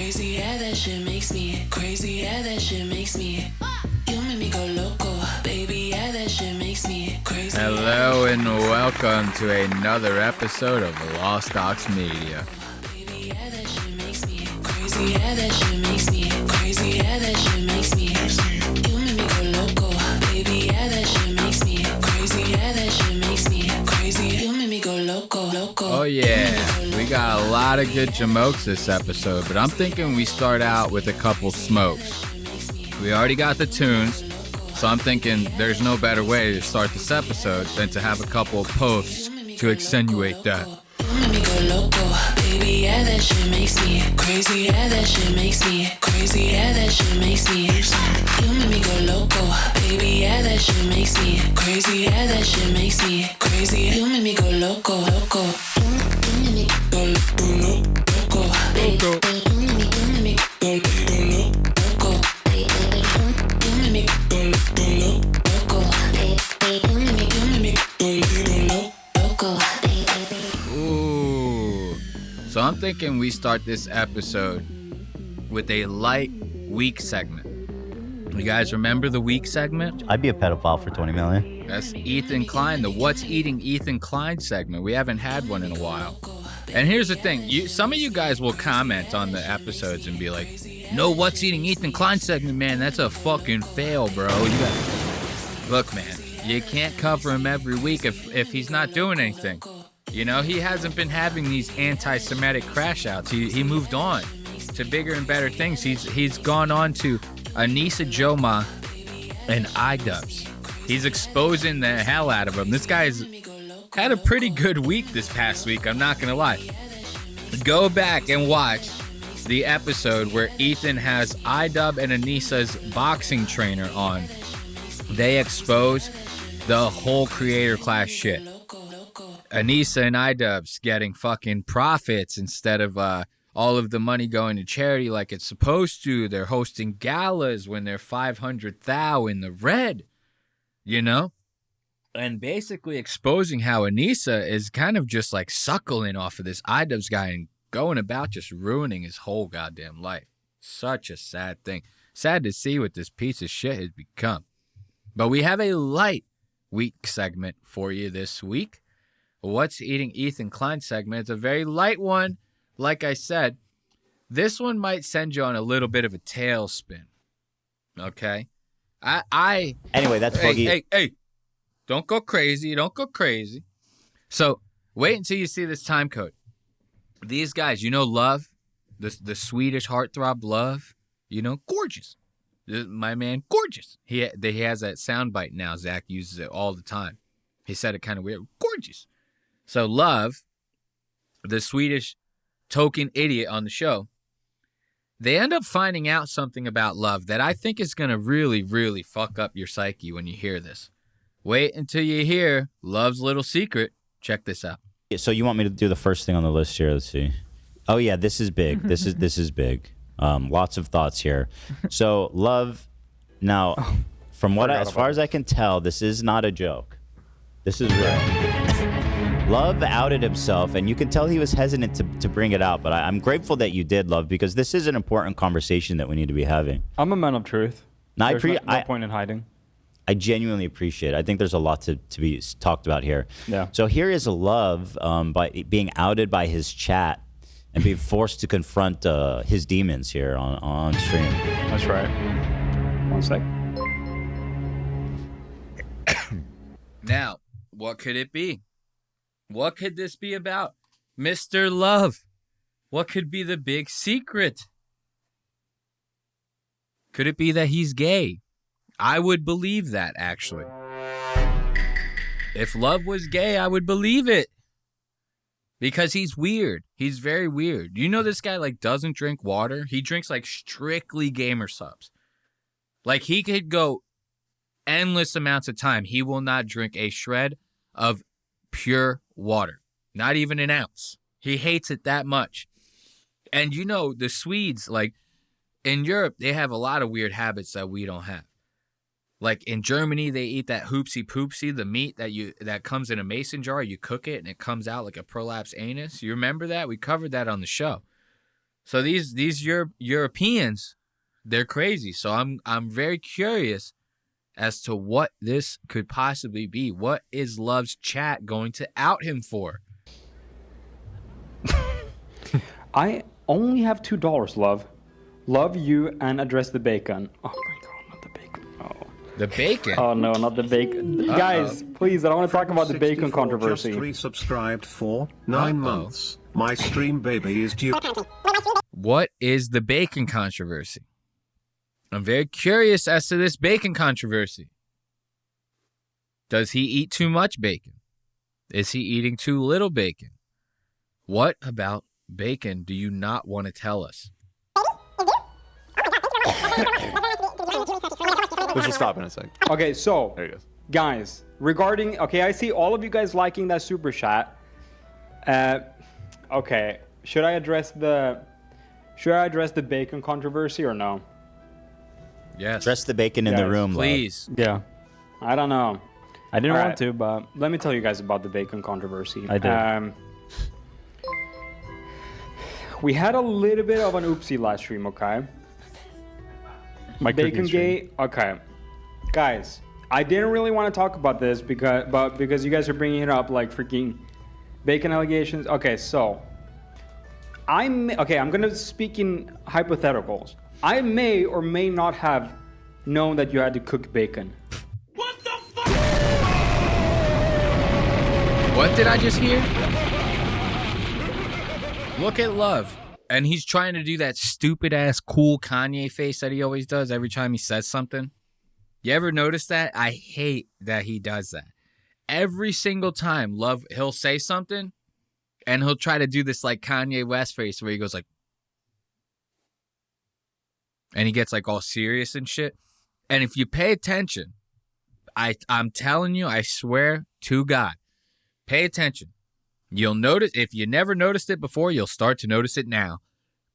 crazy, yeah, that shit makes me crazy, yeah, that shit makes me. You make me go loco, baby, yeah, that shit makes me crazy. Hello and welcome to another episode of Lost Aux Media. Baby, yeah, that shit makes me crazy, yeah, that shit makes me crazy, yeah, that shit makes me. You make me go loco, baby, yeah, that shit makes me crazy, yeah, that shit makes me crazy. You make me go loco, loco. Oh yeah, we got a lot of good jamokes this episode, but I'm thinking we start out with a couple smokes. We already got the tunes, so I'm thinking there's no better way to start this episode than to have a couple of posts to accentuate that. You make me go loco, baby, yeah, that shit makes me crazy, yeah, that shit makes me crazy, yeah, that shit makes me. You make me go loco, baby, yeah, that shit makes me crazy, yeah, that shit makes me crazy. You make me go loco, loco. You make me go loco, baby. You make me go loco, baby. You make me go loco, baby. You make me go loco, baby. Ooh. So I'm thinking we start this episode with a light week segment. You guys remember the week segment? I'd be a pedophile for 20 million. That's Ethan Klein, the What's Eating Ethan Klein segment. We haven't had one in a while. And here's the thing. Some of you guys will comment on the episodes and be like, no What's Eating Ethan Klein segment, man. That's a fucking fail, bro. Look, man, you can't cover him every week if he's not doing anything. You know, he hasn't been having these anti-Semitic crash outs. He moved on to bigger and better things. He's gone on to Anissa Joma and iDubbbz. He's exposing the hell out of him. This guy's had a pretty good week this past week, I'm not going to lie. Go back and watch the episode where Ethan has iDubbbz and Anissa's boxing trainer on. They expose the whole creator class shit. Anissa and iDubbbz getting fucking profits instead of all of the money going to charity like it's supposed to. They're hosting galas when they're 500,000 in the red, you know? And basically exposing how Anissa is kind of just like suckling off of this iDubbbz guy and going about just ruining his whole goddamn life. Such a sad thing. Sad to see what this piece of shit has become. But we have a light week segment for you this week. What's Eating Ethan Klein segment. It's a very light one. Like I said, this one might send you on a little bit of a tailspin. Okay? Anyway, that's Boogie. Hey. Don't go crazy. Don't go crazy. So, wait until you see this time code. These guys, you know Love? The Swedish heartthrob Love? You know, gorgeous. My man, gorgeous. He has that soundbite now. Zach uses it all the time. He said it kind of weird. Gorgeous. So, Love, the Swedish token idiot on the show, they end up finding out something about Love that I think is going to really, really fuck up your psyche when you hear this. Wait until you hear Love's little secret. Check this out. So you want me to do the first thing on the list here? Let's see. Oh yeah, this is big. This is big. Lots of thoughts here. So Love, now, as far as I can tell, this is not a joke. This is real. Love outed himself, and you can tell he was hesitant to bring it out. But I'm grateful that you did, Love, because this is an important conversation that we need to be having. I'm a man of truth. Now, There's no point in hiding. I genuinely appreciate it. I think there's a lot to be talked about here. Yeah. So here is Love by being outed by his chat and being forced to confront his demons here on stream. That's right. 1 sec. Now, what could it be? What could this be about? Mr. Love. What could be the big secret? Could it be that he's gay? I would believe that, actually. If Love was gay, I would believe it. Because he's weird. He's very weird. You know this guy, like, doesn't drink water? He drinks, like, strictly gamer subs. Like, he could go endless amounts of time. He will not drink a shred of pure water. Not even an ounce. He hates it that much. And, you know, the Swedes, like, in Europe, they have a lot of weird habits that we don't have. Like in Germany, they eat that hoopsie poopsie, the meat that comes in a mason jar. You cook it and it comes out like a prolapsed anus. You remember that? We covered that on the show. So these Europeans, they're crazy. So I'm very curious as to what this could possibly be. What is Love's chat going to out him for? I only have $2, Love. Love you and address the bacon. Oh my god, not the bacon. Oh. The bacon? Oh no, not the bacon. Guys, please, I don't want to talk about the bacon controversy. Just resubscribed for 9 months. My stream baby is due. What is the bacon controversy? I'm very curious as to this bacon controversy. Does he eat too much bacon? Is he eating too little bacon? What about bacon do you not want to tell us? We should stop in a sec. Okay, so There he goes. guys, regarding I see all of you guys liking that super chat. Okay, should I address the bacon controversy or no? Yes. Dress the bacon in the Yes, room, Love. Please. Yeah, I don't know. I didn't All want right. to, but Let me tell you guys about the bacon controversy. I did. We had a little bit of an oopsie last stream, okay? my cooking stream. Bacongate, okay. Guys, I didn't really want to talk about this because you guys are bringing it up like freaking bacon allegations. Okay, so I'm gonna speak in hypotheticals. I may or may not have known that you had to cook bacon. What the fuck? What did I just hear? Look at Love. And he's trying to do that stupid ass cool Kanye face that he always does every time he says something. You ever notice that? I hate that he does that. Every single time Love, he'll say something and he'll try to do this like Kanye West face where he goes like, and he gets like all serious and shit. And if you pay attention, I'm telling you, I swear to God, pay attention. You'll notice, if you never noticed it before, you'll start to notice it now.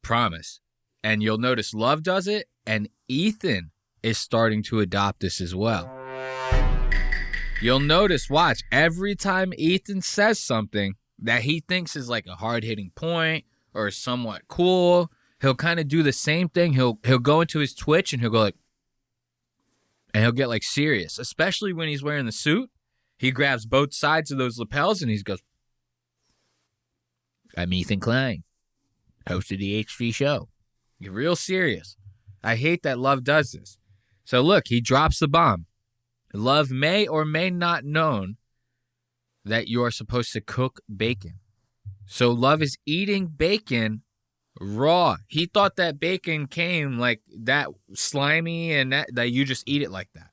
Promise. And you'll notice Love does it, and Ethan is starting to adopt this as well. You'll notice, watch, every time Ethan says something that he thinks is like a hard-hitting point or somewhat cool, he'll kind of do the same thing. He'll go into his Twitch and he'll go like, and he'll get like serious, especially when he's wearing the suit. He grabs both sides of those lapels and he goes, I'm Ethan Klein, host of the H3 show. You're real serious. I hate that Love does this. So look, he drops the bomb. Love may or may not known that you are supposed to cook bacon. So Love is eating bacon raw. He thought that bacon came like that slimy and that you just eat it like that.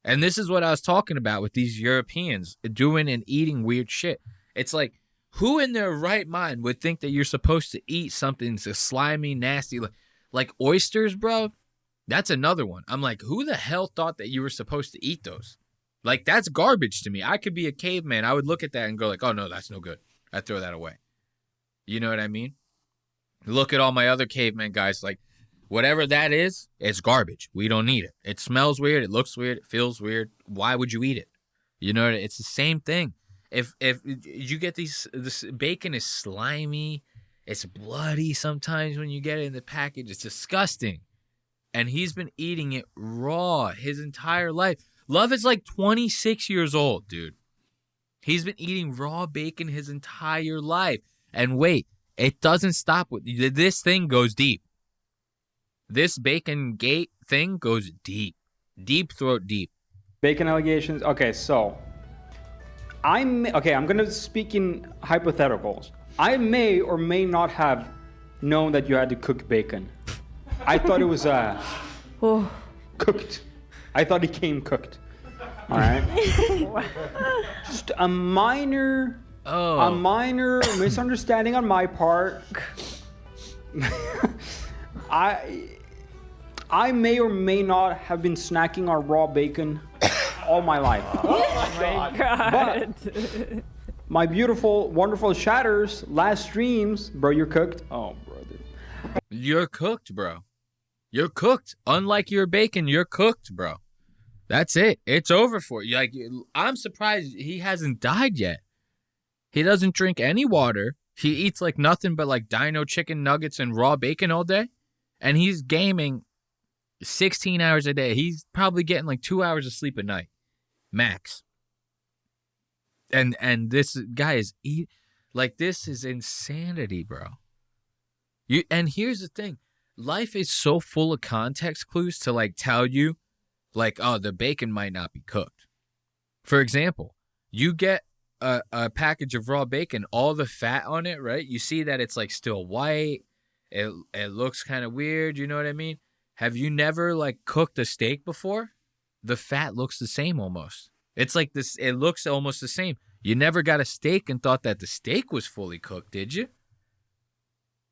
And this is what I was talking about with these Europeans doing and eating weird shit. It's like, who in their right mind would think that you're supposed to eat something so slimy, nasty, like oysters, bro? That's another one. I'm like, who the hell thought that you were supposed to eat those? Like, that's garbage to me. I could be a caveman. I would look at that and go like, oh, no, that's no good. I'd throw that away. You know what I mean? Look at all my other caveman guys. Like, whatever that is, it's garbage. We don't need it. It smells weird. It looks weird. It feels weird. Why would you eat it? You know, it's the same thing. If you get this bacon is slimy, it's bloody sometimes when you get it in the package. It's disgusting. And he's been eating it raw his entire life. Love is like 26 years old, dude. He's been eating raw bacon his entire life. And wait, it doesn't stop with this thing goes deep. This Bacongate thing goes deep. Deep throat deep. Bacon allegations. Okay, so I'm gonna speak in hypotheticals. I may or may not have known that you had to cook bacon. I thought it was cooked. I thought it came cooked. All right. Just a minor misunderstanding on my part. I may or may not have been snacking on raw bacon all my life. Oh my God. But my beautiful, wonderful shatters last streams, bro, you're cooked. Oh, brother. You're cooked, bro. You're cooked. Unlike your bacon, you're cooked, bro. That's it. It's over for you. Like, I'm surprised he hasn't died yet. He doesn't drink any water. He eats like nothing but like dino chicken nuggets and raw bacon all day. And he's gaming 16 hours a day. He's probably getting like 2 hours of sleep a night, max. And this guy is this is insanity, bro. And here's the thing. Life is so full of context clues to like tell you like, oh, the bacon might not be cooked. For example, you get a package of raw bacon, all the fat on it, right? You see that it's like still white. It looks kind of weird, you know what I mean? Have you never like cooked a steak before? The fat looks the same almost. It's like this, it looks almost the same. You never got a steak and thought that the steak was fully cooked, did you?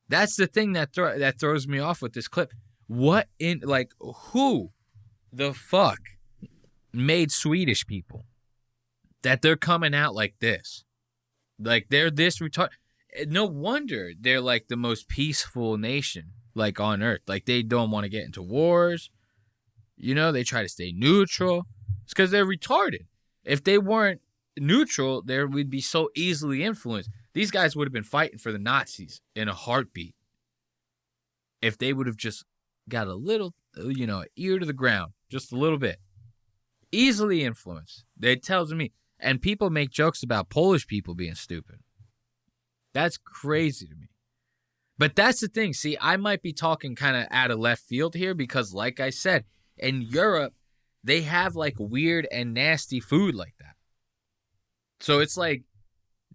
That's the thing that throws me off with this clip. What in, like, who the fuck made Swedish people that they're coming out like this? Like, they're this retarded. No wonder they're like the most peaceful nation, like, on earth. Like, they don't want to get into wars. You know, they try to stay neutral. It's because they're retarded. If they weren't neutral, they would be so easily influenced. These guys would have been fighting for the Nazis in a heartbeat if they would have just got a little, ear to the ground, just a little bit. Easily influenced. It tells me. And people make jokes about Polish people being stupid. That's crazy to me. But that's the thing. See, I might be talking kind of out of left field here because, like I said, in Europe, they have like weird and nasty food like that. So it's like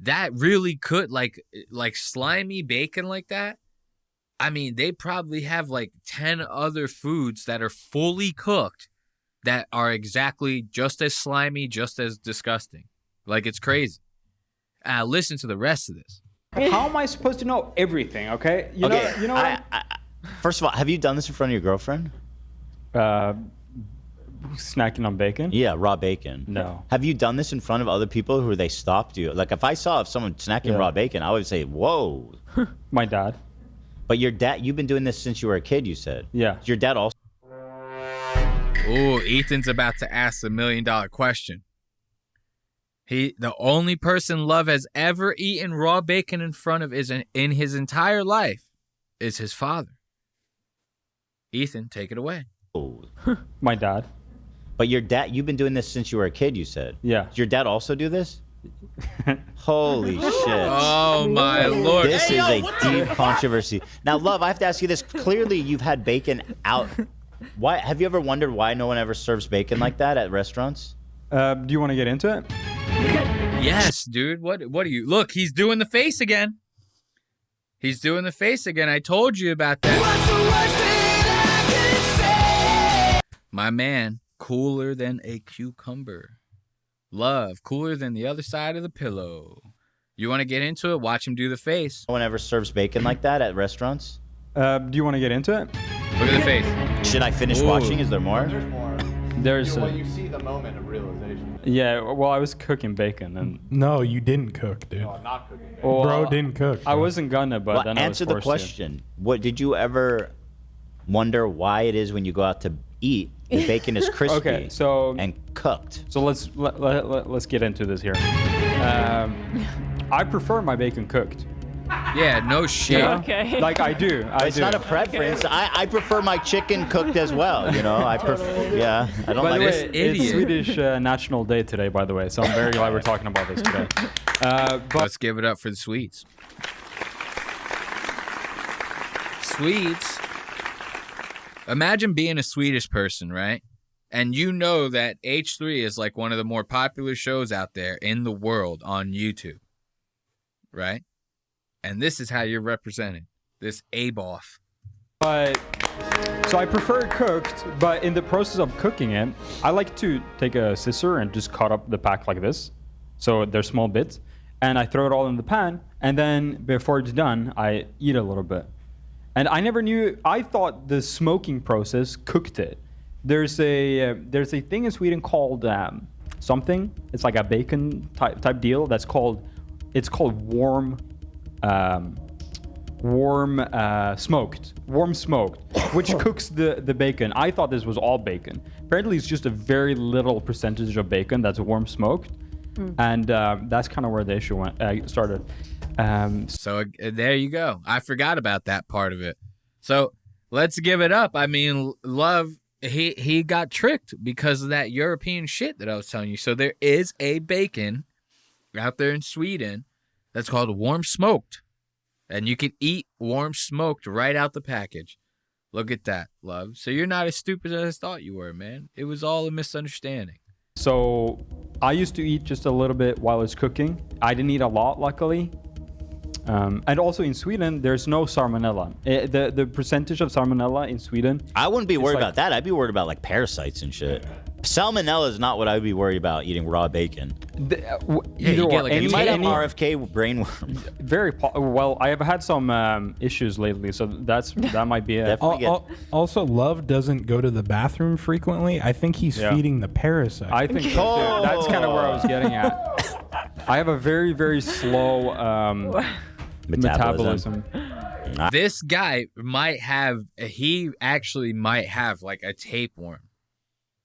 that really could like slimy bacon like that. I mean, they probably have like 10 other foods that are fully cooked that are exactly just as slimy, just as disgusting. Like, it's crazy. Listen to the rest of this. How am I supposed to know everything? Okay, you know. First of all, have you done this in front of your girlfriend? Snacking on bacon? Yeah, raw bacon. No. Have you done this in front of other people who they stopped you? Like, if I saw someone snacking raw bacon, I would say, whoa. My dad. But your dad, you've been doing this since you were a kid, you said. Yeah. Your dad also. Ooh, Ethan's about to ask the $1 million question. The only person Love has ever eaten raw bacon in front of in his entire life is his father. Ethan, take it away. Oh. My dad. But your dad, you've been doing this since you were a kid, you said. Yeah. Does your dad also do this? Holy shit. Oh, my Lord. This is a deep controversy. Now, Love, I have to ask you this. Clearly, you've had bacon out. Why? Have you ever wondered why no one ever serves bacon like that at restaurants? Do you want to get into it? Yes, dude. What are you? Look, he's doing the face again. He's doing the face again. I told you about that. My man, cooler than a cucumber. Love, cooler than the other side of the pillow. You want to get into it? Watch him do the face. No one ever serves bacon like that at restaurants? Do you want to get into it? Look at the face. Should I finish watching? Is there more? There's more. There's when you see the moment of realization. Yeah, well, I was cooking bacon and. No, you didn't cook, dude. No, I'm not cooking bacon. Well, Bro didn't cook. I bro. wasn't gonna, but then I was answer the forced question. What did you ever wonder why it is when you go out to eat, the bacon is crispy Okay, so and cooked? So let's get into this here. I prefer my bacon cooked. Yeah, no shit. Yeah. Okay. Like I do. It's not a preference. I prefer my chicken cooked as well. You know, I prefer. Yeah, I don't By like the this. way, it's Swedish National Day today, by the way, so I'm very glad we're talking about this today. But Let's give it up for the Swedes. Swedes. Imagine being a Swedish person, right? And you know that H3 is like one of the more popular shows out there in the world on YouTube, right? And this is how you're represented. This A-boff. so I prefer it cooked, but in the process of cooking it, I like to take a scissor and just cut up the pack like this. So they're small bits. And I throw it all in the pan. And then before it's done, I eat a little bit. And I never knew, I thought the smoking process cooked it. There's a thing in Sweden called something. It's like a bacon type deal that's called warm smoked, which cooks the bacon. I thought this was all bacon. Apparently, it's just a very little percentage of bacon that's warm smoked, and that's kind of where the issue started. So there you go. I forgot about that part of it. So let's give it up. I mean, Love, he got tricked because of that European shit that I was telling you. So there is a bacon out there in Sweden that's called warm smoked. And you can eat warm smoked right out the package. Look at that, Love. So you're not as stupid as I thought you were, man. It was all a misunderstanding. So I used to eat just a little bit while it's cooking. I didn't eat a lot, luckily. And also in Sweden, there's no salmonella. The percentage of salmonella in Sweden. I wouldn't be worried about that. I'd be worried about like parasites and shit. Salmonella is not what I would be worried about eating raw bacon. You get like You might have RFK brainworm. Well, I have had some issues lately, so that might be it. Also, Love doesn't go to the bathroom frequently. I think he's feeding the parasite. I think so too. That's kind of where I was getting at. I have a very, very slow metabolism. This guy might have like a tapeworm.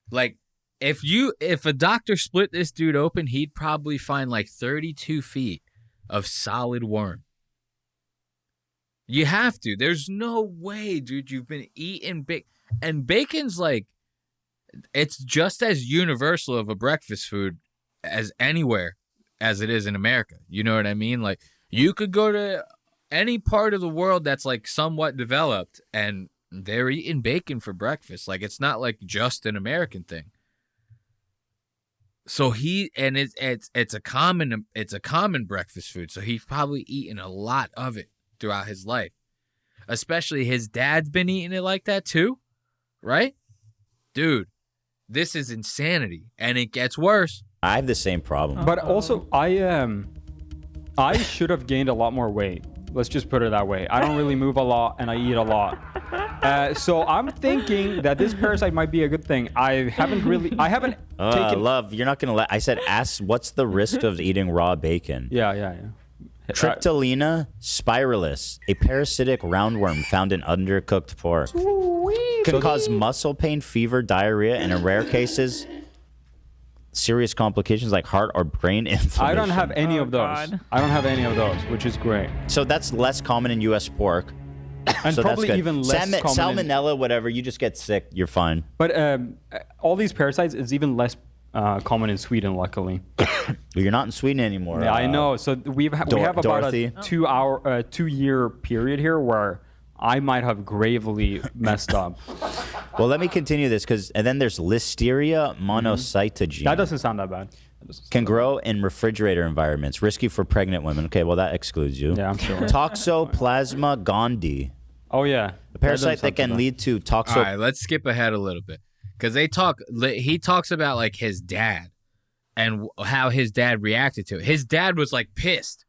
Like, if a doctor split this dude open, he'd probably find like 32 feet of solid worm. You have to. There's no way, dude. You've been eating bacon. And bacon's like, it's just as universal of a breakfast food as anywhere as it is in America. You know what I mean? Like, you could go to any part of the world that's like somewhat developed and they're eating bacon for breakfast. Like, it's not like just an American thing. So it's a common breakfast food. So he's probably eaten a lot of it throughout his life. Especially his dad's been eating it like that too, right? Dude, this is insanity, and it gets worse. I have the same problem. But also, I should have gained a lot more weight. Let's just put it that way. I don't really move a lot, and I eat a lot. So I'm thinking that this parasite might be a good thing. I haven't taken... Love, you're not going to let... I said, ask what's the risk of eating raw bacon? Yeah. Triptolina spiralis, a parasitic roundworm found in undercooked pork. Can cause muscle pain, fever, diarrhea, and in rare cases, serious complications like heart or brain inflammation. I don't have any of those. God. I don't have any of those, which is great. So that's less common in U.S. pork. And so probably even less common salmonella, whatever, you just get sick, you're fine. But all these parasites is even less common in Sweden, luckily. You're not in Sweden anymore. Yeah, I know. So we have about Dorothy. a 2-year period here where I might have gravely messed up. Well, let me continue this and then there's Listeria monocytogene. That doesn't sound that bad. Can grow in refrigerator environments, risky for pregnant women. Okay, well that excludes you. Yeah, I'm sure. Toxoplasma gondii. Oh yeah, a parasite that can lead to All right, let's skip ahead a little bit because he talks about like his dad and how his dad reacted to it. His dad was like pissed.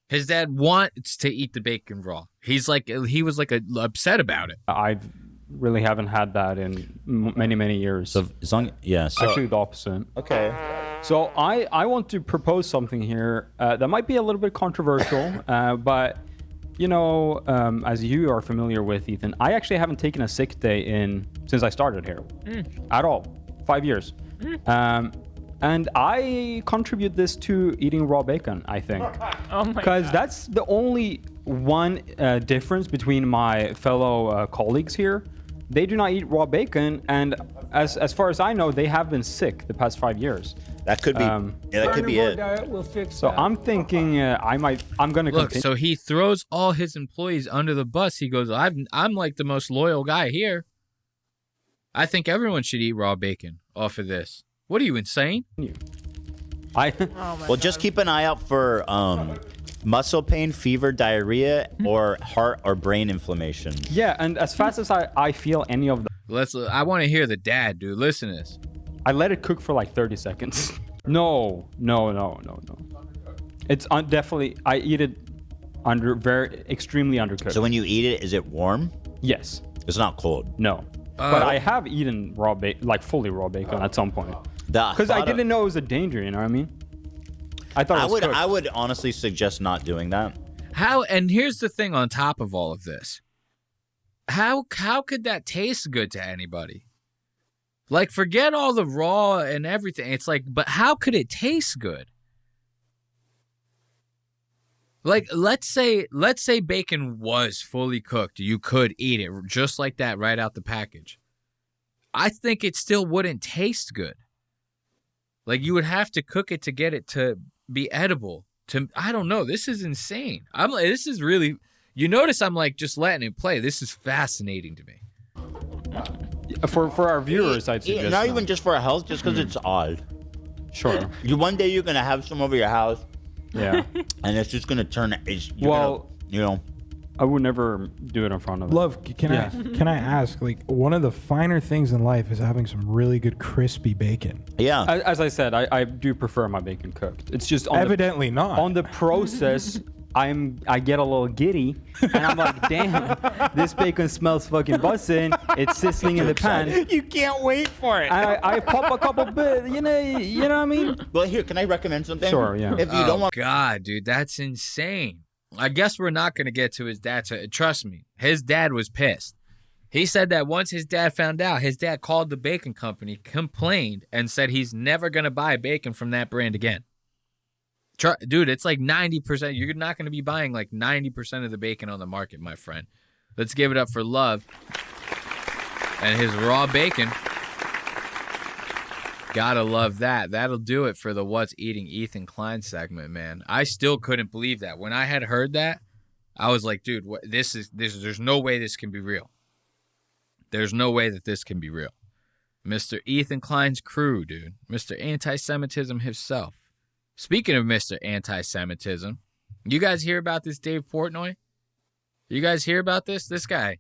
His dad wants to eat the bacon raw. He was upset about it. I really haven't had that in many years. So actually the opposite. Okay. So I want to propose something here that might be a little bit controversial, but you know, as you are familiar with, Ethan, I actually haven't taken a sick day since I started here at all. 5 years. And I contribute this to eating raw bacon, I think. Oh my Because that's the only one difference between my fellow colleagues here. They do not eat raw bacon, and as far as I know, they have been sick the past 5 years. That could be. That could be it. Diet will fix So that. I'm thinking I'm going to Look, continue. so he throws all his employees under the bus. He goes, I'm like the most loyal guy here. I think everyone should eat raw bacon off of this. What are you, insane? Well, just keep an eye out for muscle pain, fever, diarrhea, or heart or brain inflammation. Yeah, and as fast as I feel any of them, I want to hear the dad, dude. Listen to this. I let it cook for like 30 seconds. No. It's definitely, I eat it extremely undercooked. So when you eat it, is it warm? Yes. It's not cold. No. But I have eaten raw bacon, like fully raw bacon at some point. Because I didn't know it was a danger, you know what I mean? I thought it was cooked. I would honestly suggest not doing that. And here's the thing on top of all of this. How could that taste good to anybody? Like, forget all the raw and everything. It's like, but how could it taste good? Like, let's say bacon was fully cooked. You could eat it just like that right out the package. I think it still wouldn't taste good. Like, you would have to cook it to get it to be edible. I don't know. This is insane. I'm like, this is really. You notice I'm like just letting it play. This is fascinating to me. For our viewers, I'd suggest not even just for our health, just because it's odd. Sure. One day you're gonna have some over your house. Yeah. And it's just gonna turn. I would never do it in front of them. Love, can I ask? Like, one of the finer things in life is having some really good crispy bacon. Yeah. As I said, I do prefer my bacon cooked. It's just Evidently not. On the process. I get a little giddy, and I'm like, damn, this bacon smells fucking bussin'. It's sizzling in the pan. You can't wait for it. I pop a couple bits, you know what I mean? Well, here, can I recommend something? Sure, yeah. If you don't want, God, dude, that's insane. I guess we're not gonna get to his dad. Trust me, his dad was pissed. He said that once his dad found out, his dad called the bacon company, complained, and said he's never gonna buy bacon from that brand again. Dude, it's like 90%. You're not going to be buying like 90% of the bacon on the market, my friend. Let's give it up for Love and his raw bacon. Gotta love that. That'll do it for the What's Eating Ethan Klein segment, man. I still couldn't believe that. When I had heard that, I was like, dude, there's no way this can be real. There's no way that this can be real. Mr. Ethan Klein's crew, dude. Mr. Anti-Semitism himself. Speaking of Mr. Anti-Semitism, you guys hear about this Dave Portnoy? You guys hear about this? This guy,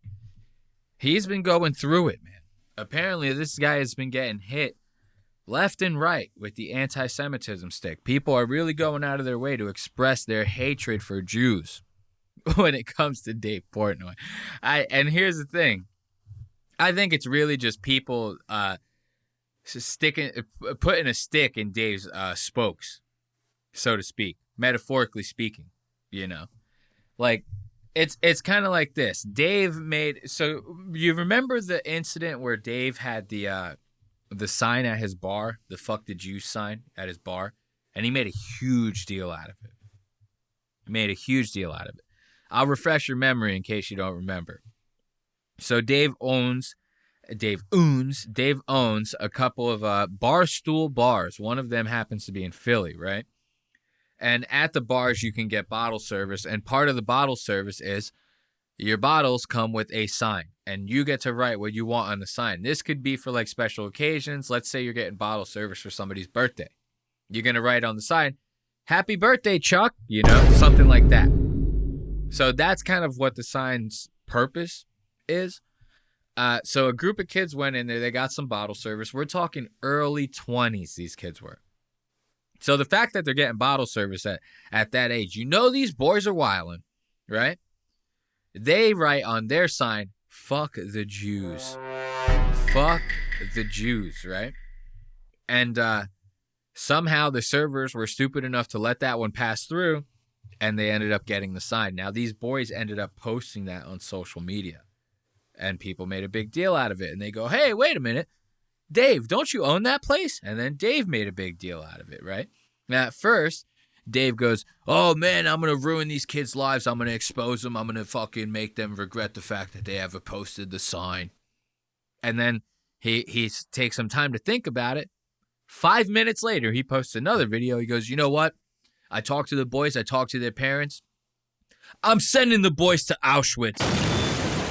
he's been going through it, man. Apparently, this guy has been getting hit left and right with the anti-Semitism stick. People are really going out of their way to express their hatred for Jews when it comes to Dave Portnoy. And here's the thing. I think it's really just people putting a stick in Dave's spokes, so to speak, metaphorically speaking, you know. Like, it's kind of like this. Dave made, so you remember the incident where Dave had the sign at his bar, the fuck the Jews sign at his bar, and he made a huge deal out of it. I'll refresh your memory in case you don't remember. So Dave owns a couple of Barstool bars. One of them happens to be in Philly, right? And at the bars, you can get bottle service. And part of the bottle service is your bottles come with a sign. And you get to write what you want on the sign. This could be for like special occasions. Let's say you're getting bottle service for somebody's birthday. You're going to write on the sign, "Happy birthday, Chuck," you know, something like that. So that's kind of what the sign's purpose is. So a group of kids went in there. They got some bottle service. We're talking early 20s, these kids were. So the fact that they're getting bottle service at that age, you know these boys are wilding, right? They write on their sign, "Fuck the Jews." Fuck the Jews, right? And somehow the servers were stupid enough to let that one pass through, and they ended up getting the sign. Now, these boys ended up posting that on social media. And people made a big deal out of it. And they go, "Hey, wait a minute. Dave, don't you own that place?" And then Dave made a big deal out of it, right? Now, at first, Dave goes, "Oh, man, I'm going to ruin these kids' lives. I'm going to expose them. I'm going to fucking make them regret the fact that they ever posted the sign." And then he takes some time to think about it. 5 minutes later, he posts another video. He goes, "You know what? I talked to the boys. I talked to their parents. I'm sending the boys to Auschwitz."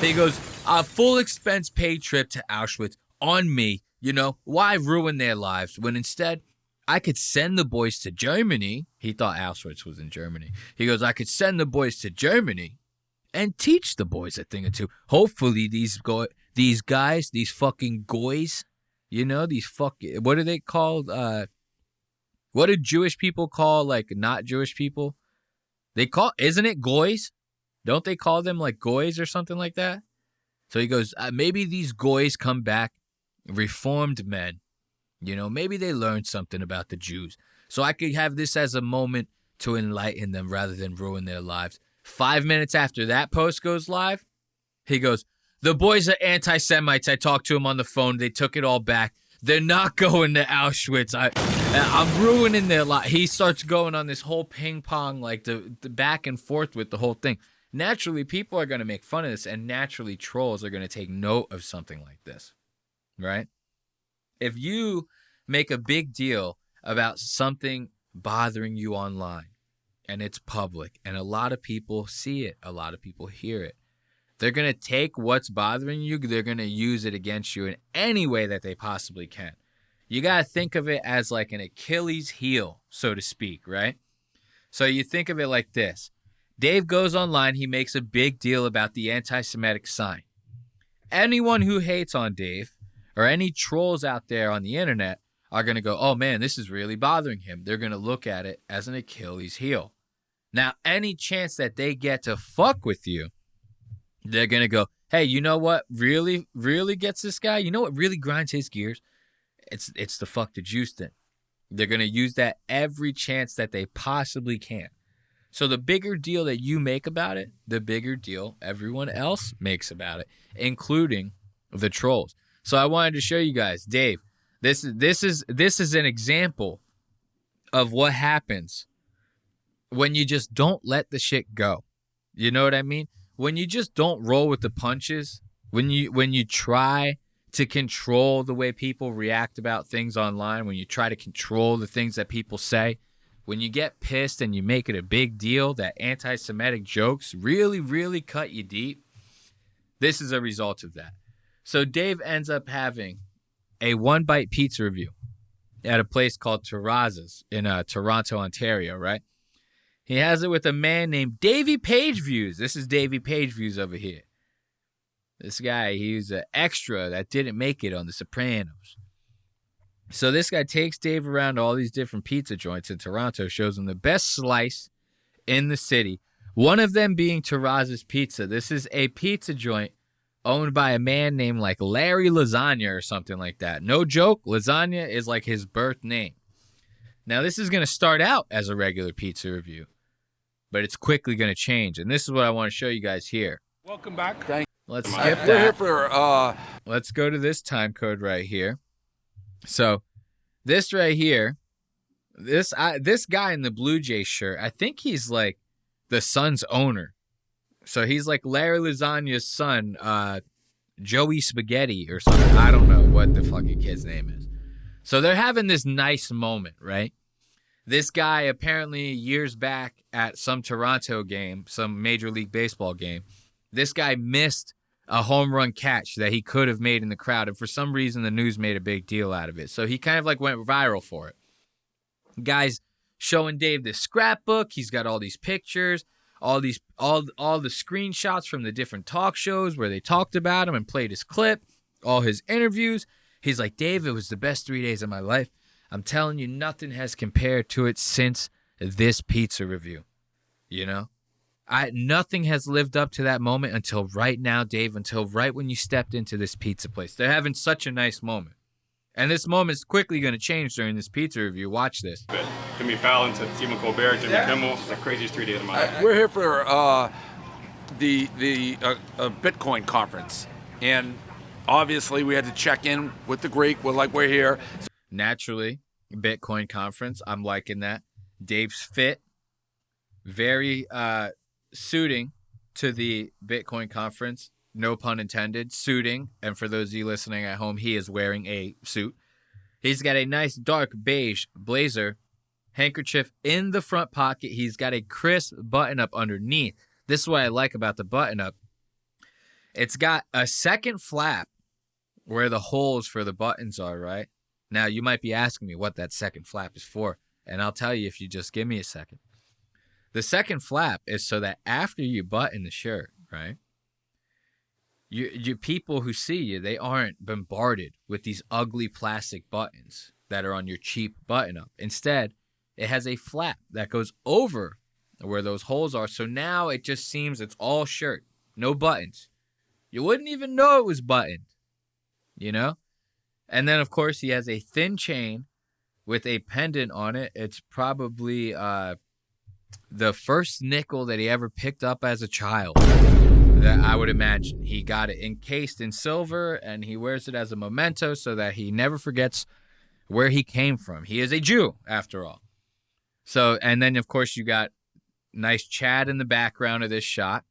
He goes, "A full expense paid trip to Auschwitz on me. You know, why ruin their lives when instead I could send the boys to Germany." He thought Auschwitz was in Germany. He goes, "I could send the boys to Germany and teach the boys a thing or two. Hopefully these guys, these fucking goys, you know, these fucking, what are they called? What do Jewish people call, like, not Jewish people? Isn't it goys? Don't they call them, like, goys or something like that?" So he goes, maybe these goys come back reformed men. You know, maybe they learned something about the Jews. So I could have this as a moment to enlighten them rather than ruin their lives. 5 minutes after that post goes live, he goes, "The boys are anti-Semites. I talked to them on the phone. They took it all back. They're not going to Auschwitz. I'm ruining their life. He starts going on this whole ping pong, like the back and forth with the whole thing. Naturally, people are going to make fun of this, and naturally, trolls are going to take note of something like this, right? If you make a big deal about something bothering you online, and it's public, and a lot of people see it, a lot of people hear it, they're going to take what's bothering you, they're going to use it against you in any way that they possibly can. You got to think of it as like an Achilles heel, so to speak, right? So you think of it like this. Dave goes online, he makes a big deal about the anti-Semitic sign. Anyone who hates on Dave, or any trolls out there on the internet, are going to go, oh man, this is really bothering him. They're going to look at it as an Achilles heel. Now, any chance that they get to fuck with you, they're going to go, hey, you know what really, really gets this guy? You know what really grinds his gears? It's the fuck the juice thing. They're going to use that every chance that they possibly can. So the bigger deal that you make about it, the bigger deal everyone else makes about it, including the trolls. So I wanted to show you guys, Dave, this is an example of what happens when you just don't let the shit go. You know what I mean? When you just don't roll with the punches, when you try to control the way people react about things online, when you try to control the things that people say, when you get pissed and you make it a big deal that anti-Semitic jokes really, really cut you deep, this is a result of that. So Dave ends up having a one-bite pizza review at a place called Terrazas in Toronto, Ontario, right? He has it with a man named Davey Pageviews. This is Davey Pageviews over here. This guy, he's an extra that didn't make it on The Sopranos. So this guy takes Dave around to all these different pizza joints in Toronto, shows him the best slice in the city, one of them being Terrazas Pizza. This is a pizza joint owned by a man named like Larry Lasagna or something like that. No joke, Lasagna is like his birth name. Now this is going to start out as a regular pizza review, but it's quickly going to change. And this is what I want to show you guys here. Welcome back. Let's skip that. We're here for, Let's go to this time code right here. So this right here, this guy in the Blue Jays shirt, I think he's like the Suns owner. So he's like Larry Lasagna's son, Joey Spaghetti or something. I don't know what the fucking kid's name is. So they're having this nice moment, right? This guy apparently years back at some Toronto game, some Major League Baseball game, this guy missed a home run catch that he could have made in the crowd. And for some reason, the news made a big deal out of it. So he kind of like went viral for it. Guy's showing Dave this scrapbook. He's got all these pictures, all the screenshots from the different talk shows where they talked about him and played his clip, all his interviews. He's like, Dave, it was the best 3 days of my life. I'm telling you, nothing has compared to it since this pizza review. You know? Nothing has lived up to that moment until right now, Dave, until right when you stepped into this pizza place. They're having such a nice moment. And this moment's quickly going to change during this pizza review. Watch this. Jimmy Fallon to Stephen Colbert, Jimmy Kimmel. It's the craziest 3 days of my life. we're here for the Bitcoin conference. And obviously we had to check in with the Greek. We're here. Naturally, Bitcoin conference. I'm liking that. Dave's fit. Very suiting to the Bitcoin conference. No pun intended. Suiting. And for those of you listening at home, he is wearing a suit. He's got a nice dark beige blazer, handkerchief in the front pocket. He's got a crisp button up underneath. This is what I like about the button up. It's got a second flap where the holes for the buttons are, right? Now, you might be asking me what that second flap is for, and I'll tell you if you just give me a second. The second flap is so that after you button the shirt, right, you people who see you, they aren't bombarded with these ugly plastic buttons that are on your cheap button-up. Instead, it has a flap that goes over where those holes are, so now it just seems it's all shirt, no buttons. You wouldn't even know it was buttoned, you know? And then, of course, he has a thin chain with a pendant on it. It's probably the first nickel that he ever picked up as a child. That I I would imagine. He got it encased in silver, and he wears it as a memento so that he never forgets where he came from. He is a Jew, after all. So, and then, of course, you got nice Chad in the background of this shot.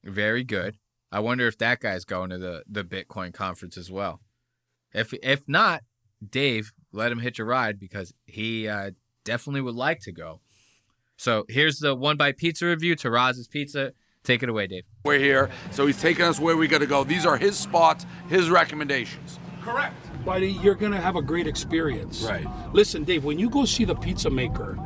Very good. I wonder if that guy's going to the Bitcoin conference as well. If not, Dave, let him hitch a ride because he definitely would like to go. So here's the One Bite Pizza review, Terraz's Pizza. Take it away, Dave. We're here, so he's taking us where we got to go. These are his spots, his recommendations. Correct. Buddy, you're going to have a great experience. Right. Listen, Dave, when you go see the pizza maker,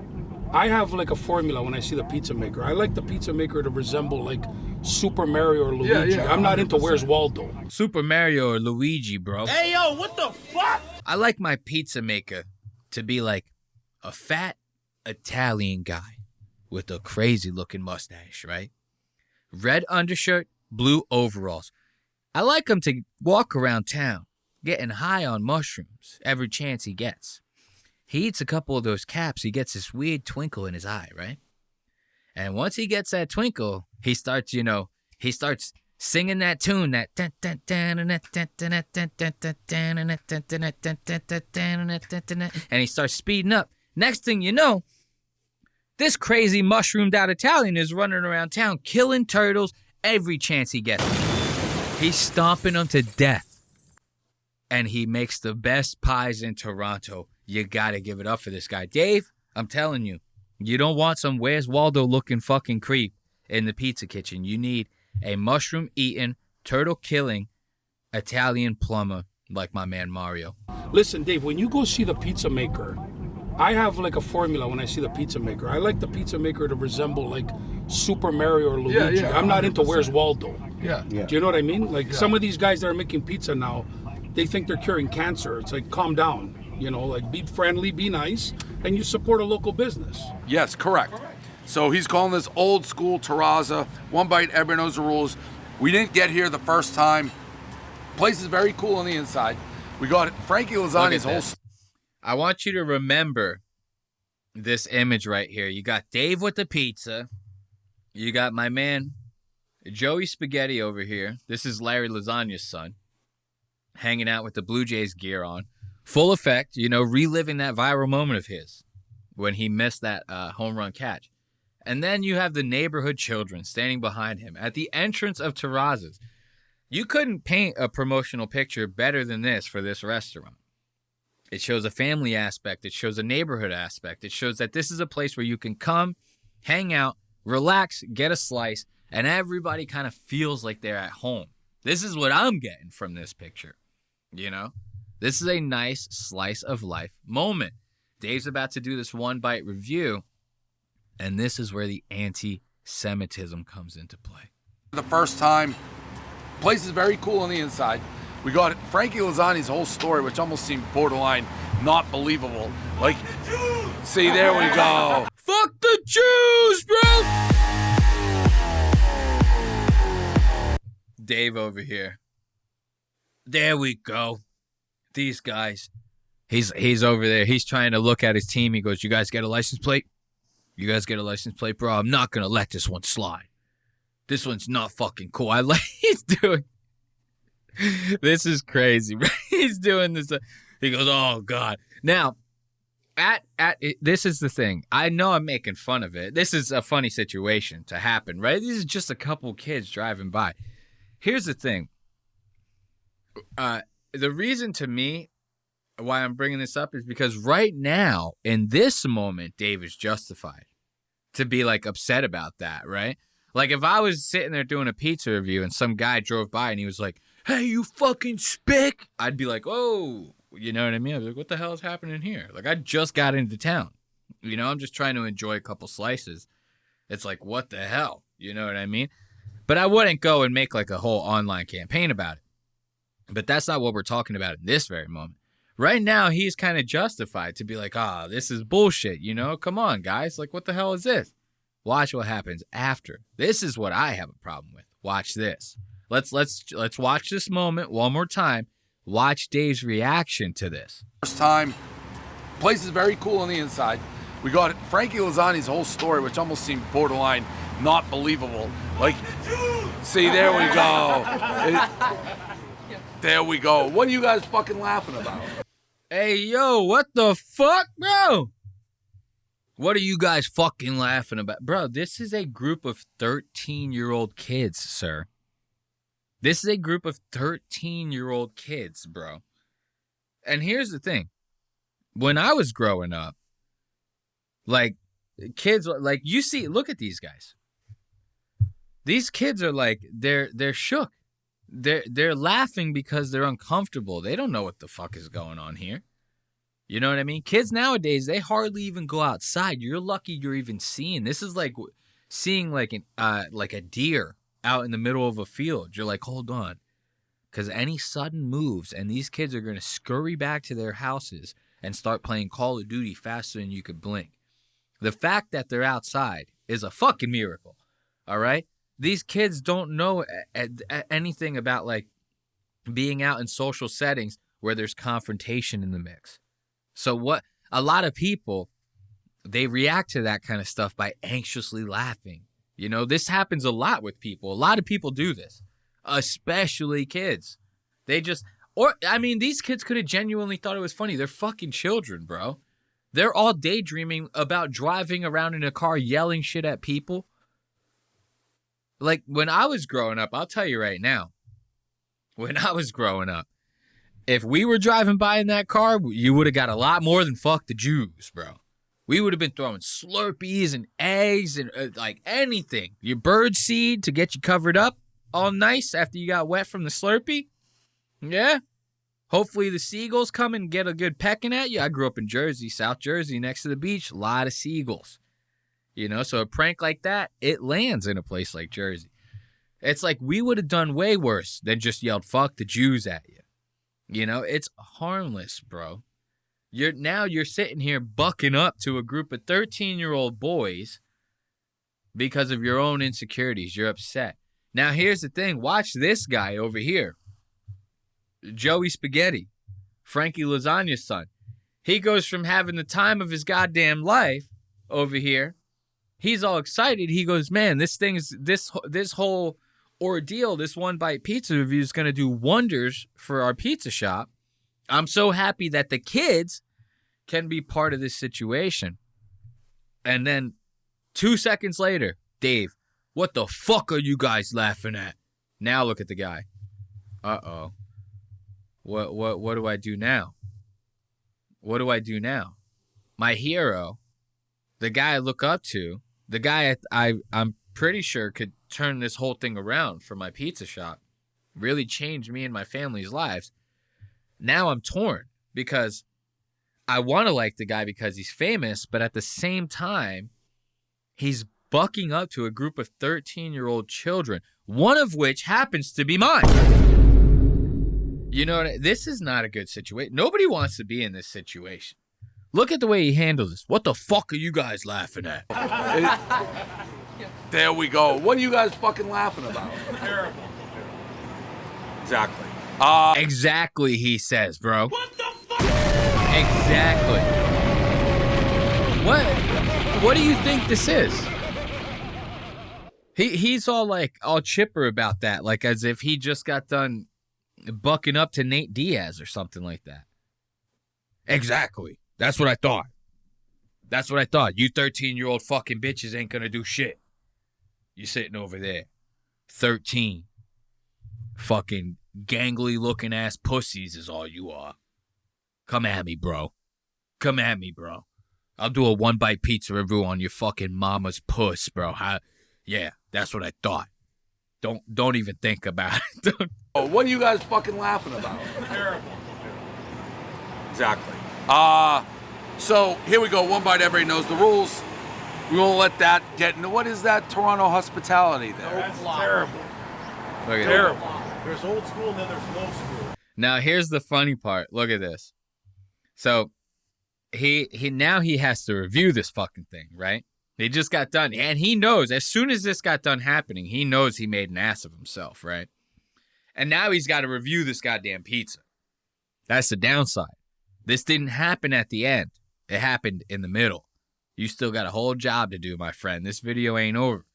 I have like a formula when I see the pizza maker. I like the pizza maker to resemble like Super Mario or Luigi. Yeah, I'm not into Where's Waldo. Super Mario or Luigi, bro. Hey, yo, what the fuck? I like my pizza maker to be like a fat Italian guy with a crazy looking mustache, right? Red undershirt, blue overalls. I like him to walk around town, getting high on mushrooms every chance he gets. He eats a couple of those caps, he gets this weird twinkle in his eye, right? And once he gets that twinkle, he starts singing that tune, and he starts speeding up. Next thing you know, this crazy mushroomed out Italian is running around town, killing turtles every chance he gets. He's stomping them to death. And he makes the best pies in Toronto. You gotta give it up for this guy. Dave, I'm telling you, you don't want some Where's Waldo looking fucking creep in the pizza kitchen. You need a mushroom-eating, turtle-killing Italian plumber like my man Mario. Listen, Dave, when you go see the pizza maker, I have like a formula when I see the pizza maker. I like the pizza maker to resemble like Super Mario or Luigi. Yeah, I'm not into Where's Waldo. Yeah. Do you know what I mean? Like some of these guys that are making pizza now, they think they're curing cancer. It's like, calm down. You know, like be friendly, be nice, and you support a local business. Yes, correct. So he's calling this old school terrazza. One bite, everybody knows the rules. We didn't get here the first time. Place is very cool on the inside. We got Frankie Lasagna's whole... I want you to remember this image right here. You got Dave with the pizza. You got my man Joey Spaghetti over here. This is Larry Lasagna's son. Hanging out with the Blue Jays gear on. Full effect, reliving that viral moment of his when he missed that home run catch. And then you have the neighborhood children standing behind him at the entrance of Terrazas. You couldn't paint a promotional picture better than this for this restaurant. It shows a family aspect. It shows a neighborhood aspect. It shows that this is a place where you can come, hang out, relax, get a slice, and everybody kind of feels like they're at home. This is what I'm getting from this picture, This is a nice slice of life moment. Dave's about to do this one bite review, and this is where the anti-Semitism comes into play. The first time, place is very cool on the inside. We got Frankie Lasagna's whole story, which almost seemed borderline not believable. Like, see, there we go. Fuck the Jews, bro! Dave over here. There we go. These guys. He's over there. He's trying to look at his team. He goes, you guys get a license plate? You guys get a license plate, bro? I'm not going to let this one slide. This one's not fucking cool. He's doing... This is crazy, bro. He's doing this. He goes, oh, God. Now, this is the thing. I know I'm making fun of it. This is a funny situation to happen, right? This is just a couple kids driving by. Here's the thing. The reason to me why I'm bringing this up is because right now, in this moment, Dave is justified to be, upset about that, right? Like, if I was sitting there doing a pizza review and some guy drove by and he was like, hey, you fucking spick, I'd be like, oh, you know what I mean? I'd be like, what the hell is happening here? Like, I just got into town. I'm just trying to enjoy a couple slices. It's like, what the hell? You know what I mean? But I wouldn't go and make, a whole online campaign about it. But that's not what we're talking about in this very moment. Right now, he's kind of justified to be like, this is bullshit, Come on, guys. Like, what the hell is this? Watch what happens after. This is what I have a problem with. Watch this. Let's watch this moment one more time. Watch Dave's reaction to this. First time, place is very cool on the inside. We got Frankie Lasagna's whole story, which almost seemed borderline not believable. Like, see, there we go. There we go. What are you guys fucking laughing about? Hey, yo, what the fuck, bro? What are you guys fucking laughing about? Bro, this is a group of 13-year-old kids, sir. This is a group of 13-year-old kids, bro. And here's the thing. When I was growing up, like, kids, like, you see, look at these guys. These kids are like, they're shook. They're laughing because they're uncomfortable. They don't know what the fuck is going on here. You know what I mean? Kids nowadays, they hardly even go outside. You're lucky you're even seeing. This is like seeing like a deer out in the middle of a field. You're like, hold on. Because any sudden moves, and these kids are going to scurry back to their houses and start playing Call of Duty faster than you could blink. The fact that they're outside is a fucking miracle. All right? These kids don't know anything about, like, being out in social settings where there's confrontation in the mix. So what a lot of people, they react to that kind of stuff by anxiously laughing. You know, this happens a lot with people. A lot of people do this, especially kids. These kids could have genuinely thought it was funny. They're fucking children, bro. They're all daydreaming about driving around in a car yelling shit at people. Like, when I was growing up, I'll tell you right now, when I was growing up, if we were driving by in that car, you would have got a lot more than fuck the Jews, bro. We would have been throwing Slurpees and eggs and like anything. Your bird seed to get you covered up all nice after you got wet from the Slurpee. Yeah. Hopefully the seagulls come and get a good pecking at you. I grew up in Jersey, South Jersey, next to the beach. A lot of seagulls. You know, so a prank like that, it lands in a place like Jersey. It's like we would have done way worse than just yelled, fuck the Jews at you. You know, it's harmless, bro. You're sitting here bucking up to a group of 13-year-old boys because of your own insecurities. You're upset. Now, here's the thing. Watch this guy over here. Joey Spaghetti, Frankie Lasagna's son. He goes from having the time of his goddamn life over here. He's all excited. He goes, man, this whole ordeal, this One Bite Pizza review is going to do wonders for our pizza shop. I'm so happy that the kids can be part of this situation. And then 2 seconds later, Dave, what the fuck are you guys laughing at? Now look at the guy. Uh-oh. What do I do now? What do I do now? My hero, the guy I look up to, the guy I'm pretty sure could turn this whole thing around for my pizza shop, really change me and my family's lives. Now I'm torn because I want to like the guy because he's famous, but at the same time, he's bucking up to a group of 13-year-old children, one of which happens to be mine. You know, this is not a good situation. Nobody wants to be in this situation. Look at the way he handles this. What the fuck are you guys laughing at? There we go. What are you guys fucking laughing about? Terrible. Exactly. Exactly, he says, bro. What the fuck? Exactly. What do you think this is? He's all chipper about that, like as if he just got done bucking up to Nate Diaz or something like that. Exactly. That's what I thought. That's what I thought. You 13-year-old fucking bitches ain't gonna do shit. You sitting over there. 13. Fucking gangly looking ass pussies is all you are. Come at me, bro. Come at me, bro. I'll do a One Bite Pizza review on your fucking mama's puss, bro. Yeah, that's what I thought. Don't even think about it. What are you guys fucking laughing about? Terrible. Exactly. So here we go. One bite. Everybody knows the rules. We won't let that get into what is that Toronto hospitality there? That's terrible. Look at Terrible. that. There's old school and then there's no school. Now here's the funny part. Look at this. So he has to review this fucking thing, right? He just got done, and he knows as soon as this got done happening, he knows he made an ass of himself, right? And now he's got to review this goddamn pizza. That's the downside. This didn't happen at the end. It happened in the middle. You still got a whole job to do, my friend. This video ain't over.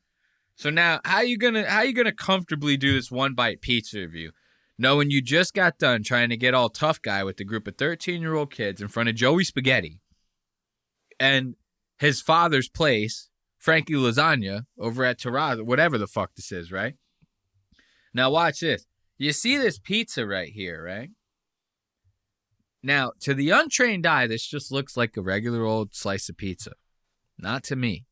So now, how you gonna comfortably do this one bite pizza review, knowing you just got done trying to get all tough guy with a group of 13-year-old kids in front of Joey Spaghetti and his father's place, Frankie Lasagna, over at Terrazzo, whatever the fuck this is, right? Now watch this. You see this pizza right here, right? Now, to the untrained eye, this just looks like a regular old slice of pizza. Not to me.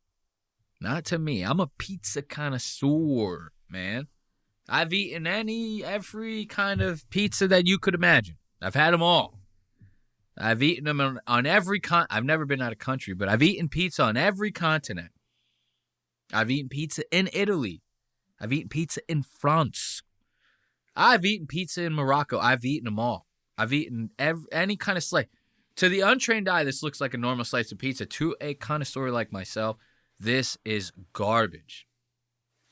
Not to me. I'm a pizza connoisseur, man. I've eaten every kind of pizza that you could imagine. I've had them all. I've eaten them on every I've never been out of country, but I've eaten pizza on every continent. I've eaten pizza in Italy. I've eaten pizza in France. I've eaten pizza in Morocco. I've eaten them all. I've eaten any kind of slice. To the untrained eye, this looks like a normal slice of pizza. To a connoisseur like myself, this is garbage.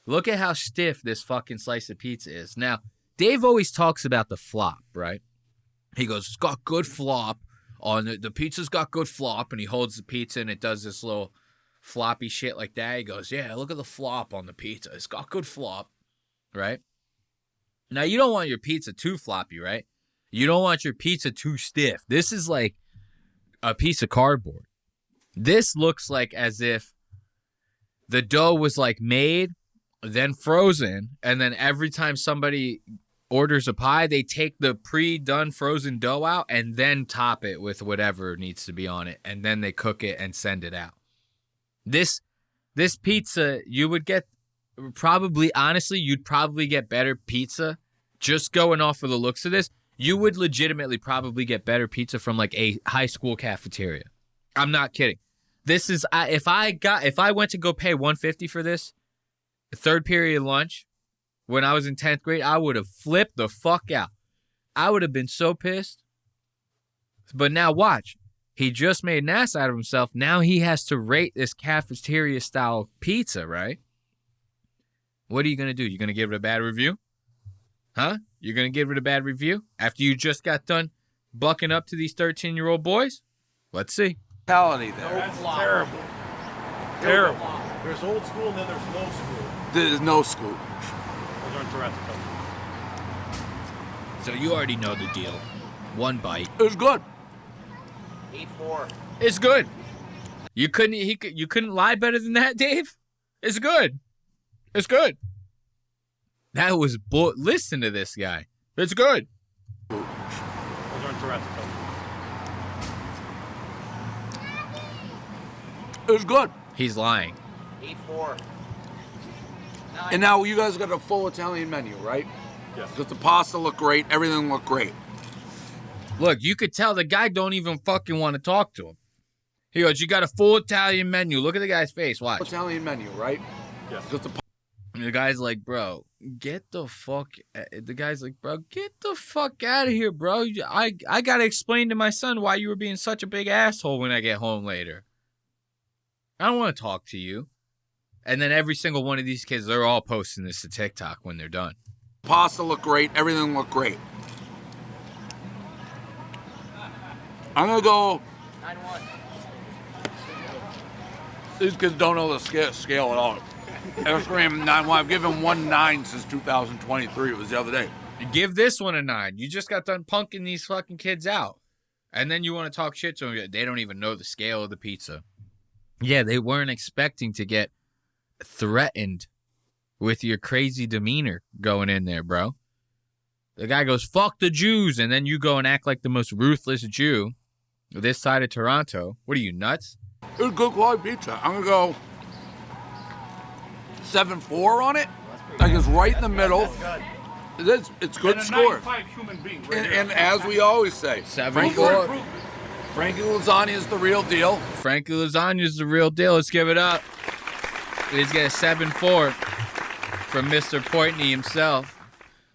Look at how stiff this fucking slice of pizza is. Now, Dave always talks about the flop, right? He goes, it's got good flop. The pizza's got good flop, and he holds the pizza, and it does this little floppy shit like that. He goes, yeah, look at the flop on the pizza. It's got good flop, right? Now, you don't want your pizza too floppy, right? You don't want your pizza too stiff. This is like a piece of cardboard. This looks like as if the dough was like made, then frozen, and then every time somebody orders a pie, they take the pre-done frozen dough out and then top it with whatever needs to be on it, and then they cook it and send it out. This pizza, you would get probably, honestly, you'd probably get better pizza just going off of the looks of this. You would legitimately probably get better pizza from like a high school cafeteria. I'm not kidding. This is if I went to go pay $150 for this, third period lunch, when I was in 10th grade, I would have flipped the fuck out. I would have been so pissed. But now watch. He just made an ass out of himself. Now he has to rate this cafeteria style pizza, right? What are you going to do? You're going to give it a bad review? Huh? You're going to give it a bad review after you just got done bucking up to these 13-year-old boys? Let's see. Mentality there. That's terrible. Terrible. There's old school and then there's no school. There's no school. Those aren't Toronto. So you already know the deal. One bite. It was good. 8-4. It's good. You couldn't lie better than that, Dave? It's good. It's good. That was listen to this guy. It's good. Those aren't Toronto. It was good. He's lying. 8-4. And now you guys got a full Italian menu, right? Yes. Because the pasta looked great. Everything looked great. Look, you could tell the guy don't even fucking want to talk to him. He goes, you got a full Italian menu. Look at the guy's face. Watch. Italian menu, right? Yes. Because the guy's like, bro, get the fuck. The guy's like, bro, get the fuck out of here, bro. I got to explain to my son why you were being such a big asshole when I get home later. I don't want to talk to you. And then every single one of these kids, they're all posting this to TikTok when they're done. pasta looked great. Everything looked great. I'm going to go... 9-1. These kids don't know the scale at all. Ice cream 9-1. I've given 1 9 since 2023. It was the other day. Give this one a 9. You just got done punking these fucking kids out. And then you want to talk shit to them. They don't even know the scale of the pizza. Yeah, they weren't expecting to get threatened with your crazy demeanor going in there, bro. The guy goes, fuck the Jews. And then you go and act like the most ruthless Jew this side of Toronto. What are you, nuts? It was good quality pizza. I'm going to go 7-4 on it. Like it's right in the middle. It's good score. Human being right And as we always say, 7-4. Frankie Lasagna is the real deal. Frankie Lasagna is the real deal. Let's give it up. Let's get a 7-4 from Mr. Portnoy himself.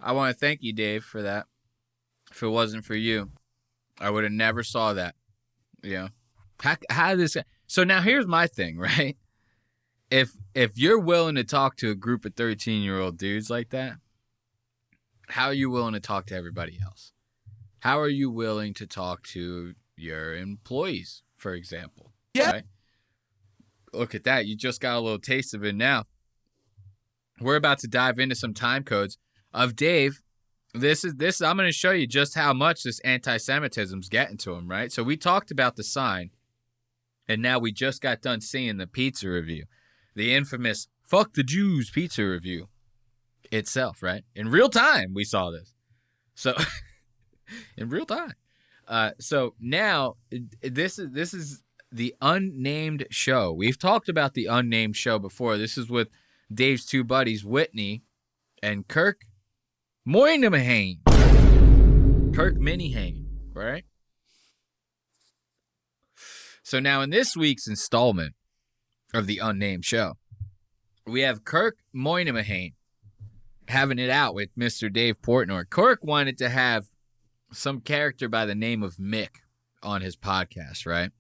I want to thank you, Dave, for that. If it wasn't for you, I would have never saw that. Yeah. How this? So now here's my thing, right? If you're willing to talk to a group of 13-year-old dudes like that, how are you willing to talk to everybody else? How are you willing to talk to your employees, for example? Yeah. Right? Look at that. You just got a little taste of it now. we're about to dive into some time codes of Dave. This I'm going to show you just how much this anti-Semitism's getting to him, right? So we talked about the sign, and now we just got done seeing the pizza review, the infamous "fuck the Jews" pizza review itself, right? In real time, we saw this. So in real time. So now this is the unnamed show. We've talked about the unnamed show before. This is with Dave's two buddies, Whitney and Kirk Moynihan. Kirk Minihane, right? So now in this week's installment of the unnamed show, we have Kirk Moynihan having it out with Mr. Dave Portnoy. Kirk wanted to have some character by the name of Mick on his podcast, right?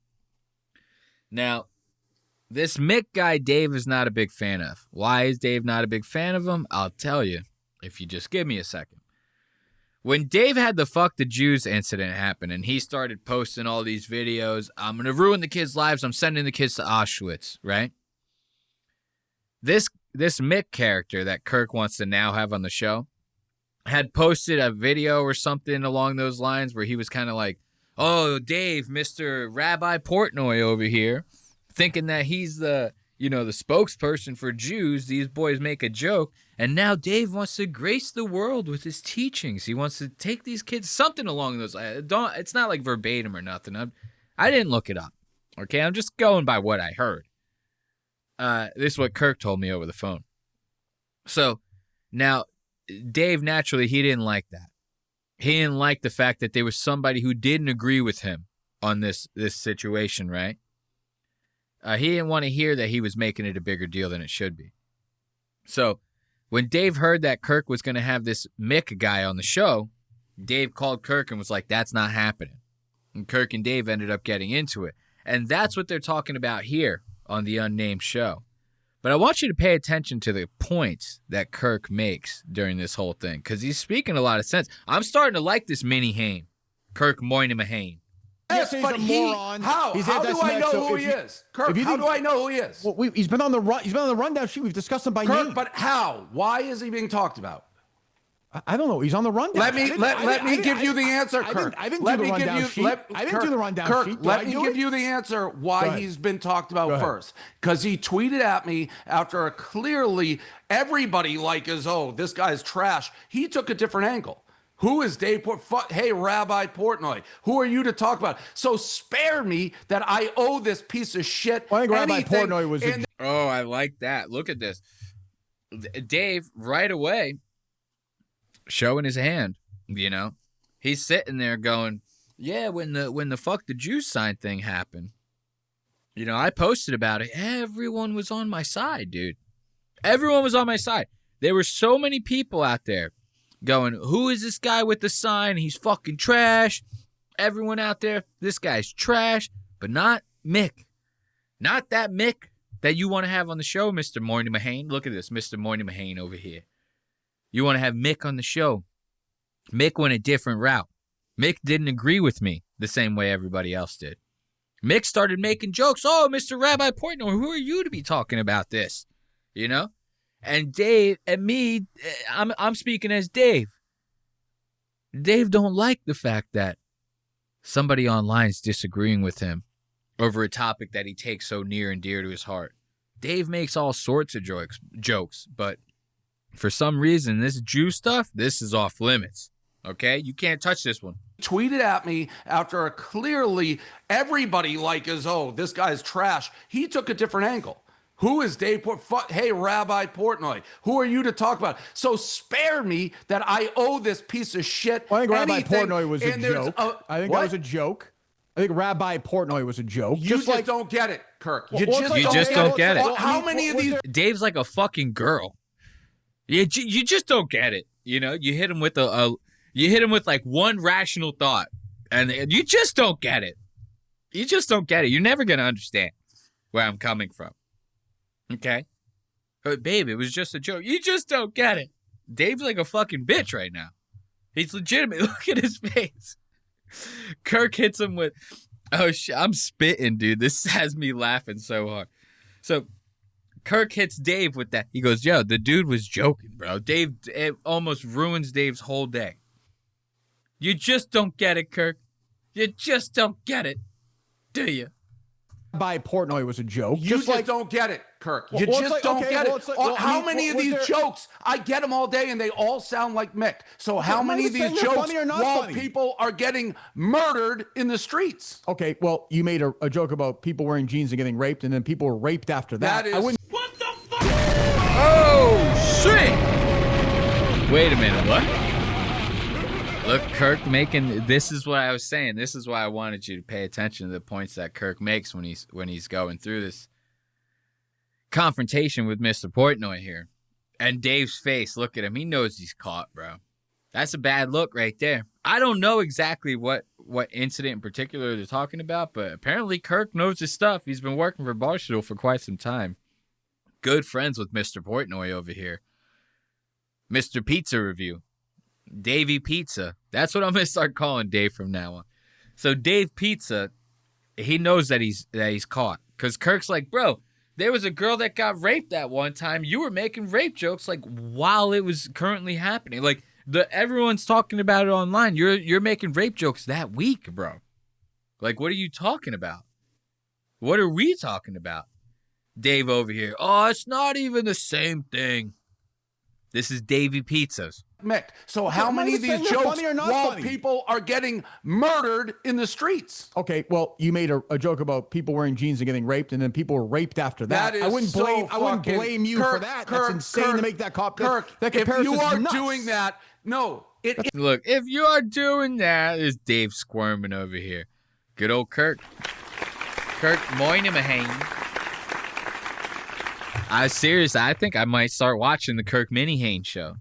Now, this Mick guy, Dave is not a big fan of. Why is Dave not a big fan of him? I'll tell you if you just give me a second. When Dave had the "fuck the Jews" incident happen and he started posting all these videos, I'm going to ruin the kids' lives, I'm sending the kids to Auschwitz, right? This Mick character that Kirk wants to now have on the show had posted a video or something along those lines where he was kind of like, "Oh, Dave, Mr. Rabbi Portnoy over here, thinking that he's the spokesperson for Jews. These boys make a joke. And now Dave wants to grace the world with his teachings. He wants to take these kids," something along those lines. It's not like verbatim or nothing. I didn't look it up. Okay, I'm just going by what I heard. This is what Kirk told me over the phone. So now Dave, naturally, he didn't like that. He didn't like the fact that there was somebody who didn't agree with him on this situation, right? He didn't want to hear that he was making it a bigger deal than it should be. So when Dave heard that Kirk was going to have this Mick guy on the show, Dave called Kirk and was like, "That's not happening." And Kirk and Dave ended up getting into it. And that's what they're talking about here on the unnamed show. But I want you to pay attention to the points that Kirk makes during this whole thing, because he's speaking a lot of sense. I'm starting to like this Minihane, Kirk Moynihan. Yes, but moron. How? How do I know who he is? Kirk, how do I know who he is? Well, he's been on the rundown sheet. We've discussed him by name. Kirk, but how? Why is he being talked about? I don't know. He's on the rundown. Let me give you the answer, Kirk. I didn't do the rundown sheet. I didn't do the rundown sheet. Let me give you the answer why he's been talked about first. Because he tweeted at me after a clearly everybody is, "Oh, this guy's trash." He took a different angle. Who is Dave Hey, Rabbi Portnoy, who are you to talk about? So spare me that I owe this piece of shit. I think Rabbi Portnoy was. Oh, I like that. Look at this. Dave, right away, showing his hand, he's sitting there going, "Yeah, when the "fuck the Jews" sign thing happened, I posted about it. Everyone was on my side, dude. Everyone was on my side. There were so many people out there going, "Who is this guy with the sign? He's fucking trash." Everyone out there, this guy's trash, but not Mick. Not that Mick that you want to have on the show, Mr. Moynihan. Look at this, Mr. Moynihan over here. You want to have Mick on the show. Mick went a different route. Mick didn't agree with me the same way everybody else did. Mick started making jokes. "Oh, Mr. Rabbi Portnoy, who are you to be talking about this?" And Dave and me, I'm speaking as Dave. Dave don't like the fact that somebody online is disagreeing with him over a topic that he takes so near and dear to his heart. Dave makes all sorts of jokes, but for some reason, this Jew stuff, this is off limits. Okay? You can't touch this one. Tweeted at me after a clearly everybody is, "Oh, this guy's trash." He took a different angle. Who is Dave Hey, Rabbi Portnoy, who are you to talk about? So spare me that I owe this piece of shit. I think Rabbi Portnoy was a joke. I think that was a joke. I think Rabbi Portnoy was a joke. You just don't get it, Kirk. You just don't get it. How many of these? Dave's like a fucking girl. You just don't get it. You hit him with like one rational thought, and you just don't get it. You just don't get it. You're never gonna understand where I'm coming from. Okay? But babe, it was just a joke. You just don't get it. Dave's like a fucking bitch right now. He's legitimate. Look at his face. Kirk hits him with, "Oh shit, I'm spitting, dude. This has me laughing so hard." So Kirk hits Dave with that. He goes, yo, the dude was joking, bro. Dave, it almost ruins Dave's whole day. You just don't get it, Kirk. You just don't get it, do you? By Portnoy was a joke. You just don't get it, Kirk. You just don't get it. How many of these jokes? I get them all day, and they all sound like Mick. So how many of these jokes while people are getting murdered in the streets? Okay, well, you made a joke about people wearing jeans and getting raped, and then people were raped after that. That is... What the fuck? Oh, shit! Wait a minute, what? Look, Kirk making, this is what I was saying. This is why I wanted you to pay attention to the points that Kirk makes when he's going through this confrontation with Mr. Portnoy here. And Dave's face, look at him. He knows he's caught, bro. That's a bad look right there. I don't know exactly what incident in particular they're talking about, but apparently Kirk knows his stuff. He's been working for Barstool for quite some time. Good friends with Mr. Portnoy over here. Mr. Pizza Review. Davey Pizza. That's what I'm going to start calling Dave from now on. So Dave Pizza, he knows that he's caught. Because Kirk's like, bro, there was a girl that got raped that one time. You were making rape jokes like while it was currently happening. Like everyone's talking about it online. You're making rape jokes that week, bro. Like, what are you talking about? What are we talking about? Dave over here. Oh, it's not even the same thing. This is Davey Pizzas. Mick, so how many of these jokes while people are getting murdered in the streets? Okay, well, you made a joke about people wearing jeans and getting raped, and then people were raped after that. That is I wouldn't blame you for that. That's insane to make that Kirk, that if comparison. you are nuts. doing that, no. Look, if you are doing that, is Dave squirming over here. Good old Kirk. Kirk Moynihan. I was serious. I think I might start watching the Kirk Minihane show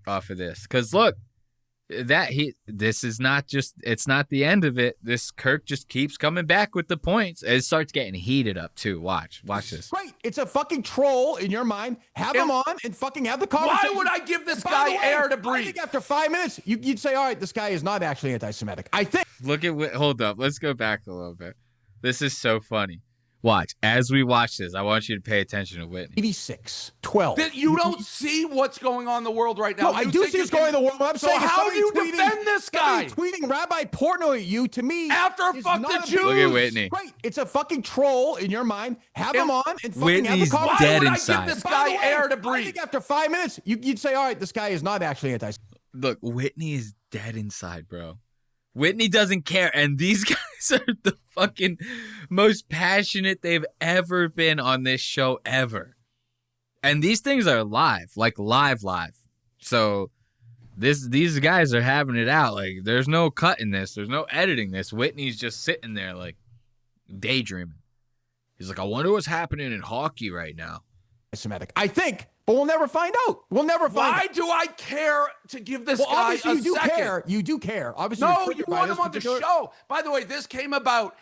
off of this. Because look, this is not just, it's not the end of it. This Kirk just keeps coming back with the points. It starts getting heated up too. Watch this. Great. It's a fucking troll in your mind. Have them on and fucking have the conversation. Why would I give this guy air to breathe? I think after 5 minutes, you'd say, all right, this guy is not actually anti-Semitic. I think. Look at, hold up. Let's go back a little bit. This is so funny. Watch. As we watch this, I want you to pay attention to Whitney. 86, 12. You don't see what's going on in the world right now. No, I do see what's going on in the world. I'm saying, how do you defend this guy? Tweeting Rabbi Portnoy at you, to me, after fuck the Jews. Look at Whitney. Great. It's a fucking troll in your mind. Have them on and fucking Whitney's have the conversation. dead Why would inside. I give this guy air to breathe? I think after 5 minutes, you'd say, all right, this guy is not actually anti-Semitic. Look, Whitney is dead inside, bro. Whitney doesn't care, and these guys are the fucking most passionate they've ever been on this show ever. And these things are live, like live. So these guys are having it out. Like, there's no cutting this. There's no editing this. Whitney's just sitting there, like, daydreaming. He's like, I wonder what's happening in hockey right now. Semitic, I think, but we'll never find out. We'll never find out. Why do I care to give this guy a you do second? Care. You do care. Obviously, no, you want him on the show. By the way, this came about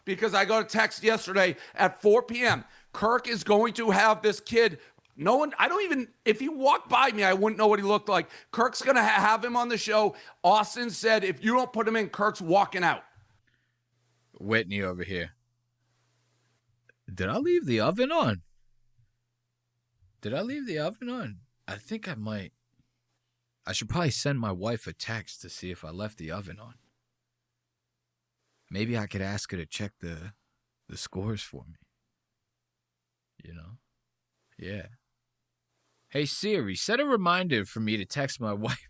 because I got a text yesterday at 4 p.m. Kirk is going to have this kid. No one, I don't even, if he walked by me, I wouldn't know what he looked like. Kirk's going to have him on the show. Austin said, if you don't put him in, Kirk's walking out. Whitney over here. Did I leave the oven on? I think I might. I should probably send my wife a text to see if I left the oven on. Maybe I could ask her to check the scores for me. You know? Yeah. Hey Siri, set a reminder for me to text my wife.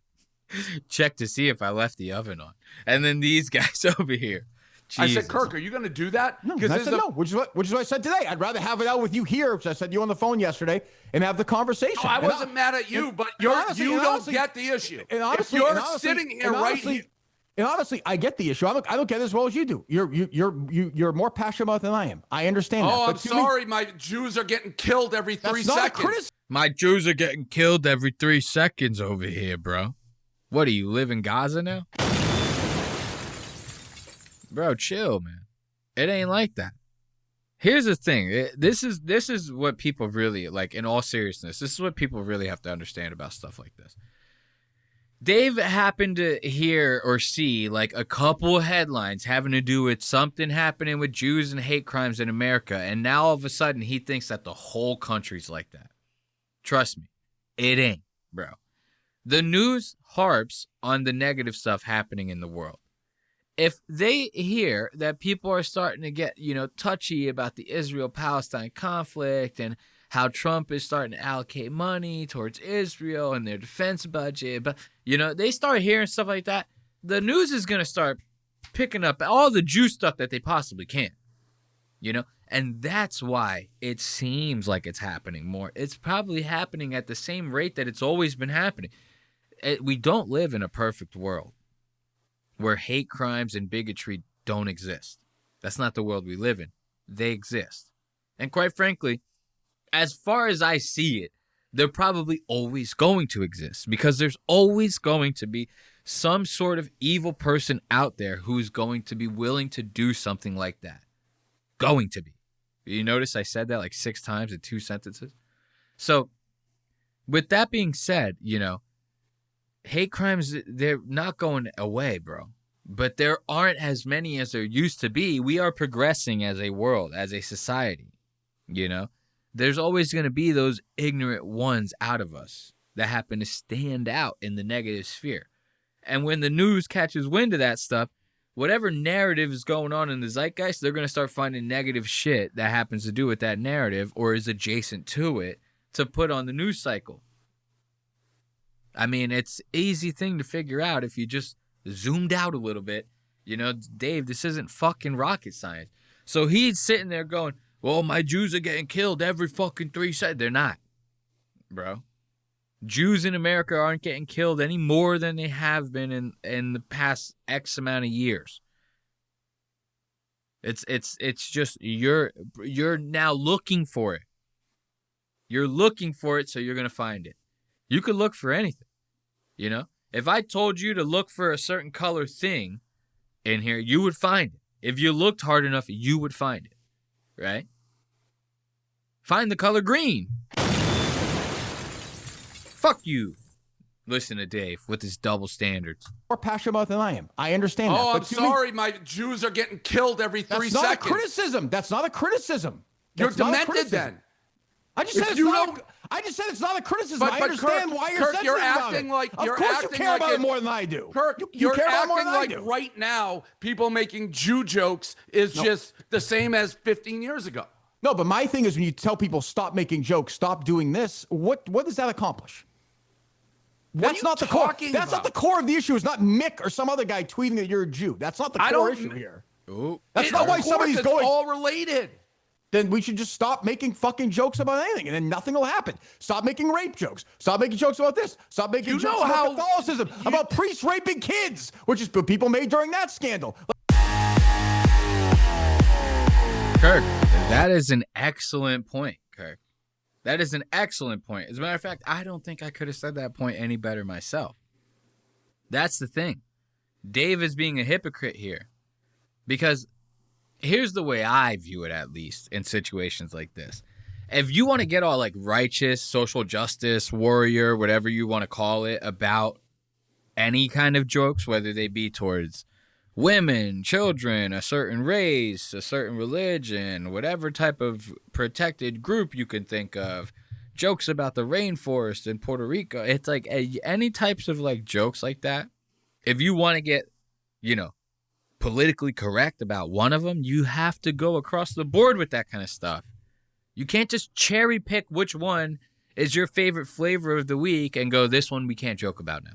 Check to see if I left the oven on. And then these guys over here. Jesus. I said, Kirk, are you going to do that? No, I said no, which is what I said today. I'd rather have it out with you here, which I said you on the phone yesterday, and have the conversation. No, I wasn't mad at you, but you don't get the issue. And honestly, if you're sitting here right here. And honestly, I get the issue. I don't get it as well as you do. You're more passionate about it than I am. I understand that. Oh, I'm sorry. My Jews are getting killed every 3 seconds. My Jews are getting killed every 3 seconds over here, bro. What, do you live in Gaza now? Bro, chill, man. It ain't like that. Here's the thing. This is what people really, like, in all seriousness, this is what people really have to understand about stuff like this. Dave happened to hear or see like a couple headlines having to do with something happening with Jews and hate crimes in America, and now all of a sudden he thinks that the whole country's like that. Trust me, it ain't, bro. The news harps on the negative stuff happening in the world. If they hear that people are starting to get, touchy about the Israel-Palestine conflict and how Trump is starting to allocate money towards Israel and their defense budget, but, they start hearing stuff like that, the news is going to start picking up all the Jew stuff that they possibly can, and that's why it seems like it's happening more. It's probably happening at the same rate that it's always been happening. We don't live in a perfect world where hate crimes and bigotry don't exist. That's not the world we live in. They exist. And quite frankly, as far as I see it, they're probably always going to exist because there's always going to be some sort of evil person out there who's going to be willing to do something like that. Going to be. You notice I said that like 6 times in 2 sentences? So, with that being said, hate crimes, they're not going away, bro. But there aren't as many as there used to be. We are progressing as a world, as a society, There's always going to be those ignorant ones out of us that happen to stand out in the negative sphere. And when the news catches wind of that stuff, whatever narrative is going on in the zeitgeist, they're going to start finding negative shit that happens to do with that narrative or is adjacent to it to put on the news cycle. I mean, it's an easy thing to figure out if you just zoomed out a little bit. Dave, this isn't fucking rocket science. So he's sitting there going, well, my Jews are getting killed every fucking 3 seconds. They're not, bro. Jews in America aren't getting killed any more than they have been in the past X amount of years. It's just you're now looking for it. You're looking for it, so you're gonna find it. You could look for anything, If I told you to look for a certain color thing in here, you would find it. If you looked hard enough, you would find it. Right? Find the color green. Fuck you. Listen to Dave with his double standards. More passionate about than I am. I understand that. Oh, I'm sorry. My Jews are getting killed every 3 seconds. That's not a criticism. That's not a criticism. You're demented then. I just said it's not a criticism. I understand why you're sensitive about it. Of course you care about it more than I do. Kirk, you're acting like right now people making Jew jokes is just the same as 15 years ago. No, but my thing is when you tell people stop making jokes, stop doing this, what does that accomplish? That's not the core. That's not the core of the issue. It's not Mick or some other guy tweeting that you're a Jew. That's not the core issue here. That's not why somebody's going. It's all related. Then we should just stop making fucking jokes about anything, and then nothing will happen. Stop making rape jokes. Stop making jokes about this. Stop making jokes about Catholicism, about priests raping kids, which is people made during that scandal. Kirk, that is an excellent point, Kirk. That is an excellent point. As a matter of fact, I don't think I could have said that point any better myself. That's the thing. Dave is being a hypocrite here. Because here's the way I view it, at least, in situations like this. If you want to get all like righteous, social justice, warrior, whatever you want to call it, about any kind of jokes, whether they be towards women, children, a certain race, a certain religion, whatever type of protected group you can think of, jokes about the rainforest in Puerto Rico, it's like any types of like jokes like that. If you want to get, politically correct about one of them, you have to go across the board with that kind of stuff. You can't just cherry pick which one is your favorite flavor of the week and go, this one we can't joke about now.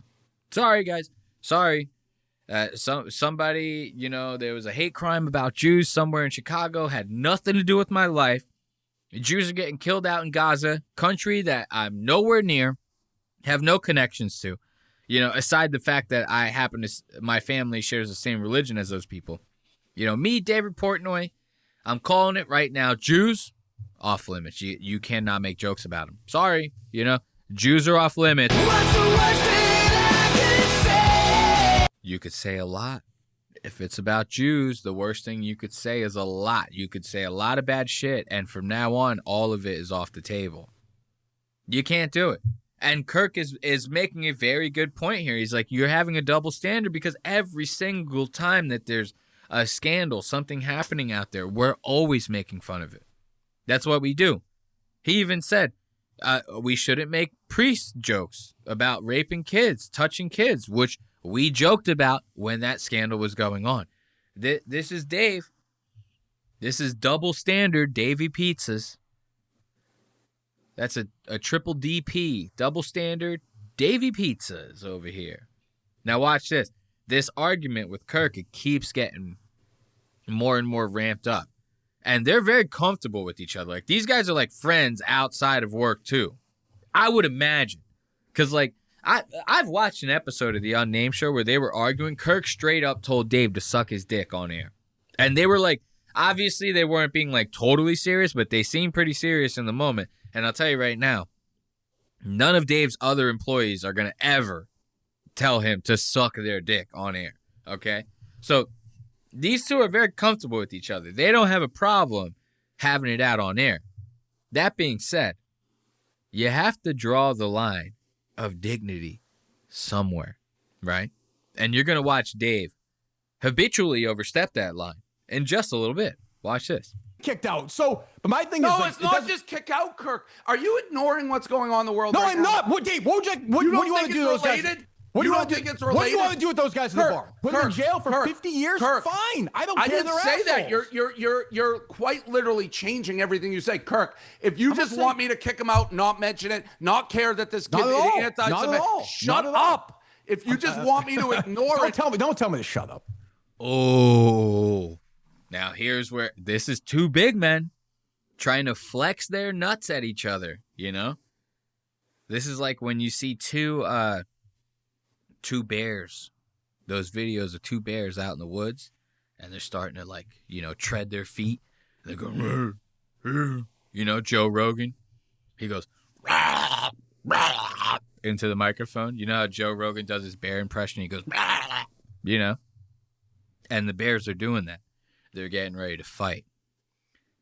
Sorry, guys. Sorry. Somebody, there was a hate crime about Jews somewhere in Chicago, had nothing to do with my life. The Jews are getting killed out in Gaza, country that I'm nowhere near, have no connections to. Aside the fact that my family shares the same religion as those people. Me, Davey Portnoy, I'm calling it right now. Jews, off limits. You cannot make jokes about them. Sorry, Jews are off limits. What's the worst thing I could say? You could say a lot. If it's about Jews, the worst thing you could say is a lot. You could say a lot of bad shit, and from now on, all of it is off the table. You can't do it. And Kirk is making a very good point here. He's like, you're having a double standard because every single time that there's a scandal, something happening out there, we're always making fun of it. That's what we do. He even said we shouldn't make priest jokes about raping kids, touching kids, which we joked about when that scandal was going on. This is Dave. This is double standard Davey Pizzas. That's a triple DP, double standard Davey Pizzas over here. Now watch this. This argument with Kirk, it keeps getting more and more ramped up. And they're very comfortable with each other. Like, these guys are like friends outside of work too. I would imagine. Because like, I've watched an episode of the Unnamed Show where they were arguing. Kirk straight up told Dave to suck his dick on air. And they were like, obviously they weren't being like totally serious, but they seemed pretty serious in the moment. And I'll tell you right now, none of Dave's other employees are going to ever tell him to suck their dick on air, okay? So these two are very comfortable with each other. They don't have a problem having it out on air. That being said, you have to draw the line of dignity somewhere, right? And you're going to watch Dave habitually overstep that line in just a little bit. Watch this. Kicked out. So, but my thing is, no, like, it's not just kick out, Kirk. Are you ignoring what's going on in the world? No, right I'm now? not. What, Dave? What do you want to do to those guys? What do you want to do? It's related? What do you want to do with those guys in the bar? Put them in jail for 50 years? Kirk, fine. I don't care. I didn't they're say assholes. that. You're quite literally changing everything you say, Kirk. If you just want me to kick him out, not mention it, not care that this kid is anti-Semitic, shut up. If you just want me to ignore it, don't tell me to shut up. Oh, now here's where this is two big men trying to flex their nuts at each other, you know? This is like when you see two bears, those videos of two bears out in the woods, and they're starting to, like, you know, tread their feet. And they're going, rrr, rrr. You know, Joe Rogan, he goes, rah, rah, into the microphone. You know how Joe Rogan does his bear impression? He goes, rah, you know? And the bears are doing that. They're getting ready to fight.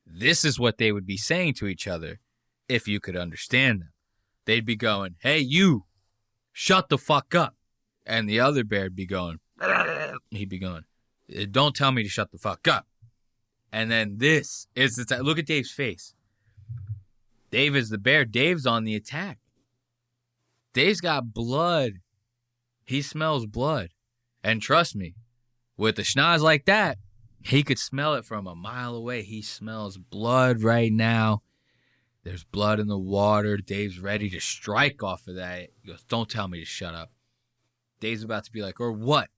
This is what they would be saying to each other if you could understand them. They'd be going, hey, you, shut the fuck up. And the other bear would be going, he'd be going, don't tell me to shut the fuck up. And then this is the time. Look at Dave's face. Dave is the bear. Dave's on the attack. Dave's got blood. He smells blood. And trust me, with a schnoz like that, he could smell it from a mile away. He smells blood right now. There's blood in the water. Dave's ready to strike off of that. He goes, don't tell me to shut up. Dave's about to be like, or what,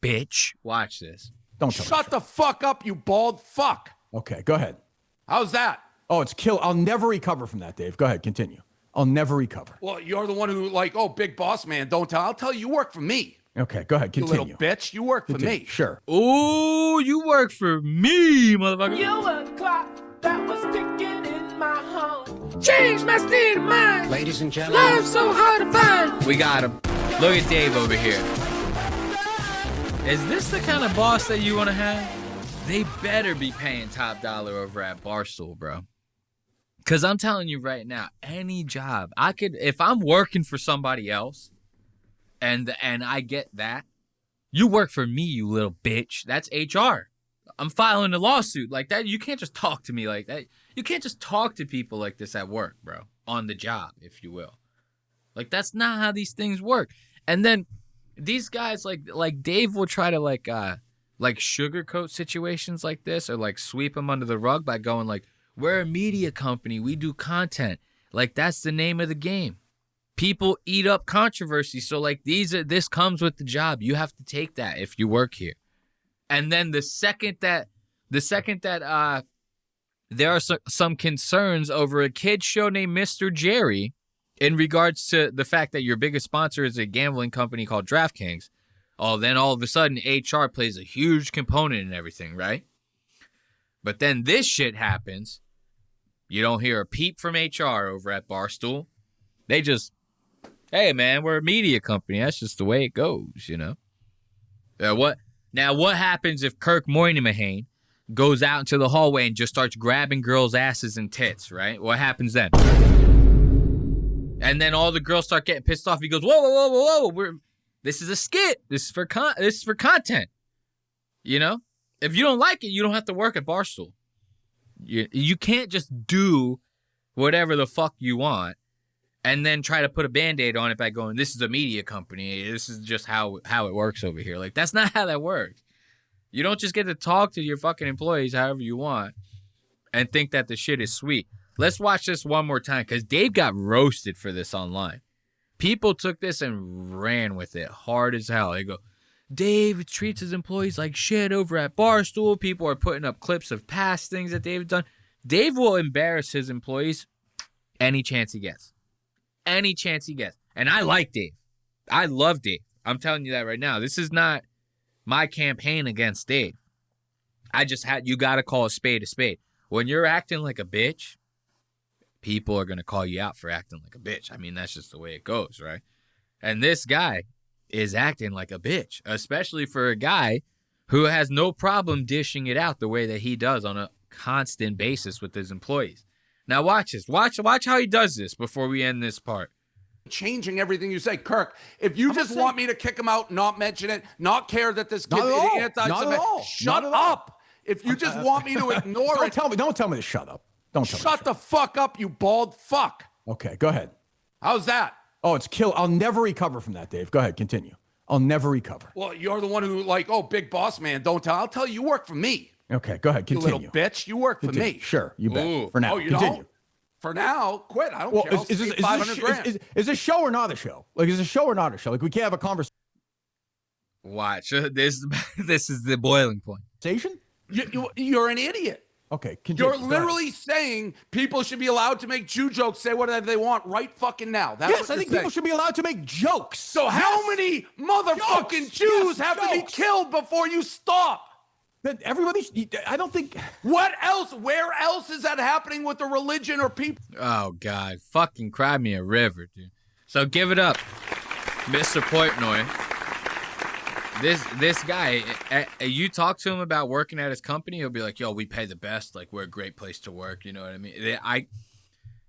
bitch? Watch this. Don't shut the fuck up, you bald fuck. Okay, go ahead. How's that? Oh, it's kill. I'll never recover from that, Dave. Go ahead, continue. I'll never recover. Well, you're the one who, like, oh, big boss man, don't tell. I'll tell you, you work for me. Okay, go ahead, continue. You little bitch, you work for me. Sure. Ooh, you work for me, motherfucker. You were the clock that was ticking in my home. Change my state of mind. Ladies and gentlemen. Love's so hard to find. We got him. Look at Dave over here. Is this the kind of boss that you want to have? They better be paying top dollar over at Barstool, bro. Because I'm telling you right now, any job, I could, if I'm working for somebody else, and I get that, you work for me, you little bitch. That's HR. I'm filing a lawsuit like that. You can't just talk to me like that. You can't just talk to people like this at work, bro. On the job, if you will. Like, that's not how these things work. And then these guys, like Dave will try to like sugarcoat situations like this, or like sweep them under the rug by going like, we're a media company, we do content. Like, that's the name of the game. People eat up controversy. So like this comes with the job. You have to take that if you work here. And then the second that there are some concerns over a kid show named Mr. Jerry in regards to the fact that your biggest sponsor is a gambling company called DraftKings, then all of a sudden HR plays a huge component in everything, right? But then this shit happens. You don't hear a peep from HR over at Barstool. They just, hey, man, we're a media company. That's just the way it goes, you know? What happens if Kirk Moynihan goes out into the hallway and just starts grabbing girls' asses and tits, right? What happens then? And then all the girls start getting pissed off. He goes, whoa, whoa, whoa, whoa, this is a skit. This is for content. You know? If you don't like it, you don't have to work at Barstool. You can't just do whatever the fuck you want and then try to put a Band-Aid on it by going, this is a media company. This is just how it works over here. Like, that's not how that works. You don't just get to talk to your fucking employees however you want and think that the shit is sweet. Let's watch this one more time because Dave got roasted for this online. People took this and ran with it hard as hell. They go, Dave treats his employees like shit over at Barstool. People are putting up clips of past things that Dave's done. Dave will embarrass his employees any chance he gets. Any chance he gets. And I like Dave. I love Dave. I'm telling you that right now. This is not my campaign against Dave. You got to call a spade a spade. When you're acting like a bitch, people are going to call you out for acting like a bitch. I mean, that's just the way it goes, right? And this guy is acting like a bitch, especially for a guy who has no problem dishing it out the way that he does on a constant basis with his employees. Now watch this. Watch how he does this before we end this part. Changing everything you say, Kirk. If you just want me to kick him out, not mention it, not care that this kid is anti-Semitic, shut up. If you just want me to ignore it, don't tell me to shut up. Don't tell me. Shut the fuck up, you bald fuck. Okay, go ahead. How's that? Oh, it's kill. I'll never recover from that, Dave. Go ahead, continue. I'll never recover. Well, you're the one who big boss man, don't tell. I'll tell you work for me. Okay, go ahead, continue. You little bitch, you work for me. Sure, you bet. Ooh. For now, Oh, you continue. don't? For now, quit. I don't care. I'll save 500 grand. Is this show or not a show? Like, is a show or not a show? Like, we can't have a conversation. Watch. This is the boiling point. You're an idiot. Okay, continue. You're literally saying people should be allowed to make Jew jokes, say whatever they want right fucking now. That's yes, I think people should be allowed to make jokes. So how many motherfucking Jews have to be killed before you stop? I don't think. What else? Where else is that happening with the religion or people? Oh, God. Fucking cry me a river, dude. So give it up, Mr. Portnoy. This guy, you talk to him about working at his company, he'll be like, yo, we pay the best. Like, we're a great place to work. You know what I mean?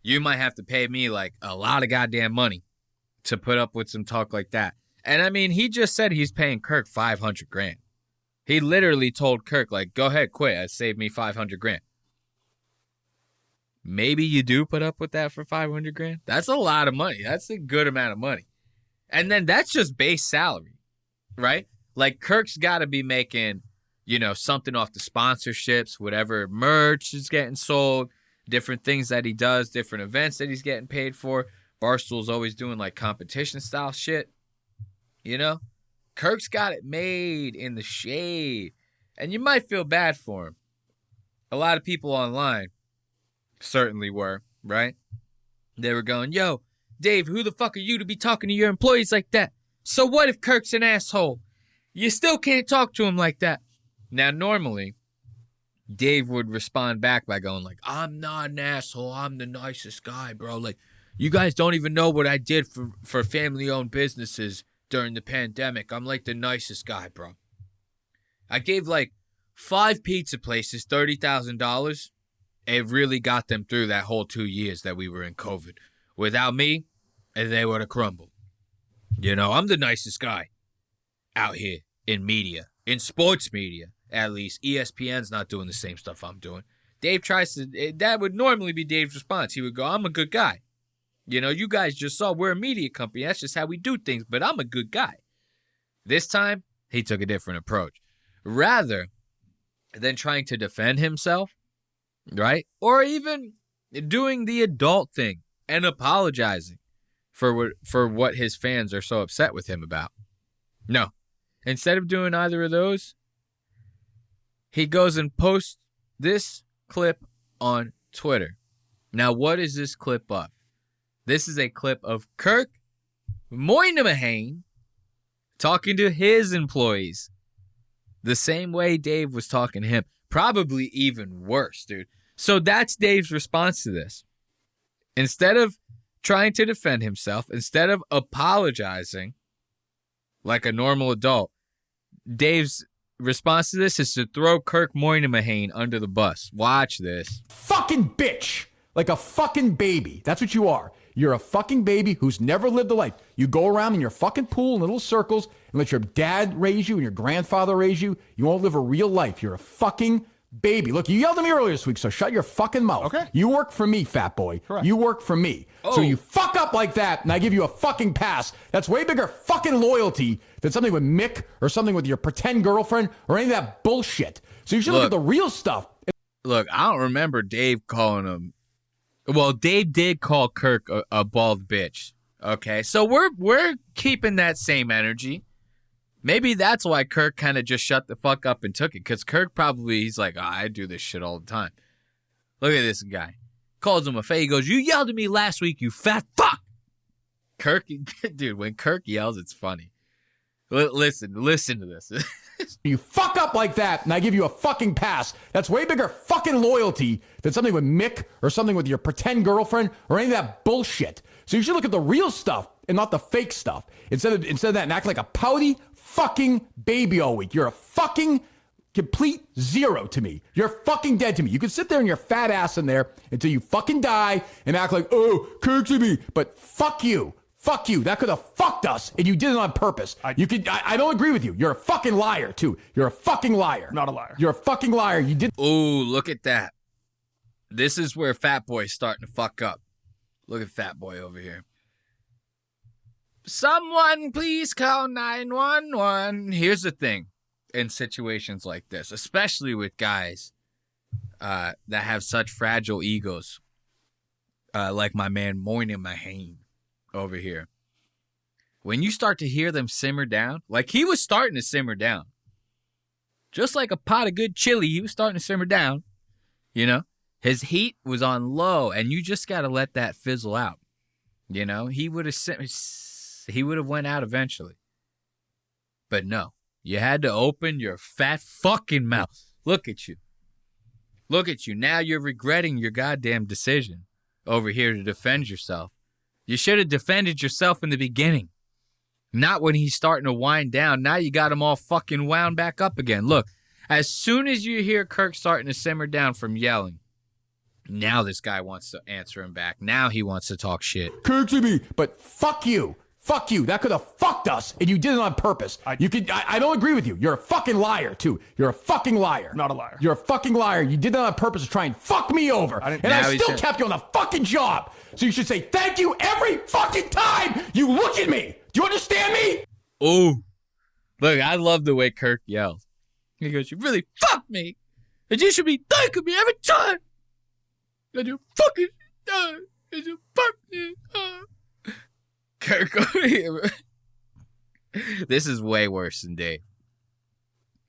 You might have to pay me, like, a lot of goddamn money to put up with some talk like that. And, I mean, he just said he's paying Kirk $500,000. He literally told Kirk, like, go ahead, quit. It saved me $500,000. Maybe you do put up with that for $500,000. That's a lot of money. That's a good amount of money. And then that's just base salary, right? Like, Kirk's got to be making, something off the sponsorships, whatever merch is getting sold, different things that he does, different events that he's getting paid for. Barstool's always doing, like, competition-style shit, Kirk's got it made in the shade, and you might feel bad for him. A lot of people online certainly were, right? They were going, yo, Dave, who the fuck are you to be talking to your employees like that? So what if Kirk's an asshole? You still can't talk to him like that. Now, normally, Dave would respond back by going like, I'm not an asshole. I'm the nicest guy, bro. Like, you guys don't even know what I did for family-owned businesses during the pandemic. I'm like the nicest guy, bro. I gave like 5 pizza places $30,000. It really got them through that whole 2 years that we were in COVID. Without me, they would have crumbled. I'm the nicest guy out here in media, in sports media, at least. ESPN's not doing the same stuff I'm doing. Dave tries to, that would normally be Dave's response. He would go, I'm a good guy. You guys just saw we're a media company. That's just how we do things, but I'm a good guy. This time, he took a different approach. Rather than trying to defend himself, right? Or even doing the adult thing and apologizing for what his fans are so upset with him about. No. Instead of doing either of those, he goes and posts this clip on Twitter. Now, what is this clip of? This is a clip of Kirk Moynihan talking to his employees the same way Dave was talking to him. Probably even worse, dude. So that's Dave's response to this. Instead of trying to defend himself, instead of apologizing like a normal adult, Dave's response to this is to throw Kirk Moynihan under the bus. Watch this. Fucking bitch. Like a fucking baby. That's what you are. You're a fucking baby who's never lived a life. You go around in your fucking pool in little circles and let your dad raise you and your grandfather raise you. You won't live a real life. You're a fucking baby. Look, you yelled at me earlier this week, so shut your fucking mouth. Okay. You work for me, fat boy. Correct. You work for me. Oh. So you fuck up like that, and I give you a fucking pass. That's way bigger fucking loyalty than something with Mick or something with your pretend girlfriend or any of that bullshit. So you should look at the real stuff. Look, I don't remember Dave calling him. Well, Dave did call Kirk a bald bitch. Okay, so we're keeping that same energy. Maybe that's why Kirk kind of just shut the fuck up and took it, because Kirk probably, he's like, I do this shit all the time. Look at this guy. Calls him a fat. He goes, you yelled at me last week, you fat fuck. Kirk, dude, when Kirk yells, it's funny. Listen to this. You fuck up like that, and I give you a fucking pass. That's way bigger fucking loyalty than something with Mick or something with your pretend girlfriend or any of that bullshit. So you should look at the real stuff and not the fake stuff. Instead of that, and act like a pouty fucking baby all week. You're a fucking complete zero to me. You're fucking dead to me. You can sit there and your fat ass in there until you fucking die and act like, oh, Kirk's to me. But fuck you. Fuck you. That could have fucked us, and you did it on purpose. I don't agree with you. You're a fucking liar, too. You're a fucking liar. Not a liar. You're a fucking liar. You did. Ooh, look at that. This is where Fat Boy's starting to fuck up. Look at Fat Boy over here. Someone please call 911. Here's the thing. In situations like this, especially with guys that have such fragile egos, like my man Moynihan over here. When you start to hear them simmer down, like he was starting to simmer down. Just like a pot of good chili, he was starting to simmer down. You know? His heat was on low, and you just got to let that fizzle out. You know? He would have went out eventually. But no. You had to open your fat fucking mouth. Look at you. Look at you. Now you're regretting your goddamn decision over here to defend yourself. You should have defended yourself in the beginning. Not when he's starting to wind down. Now you got him all fucking wound back up again. Look, as soon as you hear Kirk starting to simmer down from yelling, now this guy wants to answer him back. Now he wants to talk shit. Kirk's to me, but fuck you. Fuck you. That could have fucked us, and you did it on purpose. I don't agree with you. You're a fucking liar, too. You're a fucking liar. Not a liar. You're a fucking liar. You did that on purpose to try and fuck me over. And I still kept you on the fucking job. So you should say thank you every fucking time you look at me. Do you understand me? Ooh. Look, I love the way Kirk yells. He goes, you really fucked me. And you should be thanking me every time. And you fucking and you fuck me. Kirk over here. This is way worse than Dave.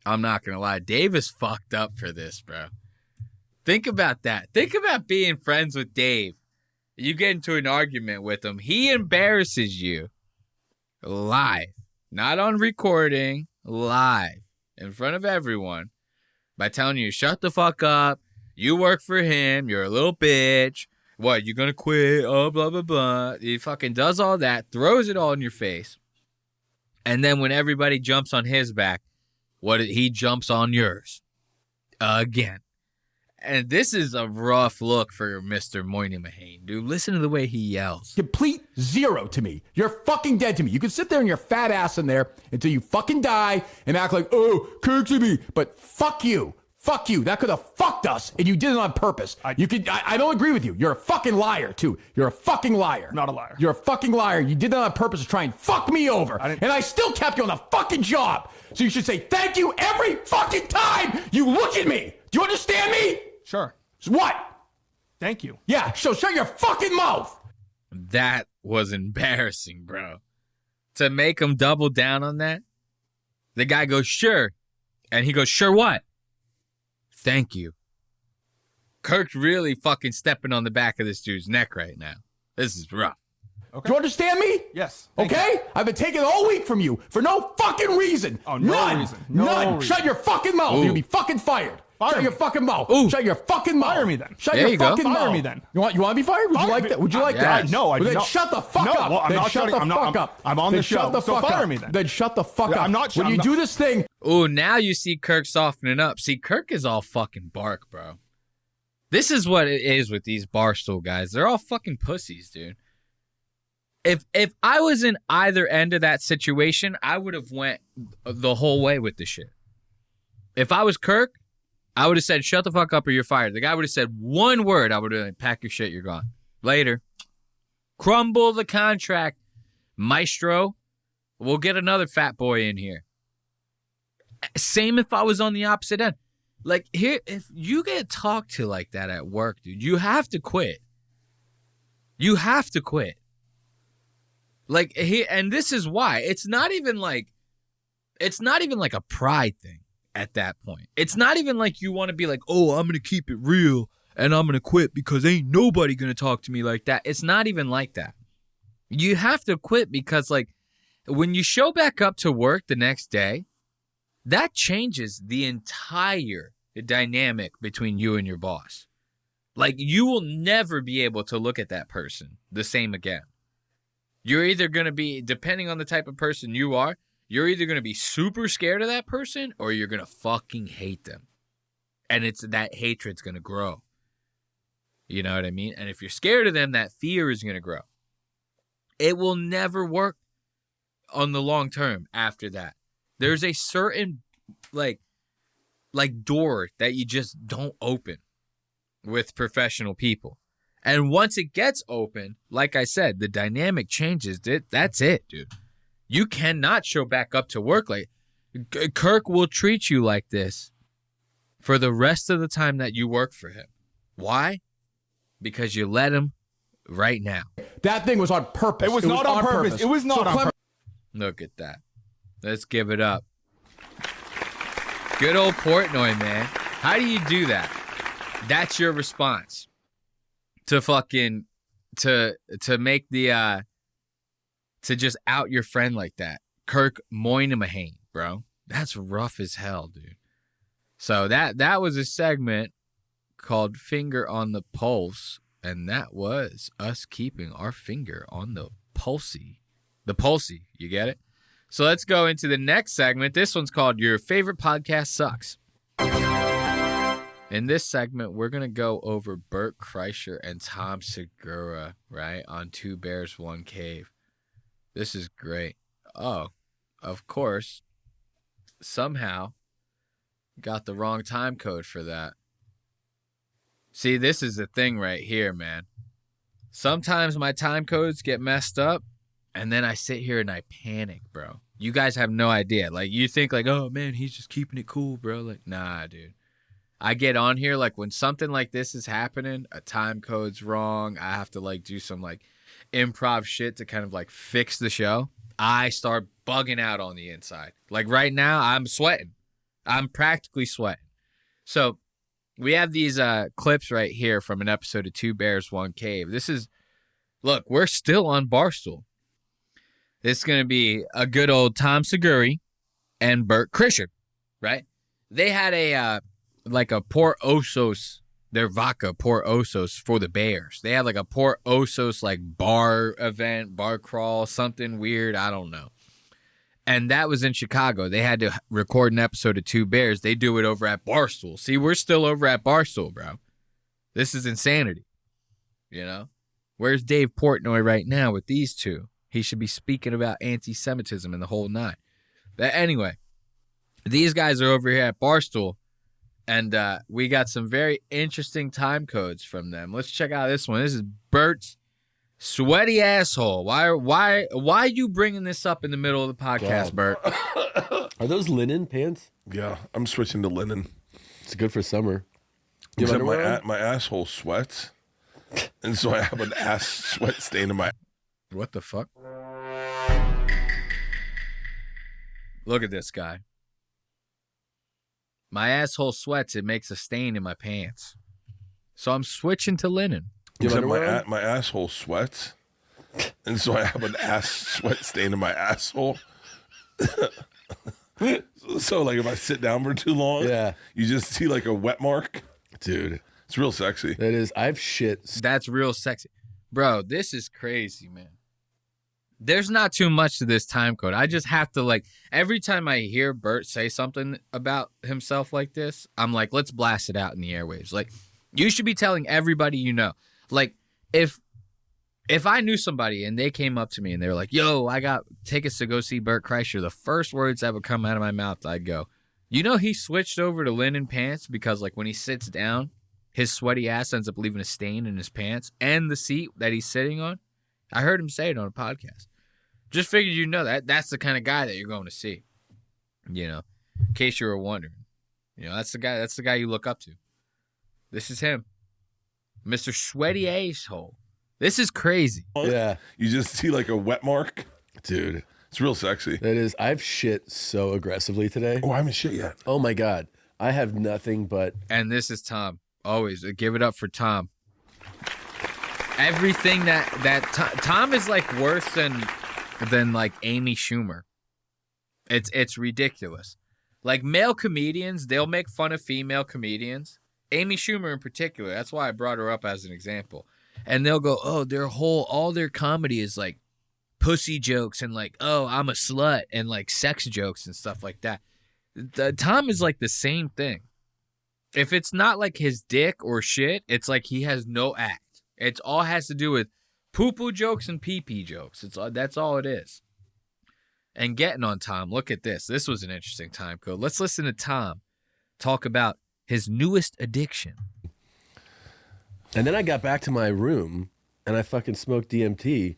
I'm not going to lie. Dave is fucked up for this, bro. Think about that. Think about being friends with Dave. You get into an argument with him. He embarrasses you live. Not on recording. Live. In front of everyone. By telling you, shut the fuck up. You work for him. You're a little bitch. What, you gonna quit? Oh, blah, blah, blah. He fucking does all that, throws it all in your face. And then when everybody jumps on his back, he jumps on yours. Again. And this is a rough look for Mr. Moynihan, dude. Listen to the way he yells. Complete zero to me. You're fucking dead to me. You can sit there and your fat ass in there until you fucking die and act like, oh, Kirk's to me. But fuck you. Fuck you. That could have fucked us, and you did it on purpose. I don't agree with you. You're a fucking liar, too. You're a fucking liar. Not a liar. You're a fucking liar. You did that on purpose to try and fuck me over. And I still kept you on the fucking job. So you should say thank you every fucking time you look at me. Do you understand me? Sure. What? Thank you. Yeah, so shut your fucking mouth. That was embarrassing, bro. To make him double down on that, the guy goes, sure. And he goes, sure what? Thank you. Kirk's really fucking stepping on the back of this dude's neck right now. This is rough. Okay. Do you understand me? Yes. Okay? I've been taking all week from you for no fucking reason. Oh, no reason. None. Reason. Shut your fucking mouth. You'll be fucking fired. Shut your fucking mouth. Ooh. Shut your fucking mouth. Fire me then. Shut your fucking mouth. Fire me then. You want to be fired? Would you like that? Would you like that? No, I do then not. Shut the fuck up. Well, I'm then not shut shutting. the fuck up. I'm on the show. Shut the so fuck fire up. me then. Then shut the fuck up. I'm not. When you do this thing. Ooh, now you see Kirk softening up. See, Kirk is all fucking bark, bro. This is what it is with these Barstool guys. They're all fucking pussies, dude. If I was in either end of that situation, I would have went the whole way with the shit. If I was Kirk, I would have said, shut the fuck up or you're fired. The guy would have said one word. I would have been, pack your shit, you're gone. Later. Crumble the contract, maestro. We'll get another fat boy in here. Same if I was on the opposite end. Like, here, if you get talked to like that at work, dude, you have to quit. You have to quit. Like, and this is why. It's not even like a pride thing at that point. It's not even like you want to be like, oh, I'm going to keep it real and I'm going to quit because ain't nobody going to talk to me like that. It's not even like that. You have to quit because, like, when you show back up to work the next day, that changes the entire dynamic between you and your boss. Like, you will never be able to look at that person the same again. You're either going to be, depending on the type of person you are, you're either going to be super scared of that person or you're going to fucking hate them. And it's that hatred's going to grow. You know what I mean? And if you're scared of them, that fear is going to grow. It will never work on the long term after that. There's a certain like door that you just don't open with professional people. And once it gets open, like I said, the dynamic changes. That's it, dude. You cannot show back up to work like Kirk will treat you like this for the rest of the time that you work for him. Why? Because you let him right now. That thing was on purpose. It was not on purpose. It was not on purpose. Look at that. Let's give it up. Good old Portnoy, man. How do you do that? That's your response to fucking to make the to just out your friend like that. Kirk Moynihan, bro. That's rough as hell, dude. So that was a segment called Finger on the Pulse, and that was us keeping our finger on the pulsey. The pulsey, you get it? So let's go into the next segment. This one's called Your Favorite Podcast Sucks. In this segment, we're going to go over Bert Kreischer and Tom Segra, right, on Two Bears, One Cave. This is great. Oh, of course, somehow got the wrong time code for that. See, this is the thing right here, man. Sometimes my time codes get messed up, and then I sit here and I panic, bro. You guys have no idea. Like, you think like, oh, man, he's just keeping it cool, bro. Like, nah, dude. I get on here, like, when something like this is happening, a time code's wrong, I have to, like, do some, like, improv shit to kind of, like, fix the show. I start bugging out on the inside. Like, right now, I'm sweating. I'm practically sweating. So, we have these clips right here from an episode of Two Bears, One Cave. This is, look, we're still on Barstool. This is going to be a good old Tom Segra and Bert Kreischer, right? They had a Port Osos, their vodka Port Osos for the Bears. They had like a Port Osos like bar event, bar crawl, something weird. I don't know. And that was in Chicago. They had to record an episode of Two Bears. They do it over at Barstool. See, we're still over at Barstool, bro. This is insanity. You know? Where's Dave Portnoy right now with these two? He should be speaking about anti-Semitism and the whole nine. But anyway, these guys are over here at Barstool, and we got some very interesting time codes from them. Let's check out this one. This is Bert's sweaty asshole. Why are you bringing this up in the middle of the podcast, Bert? Are those linen pants? Yeah, I'm switching to linen. It's good for summer. Except my asshole sweats, and so I have an ass sweat stain in my. What the fuck? Look at this guy. My asshole sweats. It makes a stain in my pants. So I'm switching to linen. Except my asshole sweats, and so I have an ass sweat stain in my asshole. So like if I sit down for too long, yeah, you just see like a wet mark. Dude, it's real sexy. That is. I have shit. That's real sexy. Bro, this is crazy, man. There's not too much to this time code. I just have to, like, every time I hear Bert say something about himself like this, I'm like, let's blast it out in the airwaves. Like, you should be telling everybody you know. Like, if If I knew somebody and they came up to me and they were like, yo, I got tickets to go see Bert Kreischer, the first words that would come out of my mouth, I'd go, you know, he switched over to linen pants because, like, when he sits down, his sweaty ass ends up leaving a stain in his pants and the seat that he's sitting on. I heard him say it on a podcast. Just figured you know that's the kind of guy that you're going to see. You know, in case you were wondering. You know, that's the guy you look up to. This is him. Mr. Sweaty Asshole. This is crazy. Yeah. You just see like a wet mark. Dude. It's real sexy. It is. I've shit so aggressively today. Oh, I haven't shit yet. Oh my God. I have nothing but. And this is Tom. Always. Give it up for Tom. Everything Tom is like worse than like Amy Schumer. It's ridiculous. Like male comedians, they'll make fun of female comedians. Amy Schumer in particular. That's why I brought her up as an example. And they'll go, oh, all their comedy is like pussy jokes and like, oh, I'm a slut and like sex jokes and stuff like that. Tom is like the same thing. If it's not like his dick or shit, it's like he has no act. It all has to do with poo-poo jokes and pee-pee jokes. That's all it is. And getting on Tom, look at this. This was an interesting time code. Let's listen to Tom talk about his newest addiction. And then I got back to my room and I fucking smoked DMT.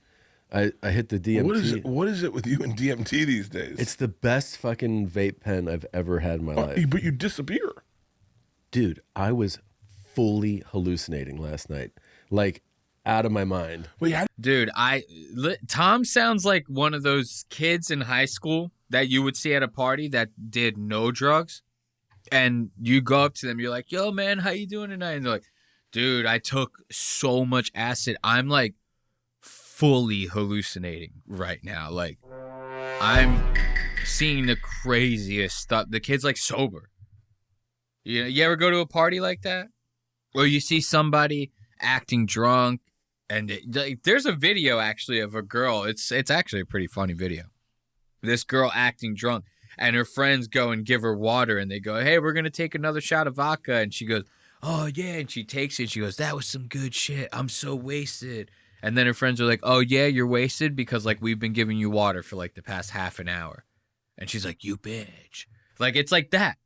I hit the DMT. What is it with you and DMT these days? It's the best fucking vape pen I've ever had in my life. But you disappear. Dude, I was fully hallucinating last night. Like, out of my mind. Dude, Tom sounds like one of those kids in high school that you would see at a party that did no drugs. And you go up to them, you're like, yo, man, how you doing tonight? And they're like, dude, I took so much acid. I'm like fully hallucinating right now. Like, I'm seeing the craziest stuff. The kid's like sober. You ever go to a party like that? Or you see somebody acting drunk, and there's a video actually of a girl. It's actually a pretty funny video. This girl acting drunk, and her friends go and give her water, and they go, hey, we're going to take another shot of vodka. And she goes, oh, yeah. And she takes it. She goes, that was some good shit. I'm so wasted. And then her friends are like, oh, yeah, you're wasted because, like, we've been giving you water for, like, the past half an hour. And she's like, you bitch. Like, it's like that.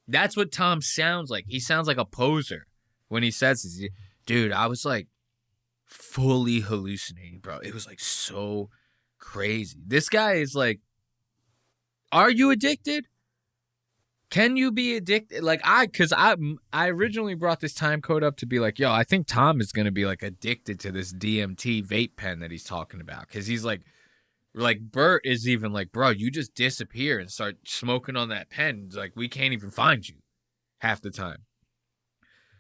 That's what Tom sounds like. He sounds like a poser when he says this. Dude, I was, like, fully hallucinating, bro. It was, like, so crazy. This guy is, like, are you addicted? Can you be addicted? Like, because I originally brought this time code up to be like, yo, I think Tom is going to be, like, addicted to this DMT vape pen that he's talking about. Because he's like Bert is even like, bro, you just disappear and start smoking on that pen. It's like, we can't even find you half the time.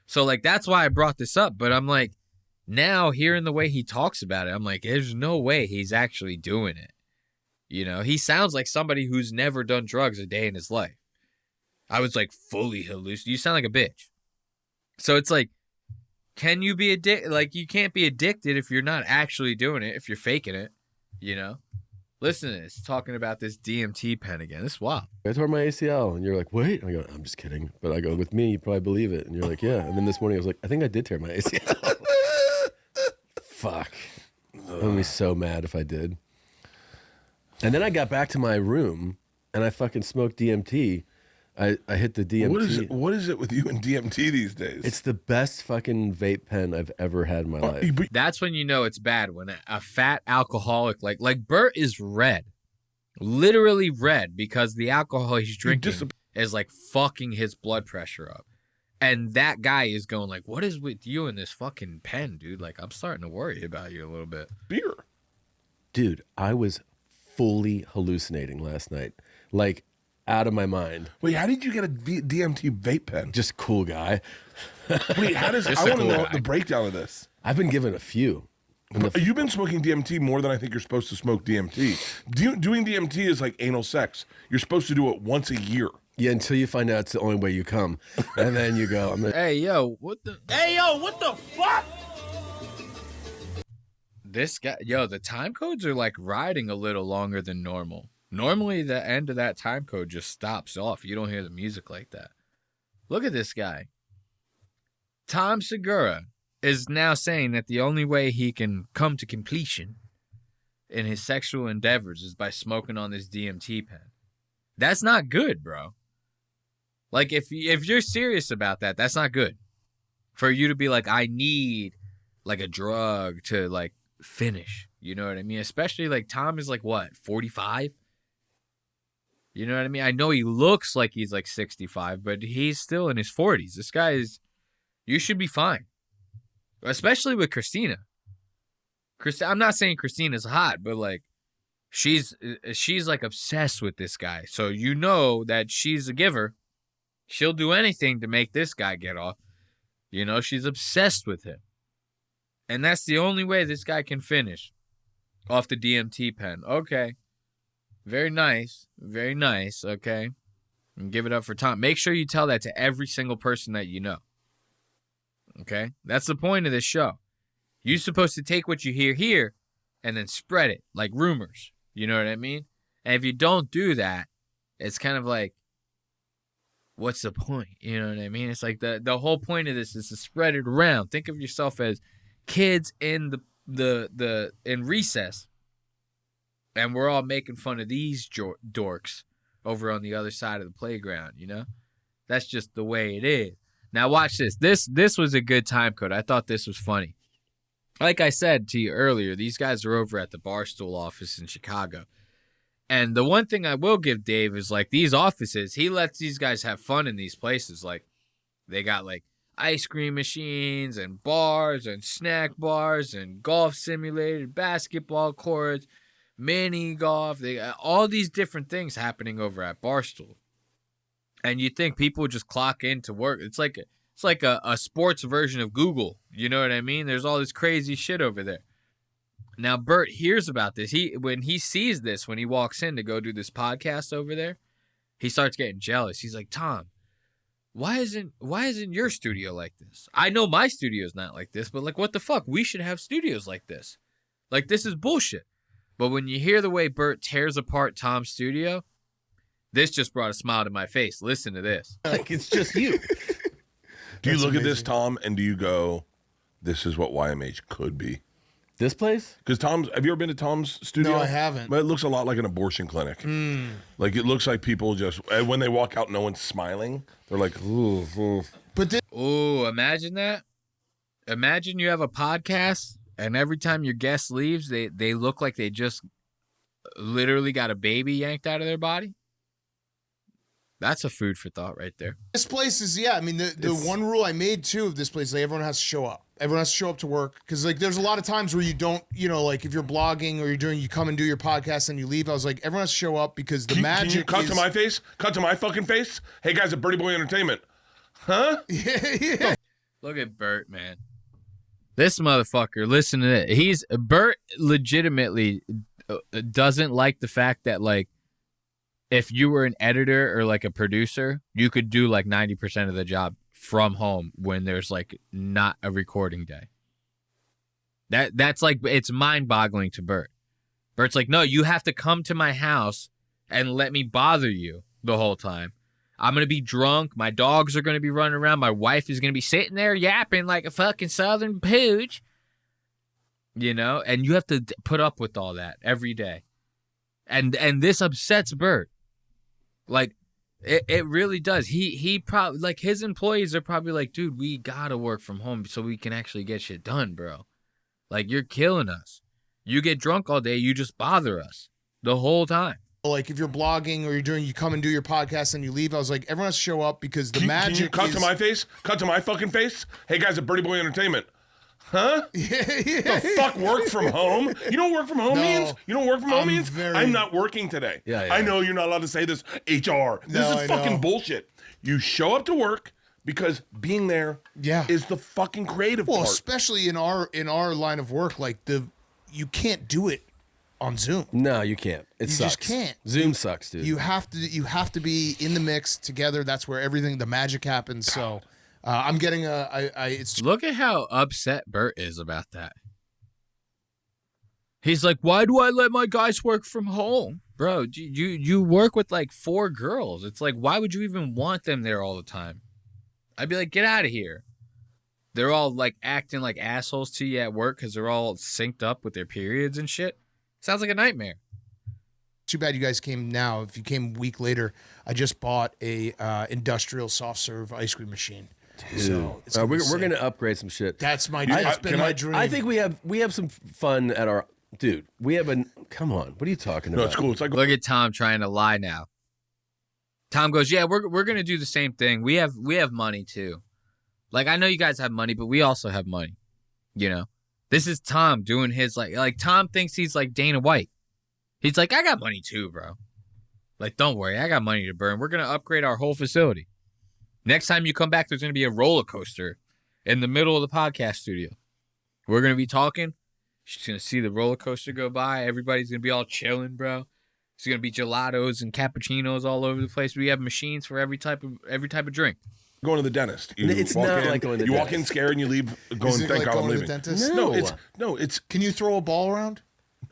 So, like, that's why I brought this up. But I'm like, now hearing the way he talks about it, I'm like, there's no way he's actually doing it. You know, he sounds like somebody who's never done drugs a day in his life. I was like fully hallucinating. You sound like a bitch. So it's like, can you be addicted? Like, you can't be addicted if you're not actually doing it, if you're faking it, you know? Listen to this, talking about this DMT pen again. This is wild. I tore my ACL, and you're like, wait. I go, I'm just kidding. But I go, with me, you probably believe it. And you're like, yeah. And then this morning, I was like, I think I did tear my ACL. Fuck. I would be so mad if I did. And then I got back to my room, and I fucking smoked DMT. I hit the DMT. What is it with you and DMT these days? It's the best fucking vape pen I've ever had in my life. That's when you know it's bad, when a fat alcoholic like Bert is red, literally red, because the alcohol he's drinking is like fucking his blood pressure up. And that guy is going like, what is with you and this fucking pen, dude? Like, I'm starting to worry about you a little bit. Beer. Dude, I was fully hallucinating last night. Like, out of my mind. Wait, how did you get a DMT vape pen? Just cool guy. Wait, how does... I want to know the breakdown of this. I've been given a few. You've been smoking DMT more than I think you're supposed to smoke DMT. Doing DMT is like anal sex. You're supposed to do it once a year. Yeah, until you find out it's the only way you come. And then you go... Hey, yo, what the fuck? This guy... Yo, the time codes are like riding a little longer than normal. Normally, the end of that time code just stops off. You don't hear the music like that. Look at this guy. Tom Segra. is now saying that the only way he can come to completion in his sexual endeavors is by smoking on this DMT pen. That's not good, bro. Like, if you're serious about that, that's not good. For you to be like, I need, like, a drug to, like, finish. You know what I mean? Especially, like, Tom is, like, what, 45? You know what I mean? I know he looks like he's, like, 65, but he's still in his 40s. This guy is, you should be fine. Especially with Christina. I'm not saying Christina's hot, but, like, she's like, obsessed with this guy. So you know that she's a giver. She'll do anything to make this guy get off. You know, she's obsessed with him. And that's the only way this guy can finish off the DMT pen. Okay. Very nice. Very nice. Okay. And give it up for Tom. Make sure you tell that to every single person that you know. Okay? That's the point of this show. You're supposed to take what you hear here and then spread it like rumors. You know what I mean? And if you don't do that, it's kind of like, what's the point? You know what I mean? It's like the whole point of this is to spread it around. Think of yourself as kids in in recess, and we're all making fun of these dorks over on the other side of the playground. You know, that's just the way it is. Now watch this. This was a good time code. I thought this was funny. Like I said to you earlier, these guys are over at the Barstool office in Chicago. And the one thing I will give Dave is, like, these offices, he lets these guys have fun in these places. Like, they got, like, ice cream machines and bars and snack bars and golf simulated, basketball courts, mini golf. They got all these different things happening over at Barstool. And you think people would just clock in to work. It's like a sports version of Google. You know what I mean? There's all this crazy shit over there. Now, Bert hears about this. When he sees this, when he walks in to go do this podcast over there, he starts getting jealous. He's like, Tom, why isn't your studio like this? I know my studio's not like this, but, like, what the fuck? We should have studios like this. Like, this is bullshit. But when you hear the way Bert tears apart Tom's studio, this just brought a smile to my face. Listen to this. Like, it's just you. Do you look at this, Tom, and do you go, this is what YMH could be? This place? Because have you ever been to Tom's studio? No, I haven't. But it looks a lot like an abortion clinic. Like, it looks like people just, when they walk out, no one's smiling. They're like, ooh, ooh. Ooh, imagine that. Imagine you have a podcast, and every time your guest leaves, they look like they just literally got a baby yanked out of their body. That's a food for thought right there. This place is, I mean, the one rule I made, too, of this place, like, everyone has to show up. Everyone has to show up to work. Because, like, there's a lot of times where you don't, you know, like, if you're blogging or you come and do your podcast and you leave, I was like, everyone has to show up because the magic Can you cut to my face? Cut to my fucking face? Hey, guys at Birdie Boy Entertainment. Huh? Yeah. Look at Bert, man. This motherfucker, listen to it. Bert legitimately doesn't like the fact that, like, if you were an editor or, like, a producer, you could do, like, 90% of the job from home when there's, like, not a recording day. That's like, it's mind-boggling to Bert. Bert's like, no, you have to come to my house and let me bother you the whole time. I'm going to be drunk. My dogs are going to be running around. My wife is going to be sitting there yapping like a fucking southern pooch. You know? And you have to put up with all that every day. And this upsets Bert. Like, it really does. He probably, like, his employees are probably like, dude, we gotta work from home so we can actually get shit done, bro. Like, you're killing us. You get drunk all day, you just bother us the whole time. Like, if you're blogging or you come and do your podcast and you leave, I was like, everyone has to show up because the magic. Can you cut to my face? Cut to my fucking face? Hey, guys at Birdie Boy Entertainment. Huh? Yeah. The fuck work from home? You know what work from home means? You know what work from home means? very- I'm not working today. Yeah. I know you're not allowed to say this, HR. This No, is I fucking know. bullshit. You show up to work because being there is the fucking creative Well, part. especially in our line of work, like you can't do it on Zoom. No, you can't. It You sucks. just can't. Zoom sucks, dude. You have to be in the mix together. That's where the magic happens. So I'm getting it's Look at how upset Bert is about that. He's like, why do I let my guys work from home? Bro, you work with like 4 girls. It's like, why would you even want them there all the time? I'd be like, get out of here. they're all like acting like assholes to you at work because they're all synced up with their periods and shit. Sounds like a nightmare. Too bad you guys came now. If you came a week later, I just bought a industrial soft serve ice cream machine. Dude. So we're going to upgrade some shit. That's been my dream. I think we have some fun at our dude. We have come on. What are you talking about? No, it's cool. It's like look at Tom trying to lie now. Tom goes, yeah, we're gonna do the same thing. We have money too. Like I know you guys have money, but we also have money. You know, this is Tom doing his like Tom thinks he's like Dana White. He's like, I got money too, bro. Like, don't worry, I got money to burn. We're gonna upgrade our whole facility. Next time you come back, there's gonna be a roller coaster in the middle of the podcast studio. We're gonna be talking. She's gonna see the roller coaster go by. Everybody's gonna be all chilling, bro. It's gonna be gelatos and cappuccinos all over the place. We have machines for every type of drink. Going to the dentist. It's not like going to the dentist. You walk in scared and you leave going, thank God I'm leaving. No, it's. Can you throw a ball around?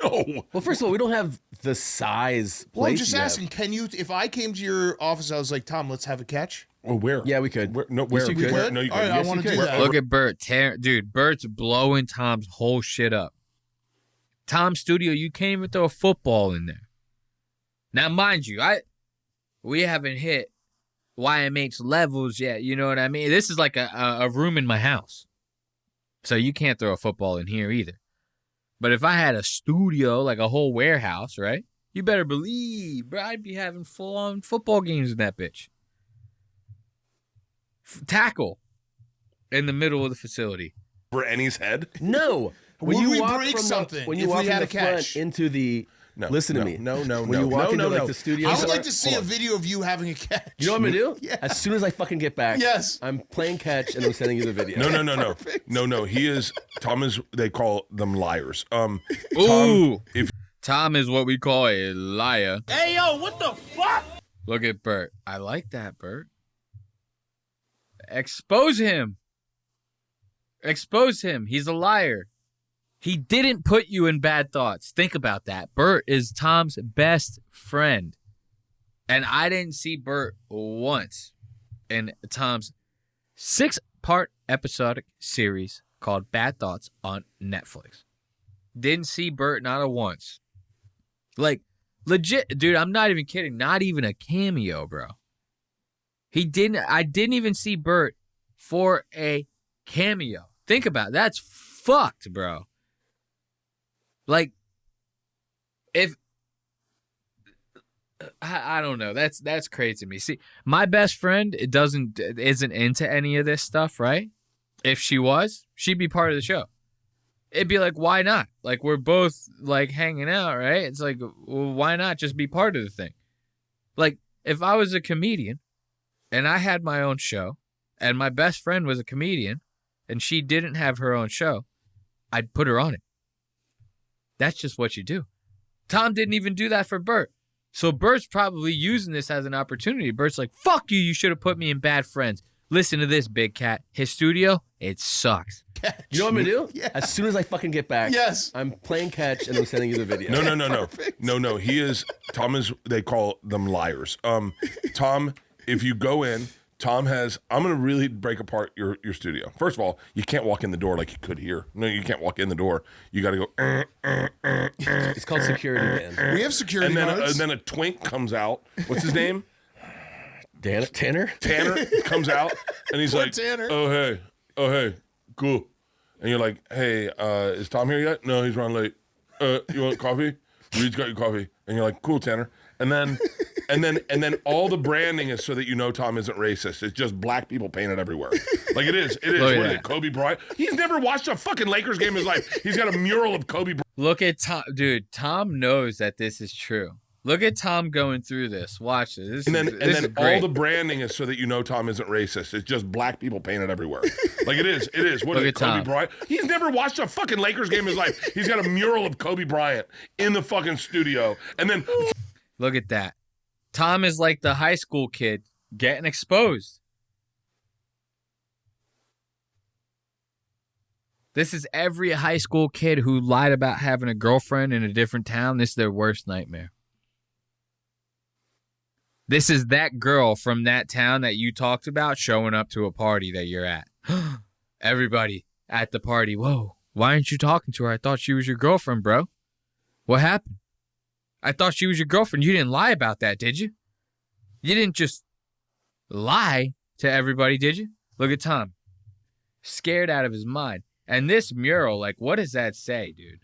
No. Well, first of all, we don't have the size. Well, I'm just asking. Can you? If I came to your office, I was like, Tom, let's have a catch. Well, where? Yeah, we could. Where? No, yes, where? You could. Where? No, you All right, yes, I want to could. do that. Look at Bert. Dude, Bert's blowing Tom's whole shit up. Tom's studio, you can't even throw a football in there. Now, mind you, we haven't hit YMH levels yet. You know what I mean? This is like a room in my house. So you can't throw a football in here either. But if I had a studio, like a whole warehouse, right? You better believe, bro, I'd be having full-on football games in that bitch. Tackle in the middle of the facility. For Annie's head? No. When you walk break from something, when you walk from the front into the... No, listen to me. No. When you walk into like the studio, I would like to see a video of you having a catch. You know what I'm gonna do? Yeah. As soon as I fucking get back, yes, I'm playing catch and I'm sending you the video. No. He is. Tom is. They call them liars. Ooh. Tom is what we call a liar. Hey yo, what the fuck? Look at Bert. I like that, Bert. Expose him. Expose him. He's a liar. He didn't put you in bad thoughts. Think about that. Bert is Tom's best friend. And I didn't see Bert once in Tom's 6-part episodic series called Bad Thoughts on Netflix. Didn't see Bert not a once. Like, legit, dude, I'm not even kidding. Not even a cameo, bro. I didn't even see Bert for a cameo. Think about it. That's fucked, bro. Like, if I don't know, that's crazy to me. See, my best friend isn't into any of this stuff, right? If she was, she'd be part of the show. It'd be like, why not? Like, we're both like hanging out, right? It's like, well, why not just be part of the thing? Like, if I was a comedian and I had my own show and my best friend was a comedian and she didn't have her own show, I'd put her on it. That's just what you do. Tom didn't even do that for Bert. So Bert's probably using this as an opportunity. Bert's like, fuck you, you should have put me in Bad Friends. Listen to this, Big Cat. His studio, it sucks. You know what I'm going to do? Yeah. As soon as I fucking get back, yes, I'm playing catch and I'm sending you the video. No. He is. Tom is. They call them liars. Tom, if you go in, Tom has. I'm going to really break apart your studio. First of all, you can't walk in the door like you could here. No, you can't walk in the door. You got to go. It's called security, man. We have security and then a twink comes out. What's his name? Tanner comes out and he's like, Tanner. Oh hey, cool. And you're like, hey, is Tom here yet? No, he's running late. You want coffee? Reed's got your coffee. And you're like, cool, Tanner. And then all the branding is so that you know Tom isn't racist. It's just black people painted everywhere. Like it is. What is it? Kobe Bryant? He's never watched a fucking Lakers game in his life. He's got a mural of Kobe Bryant. Look at Tom, dude. Tom knows that this is true. Look at Tom going through this. Watch this. And then all the branding is so that you know Tom isn't racist. It's just black people painted everywhere. Like it is. What is it? Kobe Bryant? He's never watched a fucking Lakers game in his life. He's got a mural of Kobe Bryant in the fucking studio. And then look at that. Tom is like the high school kid getting exposed. This is every high school kid who lied about having a girlfriend in a different town. This is their worst nightmare. This is that girl from that town that you talked about showing up to a party that you're at. Everybody at the party, whoa, why aren't you talking to her? I thought she was your girlfriend, bro. What happened? I thought she was your girlfriend. You didn't lie about that, did you? You didn't just lie to everybody, did you? Look at Tom. Scared out of his mind. And this mural, like, what does that say, dude?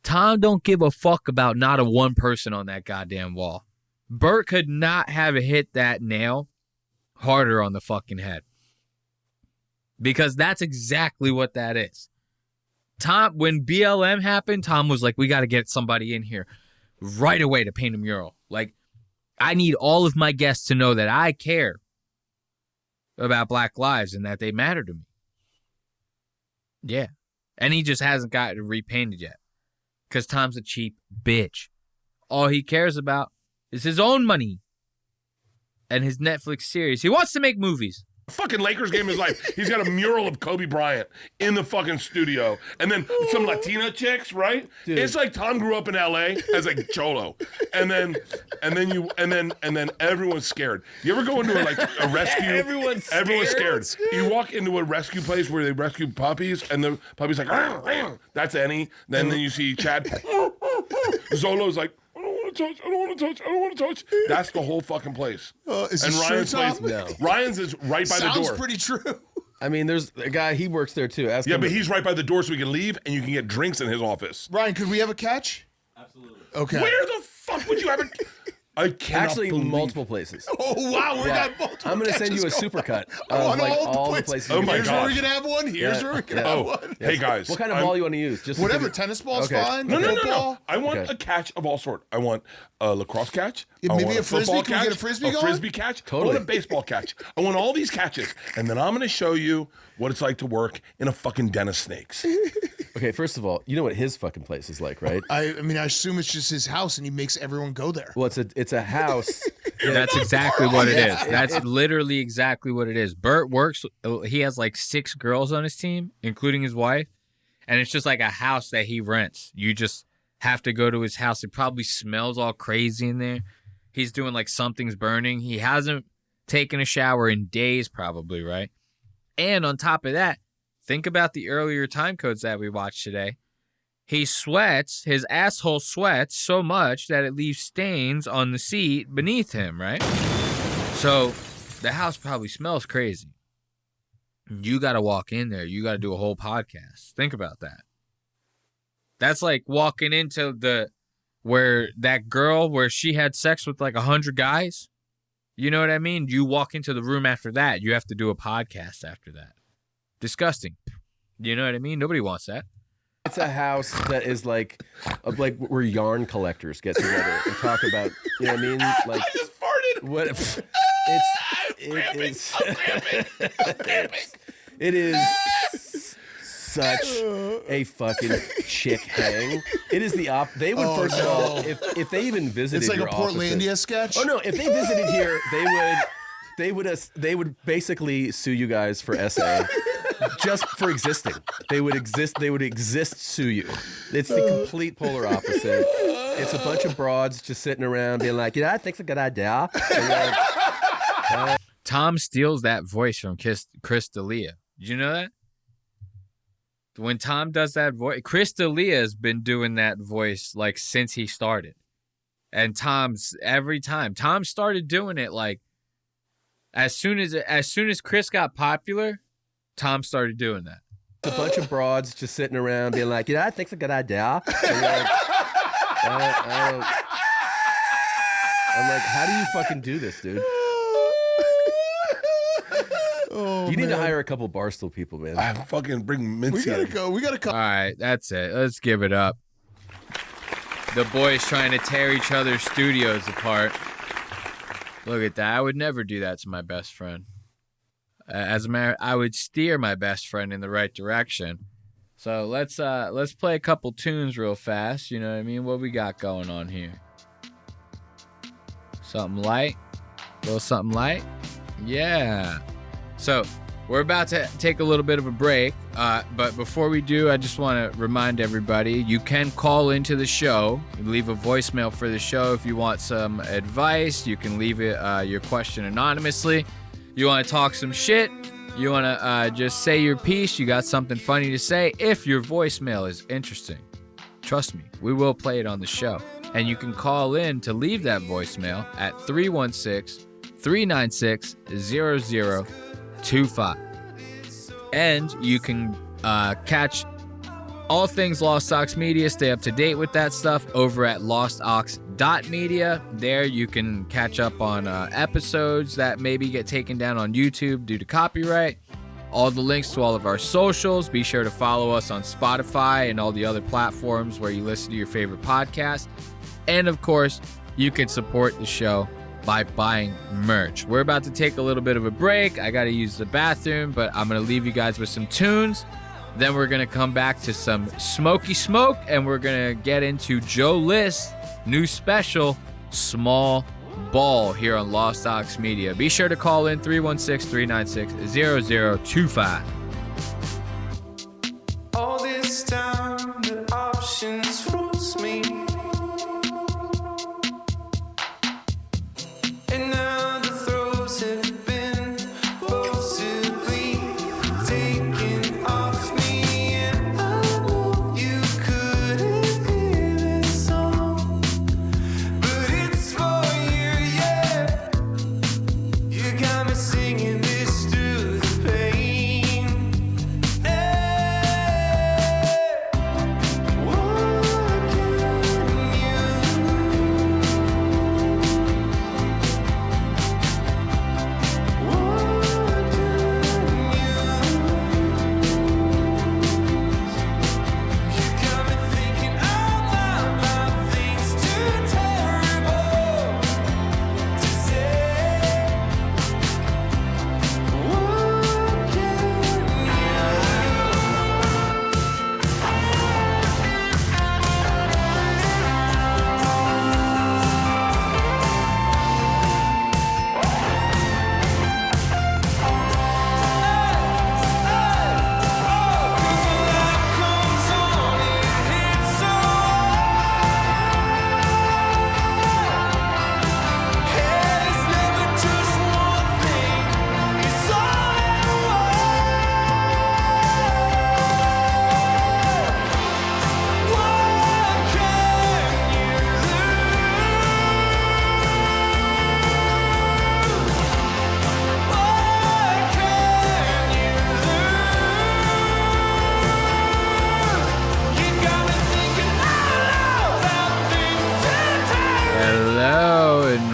Tom don't give a fuck about not a one person on that goddamn wall. Bert could not have hit that nail harder on the fucking head. Because that's exactly what that is. Tom, when BLM happened, Tom was like, we got to get somebody in here right away to paint a mural. Like, I need all of my guests to know that I care about Black lives and that they matter to me. Yeah. And he just hasn't got it repainted yet. Because Tom's a cheap bitch. All he cares about is his own money and his Netflix series. He wants to make movies. Fucking Lakers game is like, he's got a mural of Kobe Bryant in the fucking studio. And then some Latina chicks, right? Dude. It's like Tom grew up in LA as a cholo. And then everyone's scared. You ever go into a rescue? Everyone's scared. You walk into a rescue place where they rescue puppies and the puppy's like, "Arr, arr." That's Annie. Then you see Chad. Zolo's like, I don't want to touch. That's the whole fucking place. Is and Ryan's place, no. Ryan's is right by the door. Sounds pretty true. I mean, there's a guy, he works there too. Ask him. But he's right by the door so we can leave and you can get drinks in his office. Ryan, could we have a catch? Absolutely. Okay. Where the fuck would you have it? I cannot Actually, believe. multiple places. Oh, wow. We're got multiple I'm going to send you a catches supercut going. of like all the places. Oh my Here's gosh. where we're going to have one. Here's where we're going to have one. Hey, guys. What kind of ball you want to use? Just Whatever. Tennis ball's fine. No. I want a catch of all sorts. I want a lacrosse catch. Yeah, maybe I want a frisbee. football Can we catch, get a frisbee going? A frisbee catch. Totally. I want a baseball catch. I want all these catches. And then I'm going to show you what it's like to work in a fucking den of snakes. Okay, first of all, you know what his fucking place is like, right? I mean, I assume it's just his house and he makes everyone go there. Well, it's a house. That's exactly what it is. That's literally exactly what it is. Bert works. He has like 6 girls on his team, including his wife. And it's just like a house that he rents. You just have to go to his house. It probably smells all crazy in there. He's doing like something's burning. He hasn't taken a shower in days probably, right? And on top of that, think about the earlier time codes that we watched today. He sweats, his asshole sweats so much that it leaves stains on the seat beneath him, right? So the house probably smells crazy. You got to walk in there. You got to do a whole podcast. Think about that. That's like walking into where that girl, where she had sex with like 100 guys. You know what I mean? You walk into the room after that. You have to do a podcast after that. Disgusting. You know what I mean? Nobody wants that. It's a house that is like where yarn collectors get together and talk about, you know what I mean? Like, I just farted. What it is such a fucking chick hang. It is the they would first of all, if they even visited, it's like your a Portlandia offices, sketch. Oh no, if they visited here, they would basically sue you guys for SA. Just for existing. They would exist, sue you. It's the complete polar opposite. It's a bunch of broads just sitting around being like, I think it's a good idea. Like, Tom steals that voice from Chris D'Elia. Did you know that? When Tom does that voice, Chris D'Elia has been doing that voice like since he started. And every time. Tom started doing it like as soon as Chris got popular, Tom started doing that. It's a bunch of broads just sitting around being like, I think it's a good idea. And like, I'm like, how do you fucking do this, dude? You need to hire a couple Barstool people, man. I fucking bring Mincy. We gotta go. We gotta come. All right, that's it. Let's give it up. The boys trying to tear each other's studios apart. Look at that. I would never do that to my best friend. As a matter, I would steer my best friend in the right direction. So let's play a couple tunes real fast. You know what I mean? What we got going on here? Something light, a little something light. Yeah. So we're about to take a little bit of a break, but before we do, I just want to remind everybody you can call into the show, leave a voicemail for the show if you want some advice. You can leave it your question anonymously. You want to talk some shit, You want to just say your piece, you got something funny to say, if your voicemail is interesting, trust me, we will play it on the show. And you can call in to leave that voicemail at 316-396-0025. And you can catch all things Lost Aux Media, stay up to date with that stuff over at lostaux.media. There you can catch up on episodes that maybe get taken down on YouTube due to copyright. All the links to all of our socials. Be sure to follow us on Spotify and all the other platforms where you listen to your favorite podcasts. And of course, you can support the show by buying merch. We're about to take a little bit of a break. I got to use the bathroom, but I'm going to leave you guys with some tunes. Then we're going to come back to some Smoky Smoke, and we're going to get into Joe List's new special, Small Ball, here on Lost Aux Media. Be sure to call in 316-396-0025. All this time, the options froze me. And now the throws have been forcibly taken off me. And I know you couldn't hear this song, but it's for you, yeah. You got me singing this through the pain.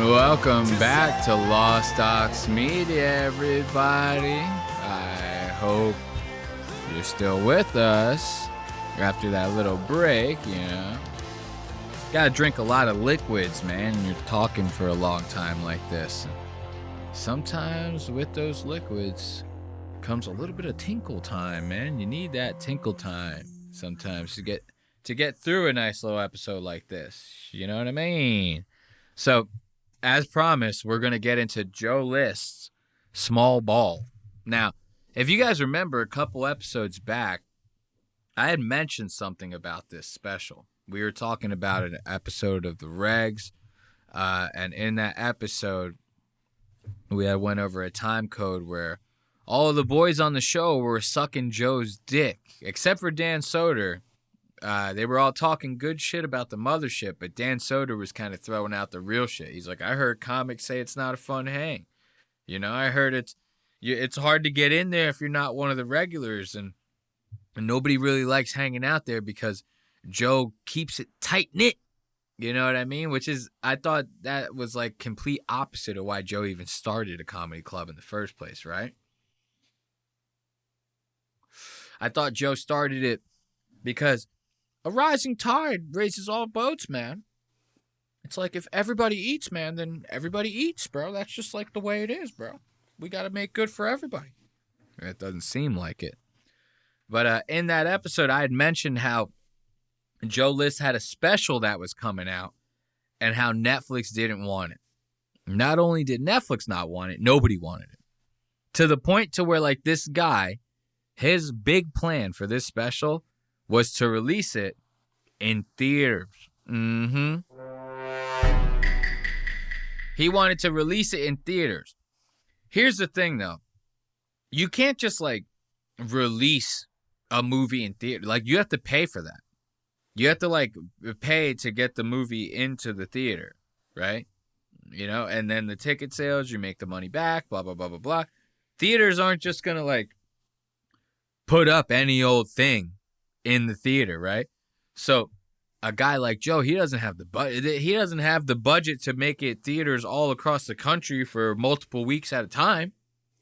Welcome back to Lost Aux Media, everybody. I hope you're still with us after that little break, you know. Gotta drink a lot of liquids, man. You're talking for a long time like this. Sometimes with those liquids comes a little bit of tinkle time, man. You need that tinkle time sometimes to get through a nice little episode like this. You know what I mean? So, as promised, we're going to get into Joe List's Small Ball. Now, if you guys remember a couple episodes back, I had mentioned something about this special. We were talking about an episode of The Regs, and in that episode, we had went over a time code where all of the boys on the show were sucking Joe's dick, except for Dan Soder. They were all talking good shit about the mothership, but Dan Soder was kind of throwing out the real shit. He's like, I heard comics say it's not a fun hang. You know, I heard it's hard to get in there if you're not one of the regulars, and nobody really likes hanging out there because Joe keeps it tight-knit. You know what I mean? Which is, I thought that was like complete opposite of why Joe even started a comedy club in the first place, right? I thought Joe started it because a rising tide raises all boats, man. It's like if everybody eats, man, then everybody eats, bro. That's just like the way it is, bro. We got to make good for everybody. It doesn't seem like it. But in that episode, I had mentioned how Joe List had a special that was coming out and how Netflix didn't want it. Not only did Netflix not want it, nobody wanted it. To the point to where, like, this guy, his big plan for this special was to release it in theaters. He wanted to release it in theaters. Here's the thing, though. you can't just like release a movie in theater. Like you have to pay for that. You have to like pay to get the movie into the theater, right? You know, and then the ticket sales, you make the money back, blah, blah, blah, blah, blah. Theaters aren't just going to like put up any old thing in the theater, right? So a guy like Joe, he doesn't have the budget to make it theaters all across the country for multiple weeks at a time,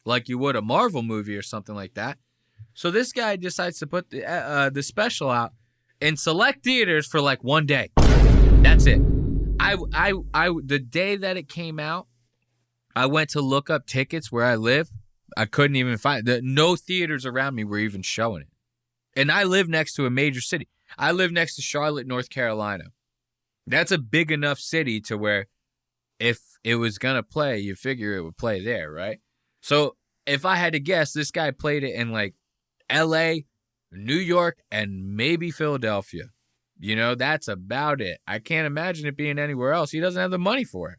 like you would a Marvel movie or something like that. So this guy decides to put the special out in select theaters for like one day. That's it. The day that it came out, I went to look up tickets where I live. I couldn't even find no theaters around me were even showing it. And I live next to a major city. I live next to Charlotte, North Carolina. That's a big enough city to where if it was going to play, you figure it would play there, right? So if I had to guess, this guy played it in like LA, New York, and maybe Philadelphia. You know, that's about it. I can't imagine it being anywhere else. He doesn't have the money for it.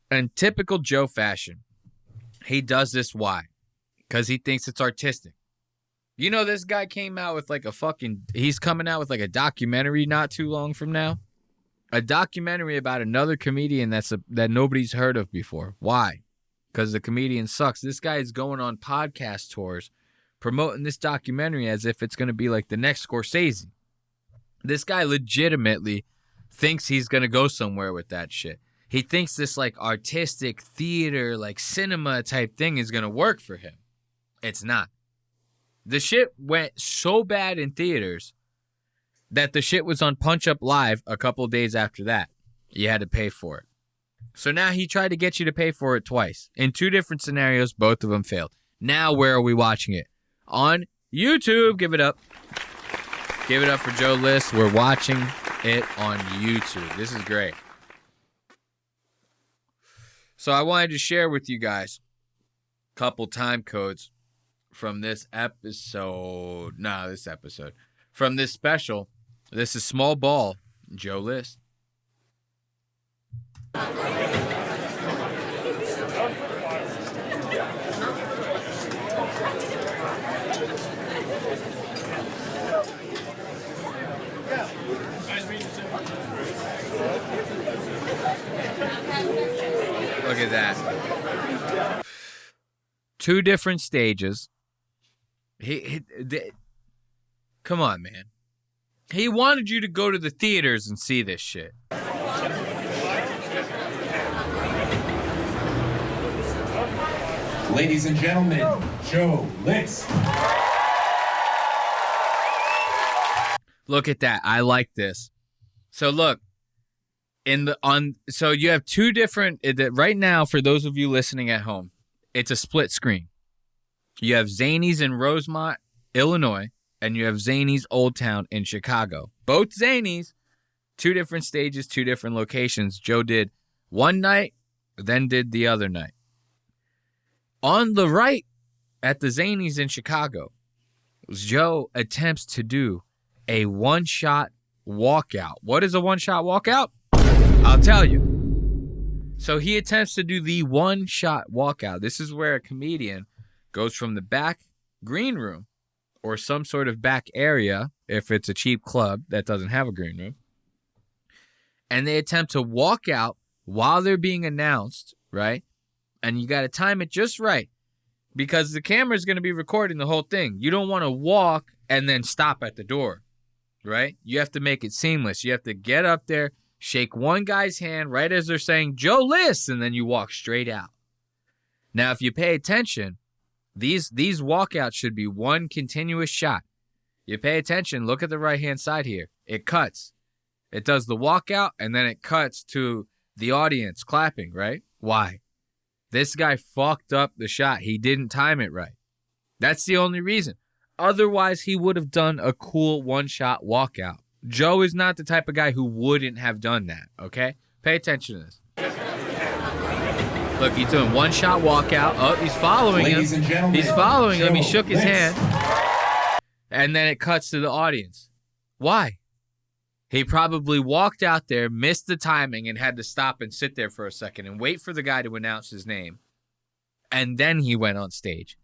In typical Joe fashion, he does this why? Because he thinks it's artistic. You know, this guy came out with like he's coming out with like a documentary not too long from now. A documentary about another comedian that nobody's heard of before. Why? Because the comedian sucks. This guy is going on podcast tours promoting this documentary as if it's going to be like the next Scorsese. This guy legitimately thinks he's going to go somewhere with that shit. He thinks this like artistic theater, like cinema type thing is going to work for him. It's not. The shit went so bad in theaters that the shit was on Punch Up Live a couple days after that. You had to pay for it. So now he tried to get you to pay for it twice. In two different scenarios, both of them failed. Now where are we watching it? On YouTube. Give it up. Give it up for Joe List. We're watching it on YouTube. This is great. So I wanted to share with you guys a couple time codes from this episode. From this special. This is Small Ball, Joe List. Look at that. Two different stages. Come on, man. He wanted you to go to the theaters and see this shit. Ladies and gentlemen, Joe List. Look at that. I like this. So look, so you have two different right now for those of you listening at home, it's a split screen. You have Zanies in Rosemont, Illinois, and you have Zanies Old Town in Chicago. Both Zanies, two different stages, two different locations. Joe did one night, then did the other night. On the right, at the Zanies in Chicago, Joe attempts to do a one-shot walkout. What is a one-shot walkout? I'll tell you. So he attempts to do the one-shot walkout. This is where a comedian goes from the back green room or some sort of back area, if it's a cheap club that doesn't have a green room, and they attempt to walk out while they're being announced, right? And you got to time it just right because the camera is going to be recording the whole thing. You don't want to walk and then stop at the door, right? You have to make it seamless. You have to get up there, shake one guy's hand right as they're saying, Joe List, and then you walk straight out. Now, if you pay attention, these walkouts should be one continuous shot. You pay attention, look at the right-hand side here. It cuts. It does the walkout, and then it cuts to the audience clapping, right? Why? This guy fucked up the shot. He didn't time it right. That's the only reason. Otherwise, he would have done a cool one-shot walkout. Joe is not the type of guy who wouldn't have done that, okay? Pay attention to this. Look, he's doing one-shot walkout. Oh, he's following him. He's following him. He shook his hand. And then it cuts to the audience. Why? He probably walked out there, missed the timing, and had to stop and sit there for a second and wait for the guy to announce his name. And then he went on stage.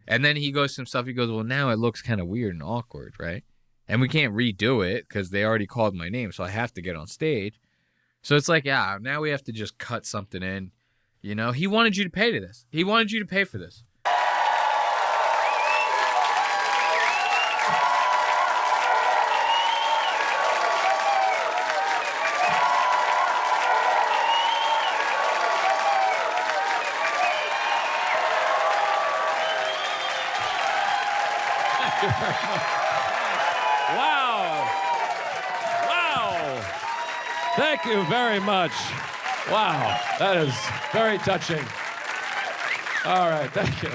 And then he goes to himself, he goes, well, now it looks kind of weird and awkward, right? And we can't redo it because they already called my name, so I have to get on stage. So it's like, yeah, now we have to just cut something in. You know, he wanted you to pay to this. He wanted you to pay for this. Wow. Thank you very much. Wow. That is very touching. All right. Thank you.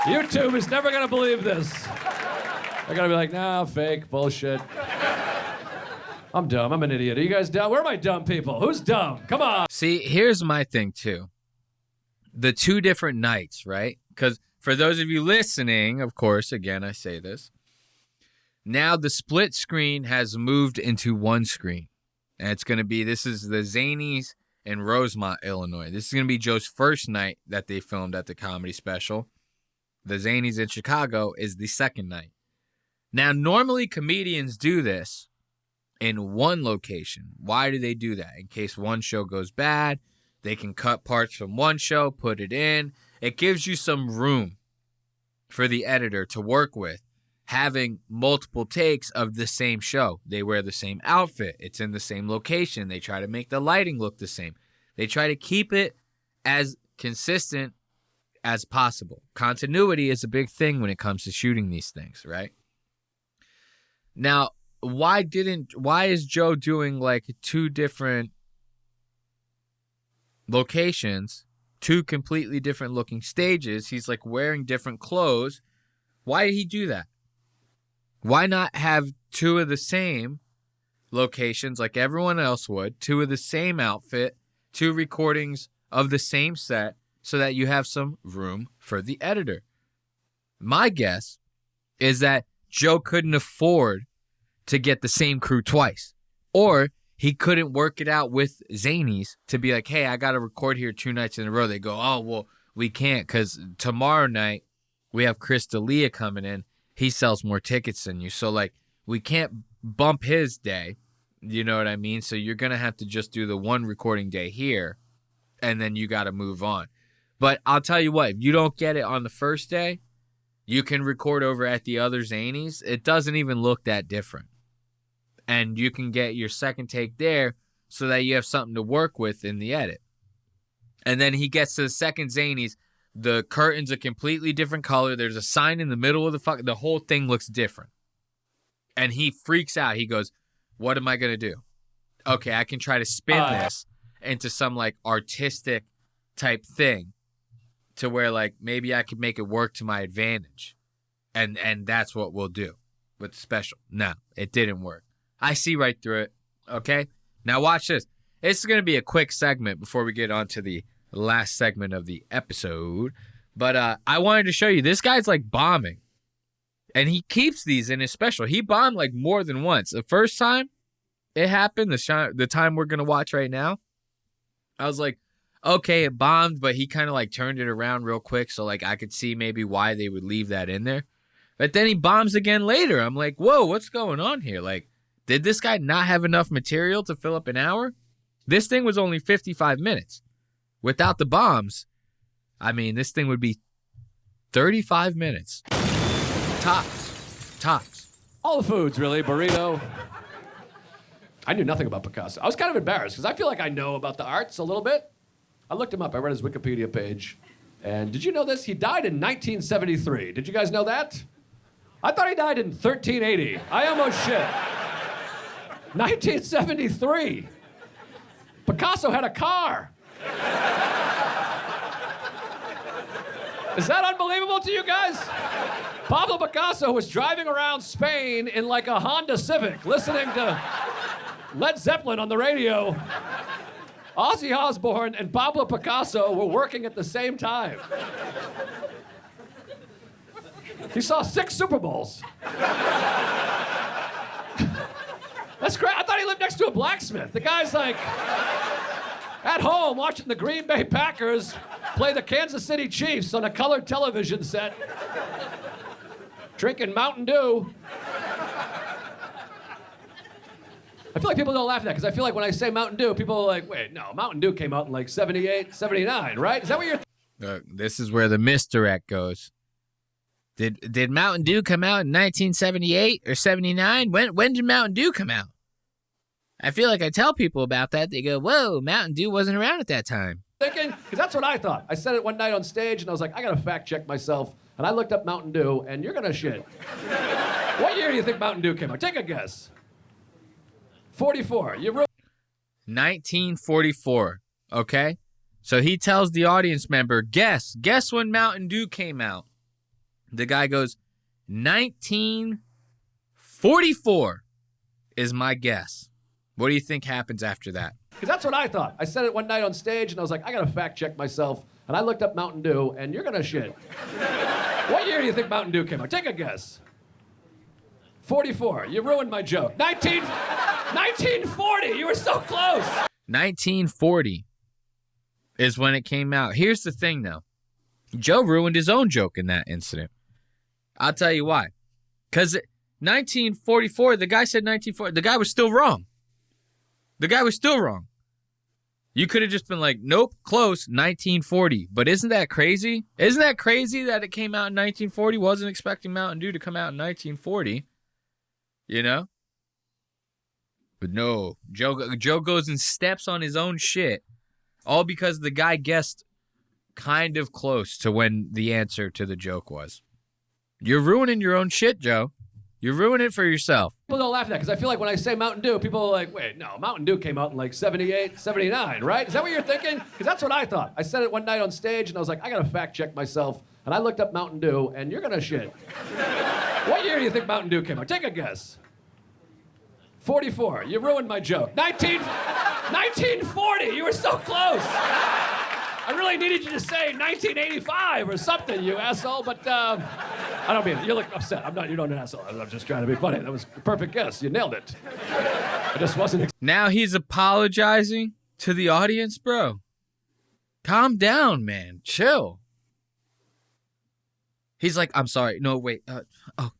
YouTube is never going to believe this. They're going to be like, nah, fake, bullshit. I'm dumb. I'm an idiot. Are you guys dumb? Where are my dumb people? Who's dumb? Come on. See, here's my thing, too. The two different nights, right? Because for those of you listening, of course, again, I say this. Now the split screen has moved into one screen. And it's going to be, this is the Zanies in Rosemont, Illinois. This is going to be Joe's first night that they filmed at the Comedy Special. The Zanies in Chicago is the second night. Now, normally comedians do this in one location. Why do they do that? In case one show goes bad, they can cut parts from one show, put it in. It gives you some room for the editor to work with, having multiple takes of the same show. They wear the same outfit. It's in the same location. They try to make the lighting look the same. They try to keep it as consistent as possible. Continuity is a big thing when it comes to shooting these things, right? Now, why is Joe doing like two different locations, two completely different looking stages? He's like wearing different clothes. Why did he do that? Why not have two of the same locations like everyone else would, two of the same outfit, two recordings of the same set, so that you have some room for the editor? My guess is that Joe couldn't afford to get the same crew twice, or he couldn't work it out with Zanies to be like, hey, I got to record here 2 nights in a row. They go, oh, well, we can't because tomorrow night we have Chris D'Elia coming in. He sells more tickets than you. So, like, we can't bump his day. You know what I mean? So you're going to have to just do the one recording day here, and then you got to move on. But I'll tell you what, if you don't get it on the first day, you can record over at the other Zanies. It doesn't even look that different. And you can get your second take there so that you have something to work with in the edit. And then he gets to the second Zanies. The curtain's a completely different color. There's a sign in the middle of the whole thing looks different. And he freaks out. He goes, what am I going to do? Okay, I can try to spin this into some like artistic type thing to where like maybe I could make it work to my advantage. And that's what we'll do with the special. No, it didn't work. I see right through it. Okay? Now watch this. This is going to be a quick segment before we get on to the last segment of the episode. But I wanted to show you. This guy's like bombing. And he keeps these in his special. He bombed like more than once. The first time it happened, the time we're going to watch right now, I was like, okay, it bombed, but he kind of like turned it around real quick so like I could see maybe why they would leave that in there. But then he bombs again later. I'm like, whoa, what's going on here? Like, did this guy not have enough material to fill up an hour? This thing was only 55 minutes. Without the bombs, I mean, this thing would be 35 minutes. Tops. All the foods, really. Burrito. I knew nothing about Picasso. I was kind of embarrassed because I feel like I know about the arts a little bit. I looked him up. I read his Wikipedia page. And did you know this? He died in 1973. Did you guys know that? I thought he died in 1380. I almost shit. 1973. Picasso had a car. Is that unbelievable to you guys? Pablo Picasso was driving around Spain in like a Honda Civic, listening to Led Zeppelin on the radio. Ozzy Osbourne and Pablo Picasso were working at the same time. He saw 6 Super Bowls. That's great. I thought he lived next to a blacksmith. The guy's like at home watching the Green Bay Packers play the Kansas City Chiefs on a colored television set, drinking Mountain Dew. I feel like people don't laugh at that because I feel like when I say Mountain Dew, people are like, wait, no, Mountain Dew came out in like 78, 79, right? Is that what you're This is where the misdirect goes. Did Mountain Dew come out in 1978 or 79? When did Mountain Dew come out? I feel like I tell people about that. They go, whoa, Mountain Dew wasn't around at that time. thinking? Because that's what I thought. I said it one night on stage, and I was like, I got to fact check myself. And I looked up Mountain Dew, and you're going to shit. What year do you think Mountain Dew came out? Take a guess. 44. 1944. Okay? So he tells the audience member, guess when Mountain Dew came out. The guy goes, 1944 is my guess. What do you think happens after that? Because that's what I thought. I said it one night on stage, and I was like, I got to fact check myself. And I looked up Mountain Dew, and you're going to shit. What year do you think Mountain Dew came out? Take a guess. 44. You ruined my joke. 1940. You were so close. 1940 is when it came out. Here's the thing, though. Joe ruined his own joke in that incident. I'll tell you why. Because 1944, the guy said 1940. The guy was still wrong. The guy was still wrong. You could have just been like, nope, close, 1940. But isn't that crazy? Isn't that crazy that it came out in 1940? Wasn't expecting Mountain Dew to come out in 1940. You know? But no, Joe goes and steps on his own shit. All because the guy guessed kind of close to when the answer to the joke was. You're ruining your own shit, Joe. You're ruining it for yourself. People don't laugh at that because I feel like when I say Mountain Dew, people are like, wait, no, Mountain Dew came out in like 78, 79, right? Is that what you're thinking? Because that's what I thought. I said it one night on stage, and I was like, I got to fact check myself. And I looked up Mountain Dew, and you're going to shit. What year do you think Mountain Dew came out? Take a guess. 44. You ruined my joke. 1940. You were so close. I really needed you to say 1985 or something, you asshole, but I don't mean it. You look upset. You're not an asshole. I'm just trying to be funny. That was a perfect guess. You nailed it. I just wasn't. Now he's apologizing to the audience, bro. Calm down, man. Chill. He's like, I'm sorry. No, wait.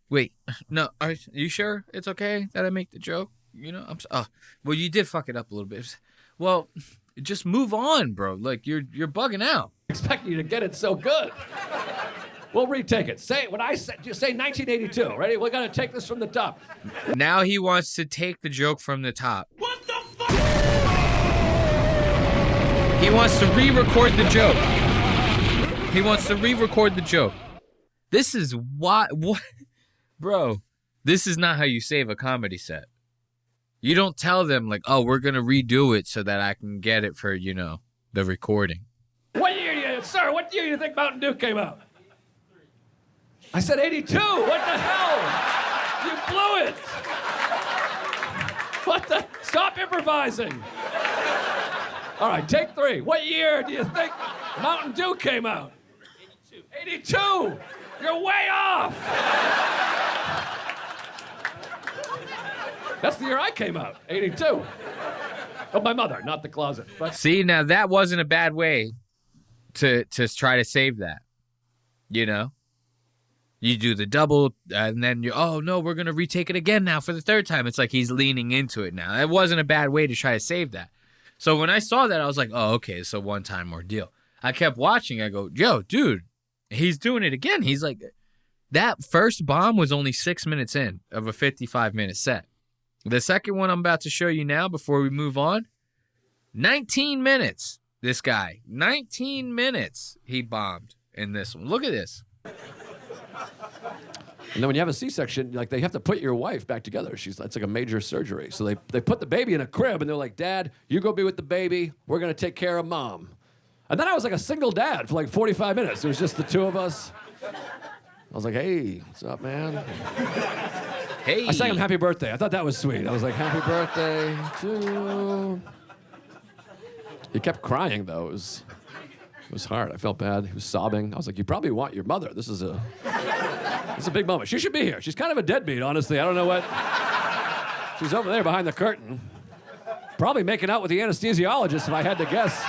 Wait. No, are you sure it's okay that I make the joke? You know, well, you did fuck it up a little bit. Well, just move on, bro. Like you're bugging out. Expecting you to get it so good. We'll retake it. Say when I say 1982. Ready? We're gonna take this from the top. Now he wants to take the joke from the top. What the fuck? He wants to re-record the joke. He wants to re-record the joke. This is what, bro. This is not how you save a comedy set. You don't tell them, like, oh, we're going to redo it so that I can get it for, the recording. What year do you think Mountain Dew came out? I said 82. What the hell? You blew it. What the? Stop improvising. All right, take 3. What year do you think Mountain Dew came out? 82. 82. You're way off. That's the year I came out, 82. Of my mother, not the closet. But see, now that wasn't a bad way to try to save that. You do the double, and then oh no, we're gonna retake it again now for the 3rd time. It's like he's leaning into it now. It wasn't a bad way to try to save that. So when I saw that, I was like, oh, okay, it's a one-time ordeal. I kept watching. I go, yo, dude, he's doing it again. He's like, that first bomb was only 6 minutes in of a 55-minute set. The second one I'm about to show you now before we move on, 19 minutes, this guy. 19 minutes he bombed in this one. Look at this. And then when you have a C-section, like they have to put your wife back together. It's like a major surgery. So they put the baby in a crib, and they're like, Dad, you go be with the baby. We're going to take care of Mom. And then I was like a single dad for like 45 minutes. It was just the two of us. I was like, hey, what's up, man? Hey. I sang him happy birthday. I thought that was sweet. I was like, happy birthday to... He kept crying, though. It was hard. I felt bad. He was sobbing. I was like, you probably want your mother. This is a big moment. She should be here. She's kind of a deadbeat, honestly. I don't know what... She's over there behind the curtain. Probably making out with the anesthesiologist, if I had to guess.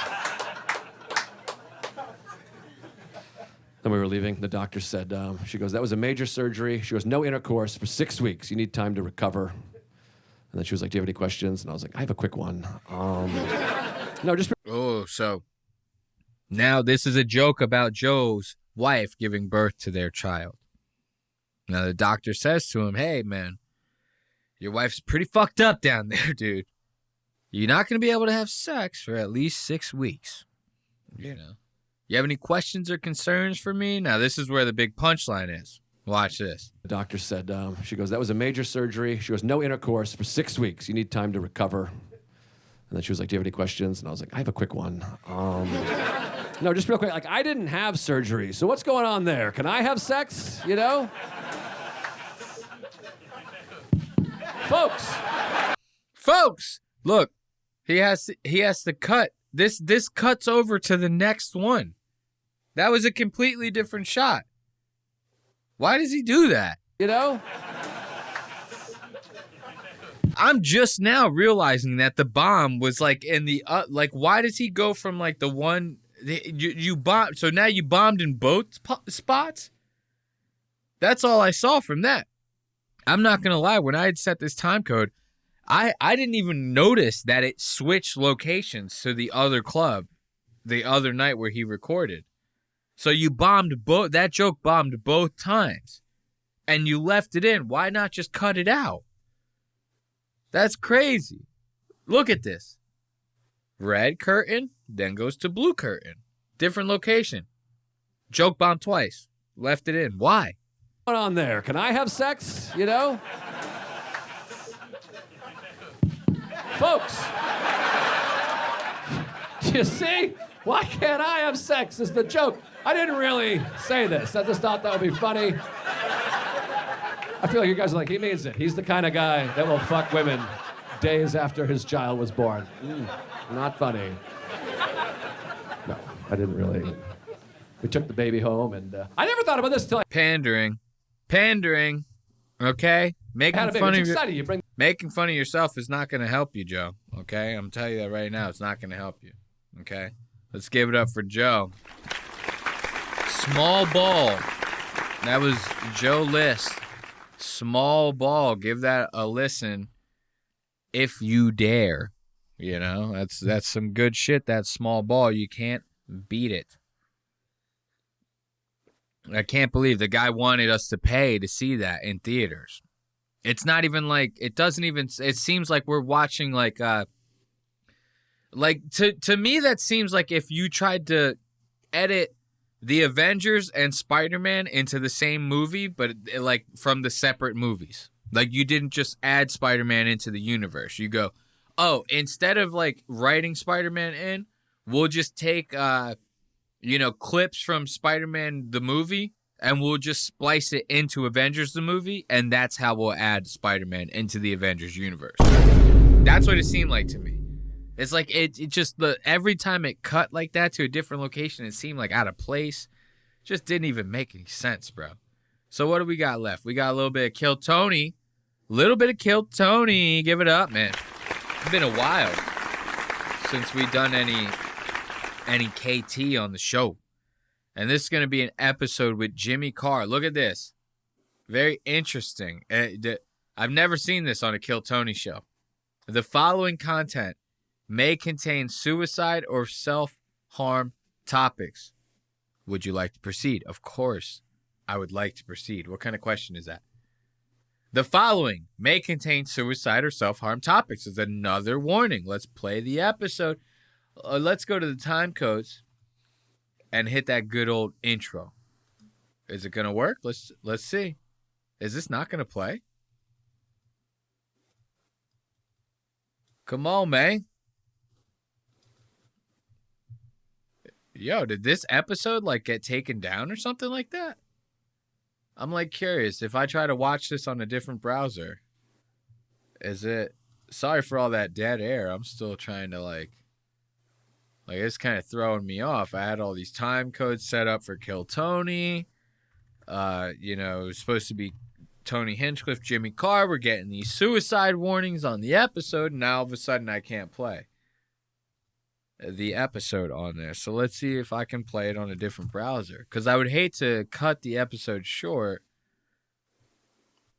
Then we were leaving. The doctor said, she goes, that was a major surgery. She goes, no intercourse for 6 weeks. You need time to recover. And then she was like, do you have any questions? And I was like, I have a quick one. No, just... Oh, so now this is a joke about Joe's wife giving birth to their child. Now the doctor says to him, hey, man, your wife's pretty fucked up down there, dude. You're not going to be able to have sex for at least 6 weeks. You know. You have any questions or concerns for me? Now, this is where the big punchline is. Watch this. The doctor said, she goes, that was a major surgery. She goes, no intercourse for 6 weeks. You need time to recover. And then she was like, do you have any questions? And I was like, I have a quick one. No, just real quick. Like, I didn't have surgery. So what's going on there? Can I have sex? You know? Folks, look, he has to cut. This cuts over to the next one. That was a completely different shot. Why does he do that? You know? I'm just now realizing that the bomb was like in the like. Why does he go from like the one you bombed? So now you bombed in both spots. That's all I saw from that. I'm not gonna lie. When I had set this time code, I didn't even notice that it switched locations to the other club, the other night where he recorded. So you bombed both. That joke bombed both times, and you left it in. Why not just cut it out? That's crazy. Look at this. Red curtain, then goes to blue curtain. Different location. Joke bomb twice. Left it in. Why? What's going on there? Can I have sex? You know? Folks. You see? Why can't I have sex is the joke. I didn't really say this. I just thought that would be funny. I feel like you guys are like, he means it. He's the kind of guy that will fuck women days after his child was born. Not funny. No, I didn't really. We took the baby home, and I never thought about this till I... Pandering. Okay? Making fun of yourself is not going to help you, Joe. Okay? I'm telling you that right now. It's not going to help you. Okay? Let's give it up for Joe. Small ball. That was Joe List. Small ball. Give that a listen if you dare. You know, that's some good shit. That small ball. You can't beat it. I can't believe the guy wanted us to pay to see that in theaters. It's not even like, it seems like we're watching to me that seems like if you tried to edit the Avengers and Spider-Man into the same movie, but like from the separate movies. Like you didn't just add Spider-Man into the universe. You go, oh, instead of like writing Spider-Man in, we'll just take clips from Spider-Man the movie and we'll just splice it into Avengers the movie, and that's how we'll add Spider-Man into the Avengers universe. That's what it seemed like to me. It's like it just every time it cut like that to a different location, it seemed like out of place. Just didn't even make any sense, bro. So what do we got left? We got a little bit of Kill Tony. Little bit of Kill Tony. Give it up, man. It's been a while since we done any KT on the show. And this is going to be an episode with Jimmy Carr. Look at this. Very interesting. I've never seen this on a Kill Tony show. The following content may contain suicide or self-harm topics. Would you like to proceed? Of course, I would like to proceed. What kind of question is that? The following may contain suicide or self-harm topics. Is another warning. Let's play the episode. Let's go to the time codes and hit that good old intro. Is it going to work? Let's see. Is this not going to play? Come on, man. Yo, did this episode like get taken down or something like that? I'm like curious if I try to watch this on a different browser. Is it? Sorry for all that dead air. I'm still trying to like it's kind of throwing me off. I had all these time codes set up for Kill Tony. It was supposed to be Tony Hinchcliffe, Jimmy Carr were getting these suicide warnings on the episode, and now all of a sudden I can't play the episode on there. So let's see if I can play it on a different browser, because I would hate to cut the episode short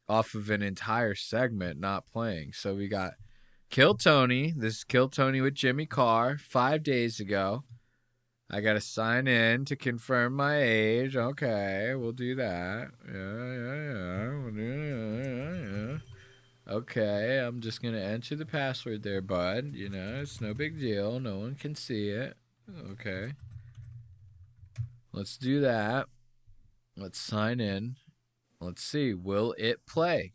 off of an entire segment not playing. So we got Kill Tony. This is Kill Tony with Jimmy Carr 5 days ago. I got to sign in to confirm my age. Okay, we'll do that. Yeah. Okay, I'm just going to enter the password there, bud. You know, it's no big deal. No one can see it. Okay. Let's do that. Let's sign in. Let's see. Will it play?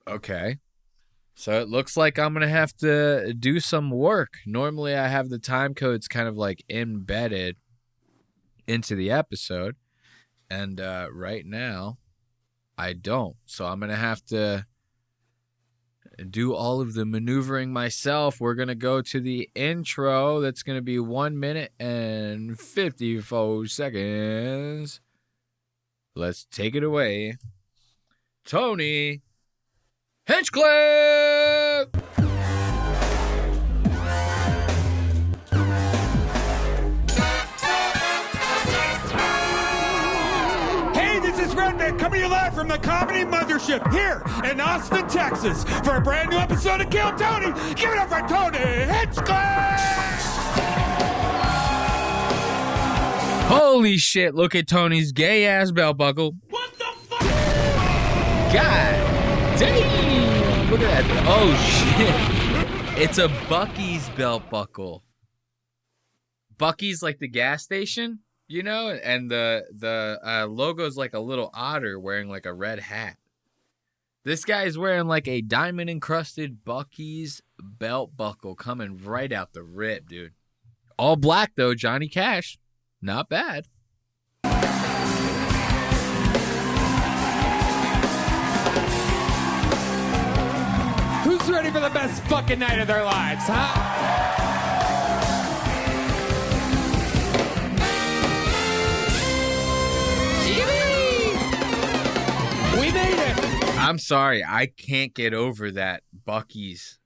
Okay. So it looks like I'm going to have to do some work. Normally I have the time codes kind of like embedded into the episode. And right now I don't. So I'm going to have to do all of the maneuvering myself. We're going to go to the intro. That's going to be 1 minute and 54 seconds. Let's take it away. Tony Hinchcliffe! Hey, this is Redneck coming to you live from the Comedy Mothership here in Austin, Texas for a brand new episode of Kill Tony. Give it up for Tony Hinchcliffe! Holy shit, look at Tony's gay-ass belt buckle. What the fuck? God damn! Look at that. Oh, shit. It's a Buc-ee's belt buckle. Buc-ee's like the gas station, you know? And the logo's like a little otter wearing like a red hat. This guy is wearing like a diamond-encrusted Buc-ee's belt buckle coming right out the rip, dude. All black, though. Johnny Cash. Not bad. Who's ready for the best fucking night of their lives, huh? We made it! I'm sorry. I can't get over that Buc-ee's.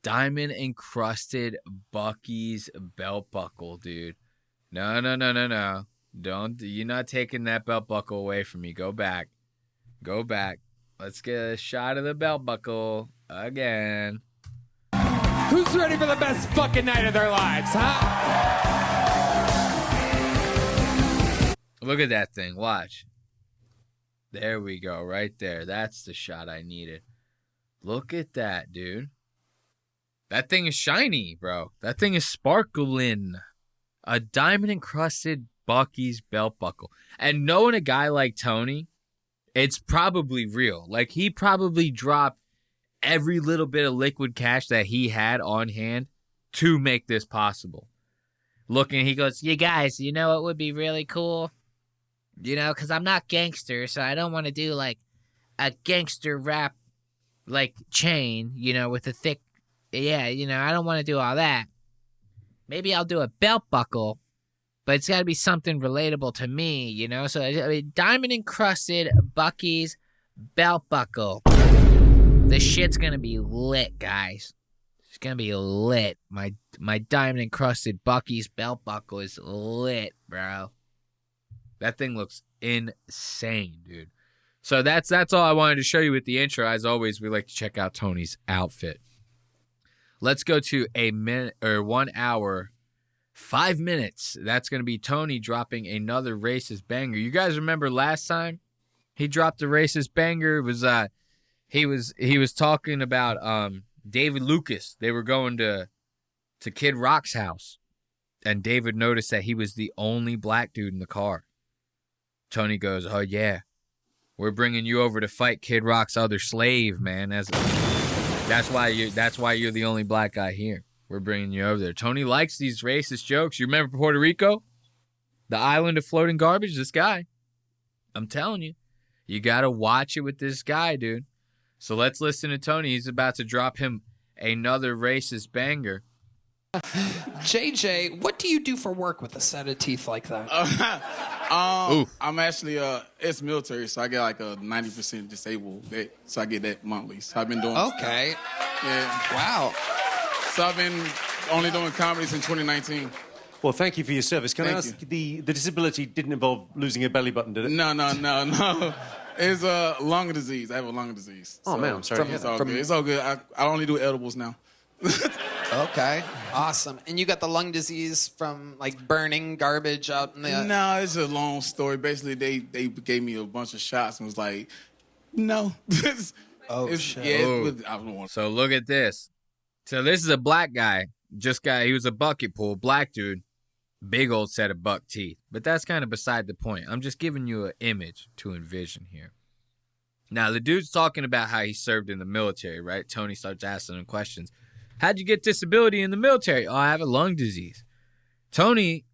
Diamond encrusted Buc-ee's belt buckle, dude. No. Don't. You're not taking that belt buckle away from me. Go back. Let's get a shot of the belt buckle again. Who's ready for the best fucking night of their lives, huh? Look at that thing. Watch. There we go. Right there. That's the shot I needed. Look at that, dude. That thing is shiny, bro. That thing is sparkling. A diamond-encrusted Buc-ee's belt buckle. And knowing a guy like Tony, it's probably real. Like, he probably dropped every little bit of liquid cash that he had on hand to make this possible. Looking, he goes, you guys, you know what would be really cool? You know, because I'm not gangster, so I don't want to do, like, a gangster rap, like, chain, you know, with a thick, yeah, you know, I don't want to do all that. Maybe I'll do a belt buckle, but it's got to be something relatable to me, you know? So, I mean, diamond-encrusted Buc-ee's belt buckle. The shit's going to be lit, guys. It's going to be lit. My diamond-encrusted Buc-ee's belt buckle is lit, bro. That thing looks insane, dude. So that's all I wanted to show you with the intro. As always, we like to check out Tony's outfit. Let's go to 1 hour, 5 minutes. That's going to be Tony dropping another racist banger. You guys remember last time he dropped a racist banger? It was he was talking about David Lucas. They were going to Kid Rock's house, and David noticed that he was the only black dude in the car. Tony goes, "Oh yeah, we're bringing you over to fight Kid Rock's other slave, man. That's why you're the only black guy here. We're bringing you over there." Tony likes these racist jokes. You remember Puerto Rico? The island of floating garbage? This guy. I'm telling you. You got to watch it with this guy, dude. So let's listen to Tony. He's about to drop him another racist banger. JJ, what do you do for work with a set of teeth like that? I'm actually it's military, so I get like a 90% disabled, so I get that monthly. So I've been doing. Okay. Yeah. Wow. So I've been only doing comedy since 2019. Well, thank you for your service. Can I ask, the disability didn't involve losing a belly button, did it? No. It's a lung disease. I have a lung disease. Oh, man, I'm sorry. It's all good. It's all good. I only do edibles now. Okay. Awesome. And you got the lung disease from, like, burning garbage out in the... No, it's a long story. Basically, they gave me a bunch of shots and was like, no. Shit. Yeah, I don't want. So look at this. So this is a black guy. He was a bucket pool, black dude. Big old set of buck teeth. But that's kind of beside the point. I'm just giving you an image to envision here. Now, the dude's talking about how he served in the military, right? Tony starts asking him questions. How'd you get disability in the military? Oh, I have a lung disease. Tony,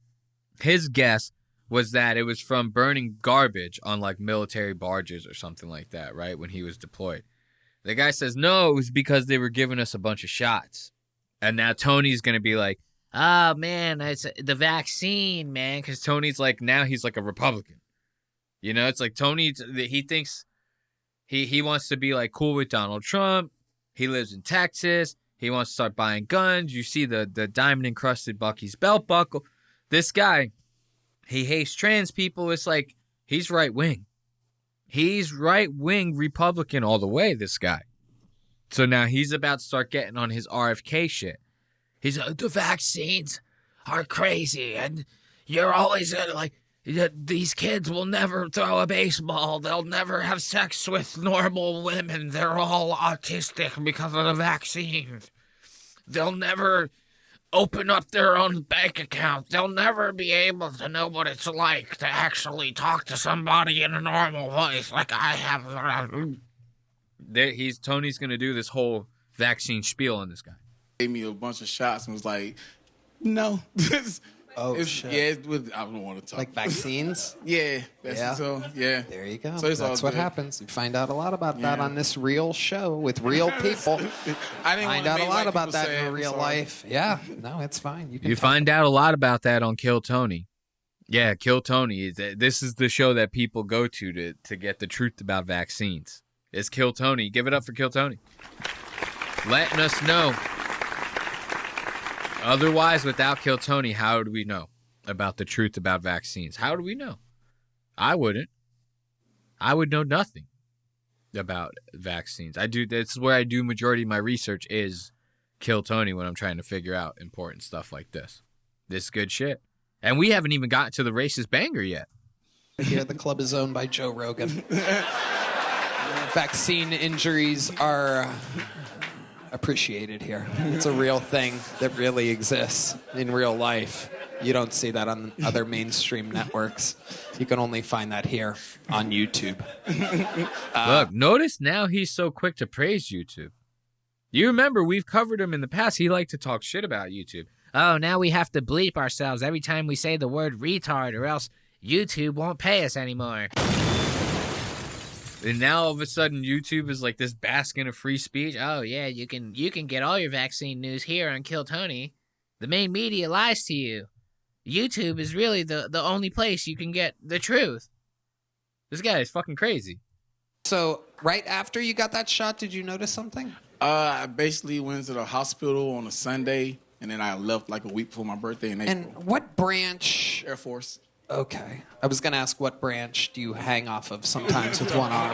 his guess was that it was from burning garbage on, like, military barges or something like that, right, when he was deployed. The guy says, no, it was because they were giving us a bunch of shots. And now Tony's going to be like, oh, man, it's the vaccine, man. Because Tony's like, now he's like a Republican. You know, it's like Tony, he thinks he wants to be like cool with Donald Trump. He lives in Texas. He wants to start buying guns. You see the diamond-encrusted Bucky's belt buckle. This guy, he hates trans people. It's like he's right-wing. He's right-wing Republican all the way, this guy. So now he's about to start getting on his RFK shit. He's like, the vaccines are crazy, and you're always like, these kids will never throw a baseball. They'll never have sex with normal women. They're all autistic because of the vaccines. They'll never open up their own bank account. They'll never be able to know what it's like to actually talk to somebody in a normal voice like I have. Tony's going to do this whole vaccine spiel on this guy. Gave me a bunch of shots and was like, no. Shit. Yeah, I don't want to talk. Like vaccines? Yeah. There you go. So that's what happens. You find out a lot about that on this real show with real people. I didn't find out a lot about that in real sorry. life. Yeah. No, it's fine. You find out a lot about that on Kill Tony. Yeah, Kill Tony. This is the show that people go to get the truth about vaccines. It's Kill Tony. Give it up for Kill Tony. Letting us know. Otherwise, without Kill Tony, how would we know about the truth about vaccines? How do we know? I wouldn't. I would know nothing about vaccines. This is where I do majority of my research is Kill Tony when I'm trying to figure out important stuff like this. This is good shit. And we haven't even gotten to the racist banger yet. Here, the club is owned by Joe Rogan. Vaccine injuries are appreciated here. It's a real thing that really exists in real life. You don't see that on other mainstream networks. You can only find that here on YouTube. Look, notice now he's so quick to praise YouTube. You remember we've covered him in the past. He liked to talk shit about YouTube. Oh, now we have to bleep ourselves every time we say the word retard or else YouTube won't pay us anymore. And now all of a sudden YouTube is like this bastion of free speech. Oh yeah, you can get all your vaccine news here on Kill Tony. The main media lies to you. YouTube is really the only place you can get the truth. This guy is fucking crazy. So right after you got that shot, did you notice something? I basically went to the hospital on a Sunday, and then I left like a week before my birthday in April. And what branch? Air Force. Okay. I was going to ask what branch do you hang off of sometimes with one arm?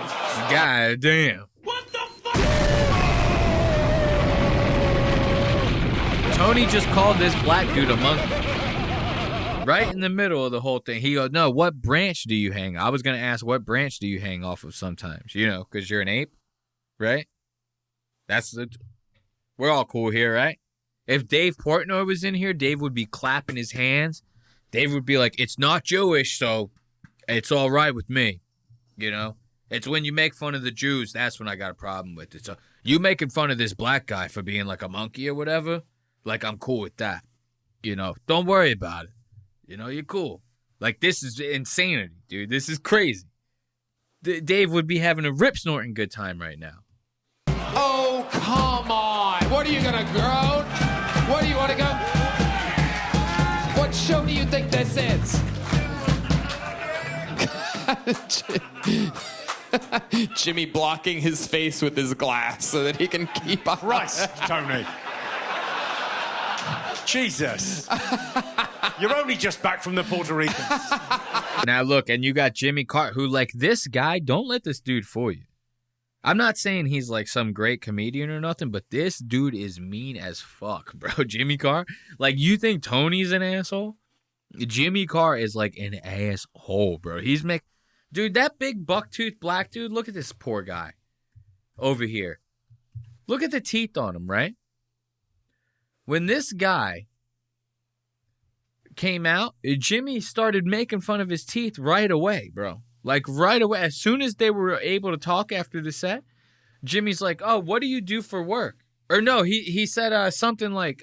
God damn. Tony just called this black dude a monkey. Right in the middle of the whole thing. He goes, no, what branch do you hang? I was going to ask, what branch do you hang off of sometimes? You know, because you're an ape, right? We're all cool here, right? If Dave Portnoy was in here, Dave would be clapping his hands. Dave would be like, it's not Jewish, so it's all right with me. You know? It's when you make fun of the Jews, that's when I got a problem with it. So you making fun of this black guy for being like a monkey or whatever, like I'm cool with that. You know? Don't worry about it. You know, you're cool. Like, this is insanity, dude. This is crazy. Dave would be having a rip-snorting good time right now. Oh, come on. What are you going to grow? Where do you want to go? What show do you think this is? Jimmy blocking his face with his glass so that he can keep up. Christ, Tony. Jesus. You're only just back from the Puerto Ricans. Now look, and you got Jimmy Carr, who, like, this guy, don't let this dude fool you. I'm not saying he's like some great comedian or nothing, but this dude is mean as fuck, bro. Jimmy Carr, like, you think Tony's an asshole? Jimmy Carr is like an asshole, bro. Dude, that big buck-toothed black dude, look at this poor guy over here. Look at the teeth on him, right? When this guy came out, Jimmy started making fun of his teeth right away, bro. Like, right away. As soon as they were able to talk after the set, Jimmy's like, oh, what do you do for work? Or no, he said something like,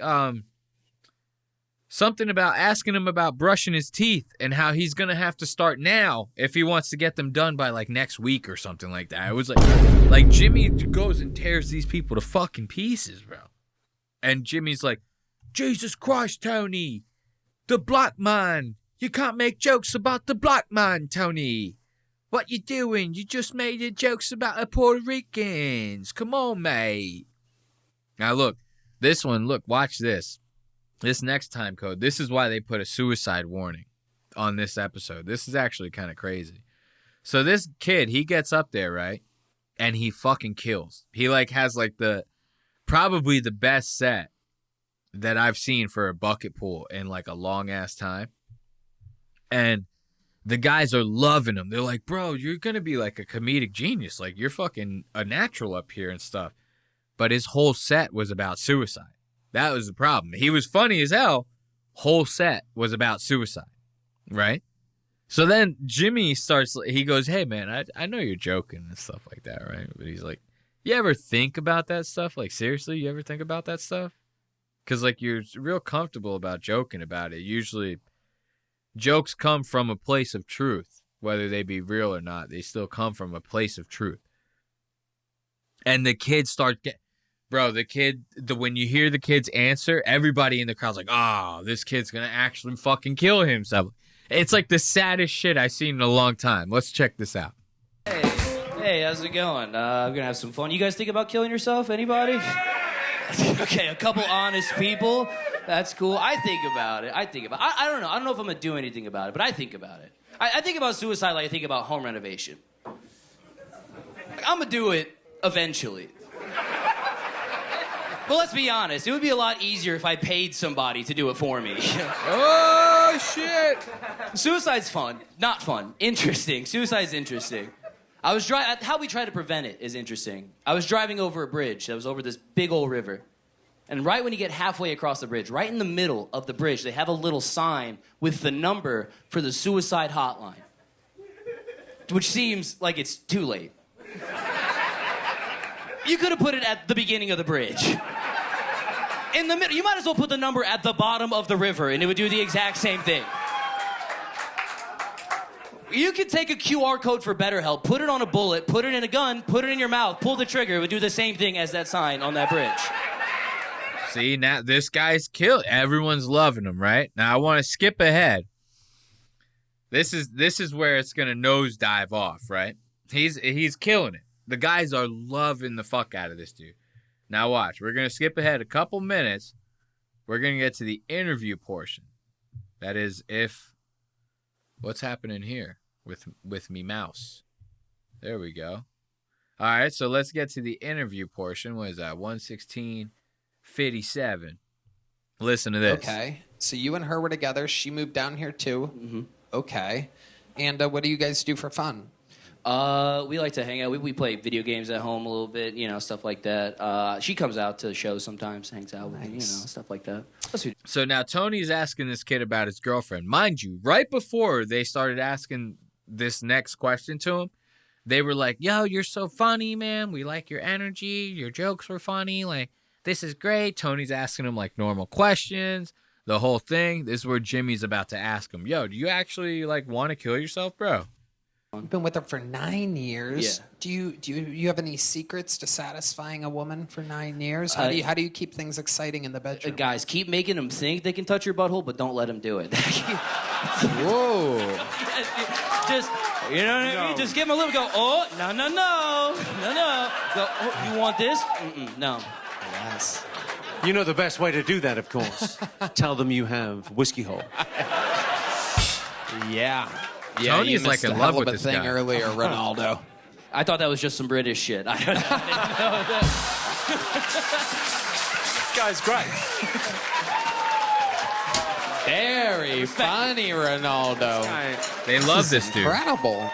something about asking him about brushing his teeth and how he's going to have to start now if he wants to get them done by, like, next week or something like that. It was like Jimmy goes and tears these people to fucking pieces, bro. And Jimmy's like, Jesus Christ, Tony, the black man. You can't make jokes about the black man, Tony. What you doing? You just made the jokes about the Puerto Ricans. Come on, mate. Now, look, this one, look, watch this. This next time code, this is why they put a suicide warning on this episode. This is actually kind of crazy. So this kid, he gets up there, right? And he fucking kills. He, like, has, like, probably the best set that I've seen for a bucket pool in, like, a long-ass time. And the guys are loving him. They're like, bro, you're going to be like a comedic genius. Like, you're fucking a natural up here and stuff. But his whole set was about suicide. That was the problem. He was funny as hell. Whole set was about suicide, right? So then Jimmy he goes, hey, man, I know you're joking and stuff like that, right? But he's like, you ever think about that stuff? Like, seriously, you ever think about that stuff? Because, like, you're real comfortable about joking about it. Usually jokes come from a place of truth, whether they be real or not. They still come from a place of truth. And the kids when you hear the kid's answer, everybody in the crowd's like, oh, this kid's going to actually fucking kill himself. It's like the saddest shit I've seen in a long time. Let's check this out. Hey, how's it going? I'm going to have some fun. You guys think about killing yourself? Anybody? Okay, a couple honest people. That's cool. I think about it. I don't know. I don't know if I'm going to do anything about it, but I think about it. I think about suicide like I think about home renovation. I'm going to do it eventually. But let's be honest. It would be a lot easier if I paid somebody to do it for me. Oh, shit. Suicide's fun. Not fun. Interesting. Suicide's interesting. How we try to prevent it is interesting. I was driving over a bridge that was over this big old river. And right when you get halfway across the bridge, right in the middle of the bridge, they have a little sign with the number for the suicide hotline. Which seems like it's too late. You could have put it at the beginning of the bridge. In the middle, you might as well put the number at the bottom of the river and it would do the exact same thing. You could take a QR code for BetterHelp, put it on a bullet, put it in a gun, put it in your mouth, pull the trigger. It would do the same thing as that sign on that bridge. See, now this guy's killed. Everyone's loving him, right? Now I want to skip ahead. This is where it's gonna nosedive off, right? He's killing it. The guys are loving the fuck out of this dude. Now watch. We're gonna skip ahead a couple minutes. We're gonna get to the interview portion. That is, what's happening here with me mouse? There we go. All right, so let's get to the interview portion. What is that? 1:16:57. Listen to this. Okay. So you and her were together. She moved down here too. Mm-hmm. Okay. And what do you guys do for fun? We like to hang out. We play video games at home a little bit, stuff like that. She comes out to shows sometimes, hangs out with me, stuff like that. So now Tony's asking this kid about his girlfriend. Mind you, right before they started asking this next question to him, they were like, yo, you're so funny, man. We like your energy. Your jokes were funny. Like, this is great. Tony's asking him, like, normal questions, the whole thing. This is where Jimmy's about to ask him, yo, do you actually, like, want to kill yourself, bro? You've been with her for 9 years. Yeah. Do you have any secrets to satisfying a woman for 9 years? How do you keep things exciting in the bedroom? Guys, keep making them think they can touch your butthole, but don't let them do it. Whoa. Just, you know what I mean? Just give them a little go, oh, no. Go, oh, you want this? Mm-mm, no. Yes. You know the best way to do that, of course. Tell them you have whiskey hole. Yeah. Tony's you like missed in a love hell of with a this thing guy. earlier, Ronaldo. I thought that was just some British shit. I didn't know that. This guy's great. Very funny, Ronaldo. They love this dude. Incredible.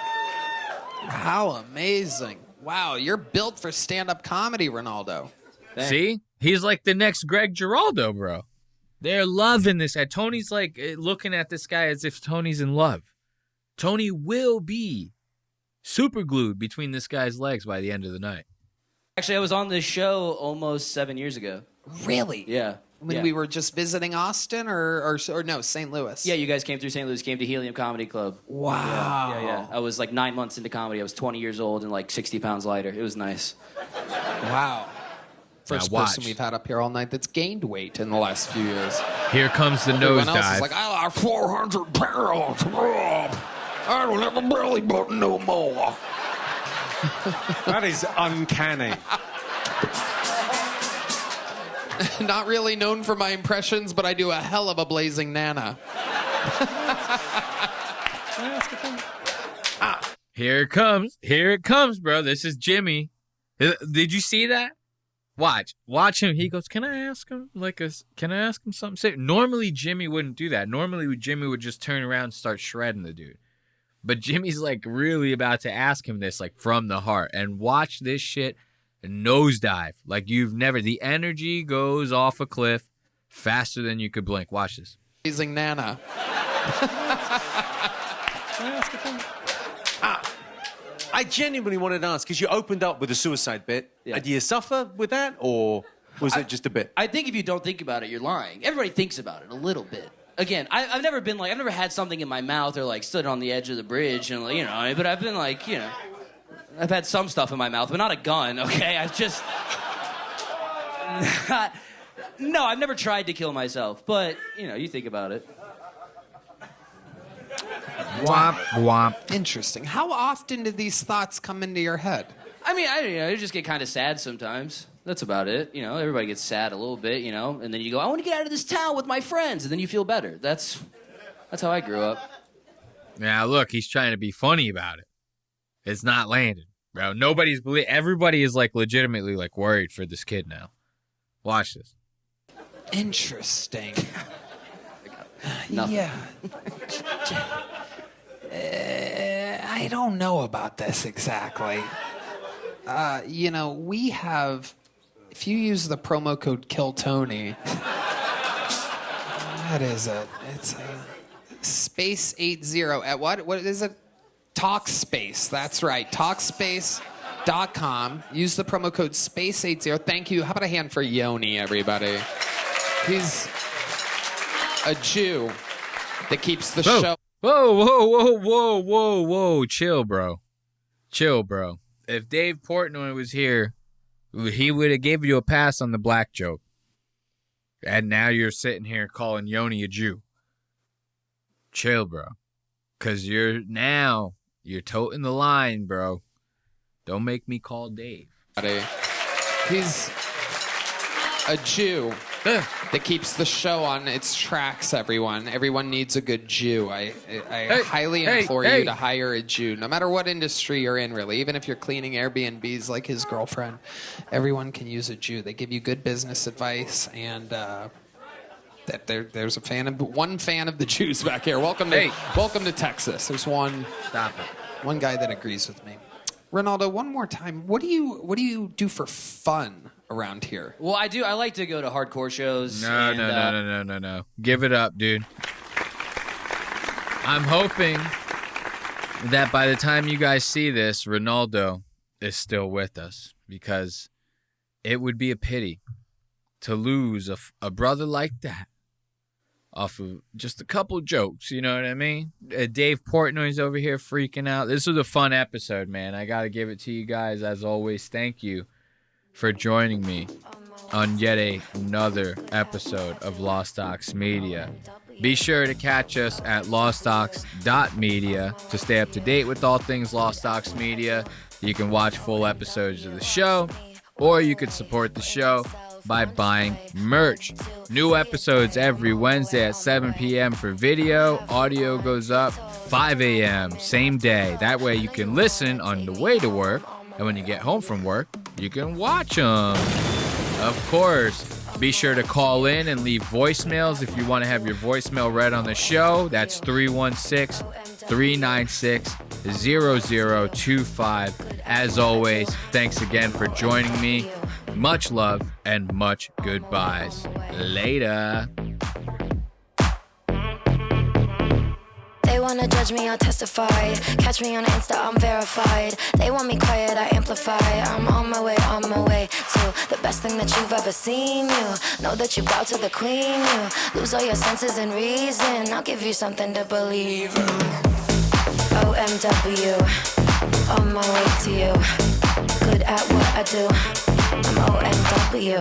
How amazing. Wow, you're built for stand-up comedy, Ronaldo. See? He's like the next Greg Giraldo, bro. They're loving this. And Tony's like looking at this guy as if Tony's in love. Tony will be super glued between this guy's legs by the end of the night. Actually, I was on this show almost 7 years ago. Really? Yeah. When we were just visiting Austin or no, St. Louis? Yeah, you guys came through St. Louis, came to Helium Comedy Club. Wow. Yeah. I was like 9 months into comedy. I was 20 years old and like 60 pounds lighter. It was nice. Wow. First Now person we've had up here all night that's gained weight in the last few years. Here comes the Everyone else nosedive. is like, I lost 400 pounds. I don't have a belly button no more. That is uncanny. Not really known for my impressions, but I do a hell of a blazing Nana. Here it comes, bro. This is Jimmy. Did you see that? Watch him. He goes, can I ask him something? Normally Jimmy wouldn't do that. Normally Jimmy would just turn around and start shredding the dude. But Jimmy's like really about to ask him this, like from the heart. And watch this shit nosedive. Like you've never. The energy goes off a cliff faster than you could blink. Watch this. Blazing Nana. I genuinely wanted to ask, because you opened up with the suicide bit. Yeah. Do you suffer with that, or was it just a bit? I think if you don't think about it, you're lying. Everybody thinks about it a little bit. Again, I've never been like, I've never had something in my mouth or like stood on the edge of the bridge and, you know, but I've been like, you know, I've had some stuff in my mouth, but not a gun, okay? I've just... No, I've never tried to kill myself, but, you know, you think about it. Womp, womp. Interesting. How often did these thoughts come into your head? I mean, I just get kind of sad sometimes. That's about it. You know, everybody gets sad a little bit, you know, and then you go, I want to get out of this town with my friends, and then you feel better. That's how I grew up. Now, look, he's trying to be funny about it. It's not landing, bro. Everybody is, like, legitimately, like, worried for this kid now. Watch this. Interesting. Nothing. Yeah. I don't know about this exactly. You know, we have... If you use the promo code KILLTONY, what is it? It's a space 80 at what? What is it? Talkspace. That's right. Talkspace.com. Use the promo code space80. Thank you. How about a hand for Yoni, everybody? He's a Jew that keeps the show. Whoa. Chill, bro. If Dave Portnoy was here, he would have gave you a pass on the black joke. And now you're sitting here calling Yoni a Jew. Chill, bro. Because you're toting the line, bro. Don't make me call Dave. He's a Jew that keeps the show on its tracks, everyone. Everyone needs a good Jew. I highly implore you to hire a Jew, no matter what industry you're in, really. Even if you're cleaning Airbnbs like his girlfriend, everyone can use a Jew. They give you good business advice, and there's one fan of the Jews back here. Welcome to Texas. There's one. Stop it. One guy that agrees with me. Ronaldo, one more time. What do you do for fun around here? Well, I do. I like to go to hardcore shows. No. Give it up, dude. I'm hoping that by the time you guys see this, Ronaldo is still with us, because it would be a pity to lose a brother like that off of just a couple jokes, you know what I mean? Dave Portnoy's over here freaking out. This was a fun episode, man. I got to give it to you guys. As always, thank you for joining me on yet another episode of Lost Aux Media. Be sure to catch us at lostaux.media to stay up to date with all things Lost Aux Media. You can watch full episodes of the show, or you can support the show by buying merch. New episodes every Wednesday at 7 p.m. for video. Audio goes up 5 a.m. same day. That way you can listen on the way to work, and when you get home from work, you can watch them. Of course, be sure to call in and leave voicemails if you want to have your voicemail read on the show. That's 316-396-0025. As always, thanks again for joining me. Much love and much goodbyes. Later. They wanna judge me, I'll testify. Catch me on Insta, I'm verified. They want me quiet, I amplify. I'm on my way to the best thing that you've ever seen. You know that you bow to the queen. You lose all your senses and reason. I'll give you something to believe. OMW, on my way to you. Good at what I do. I'm OMW.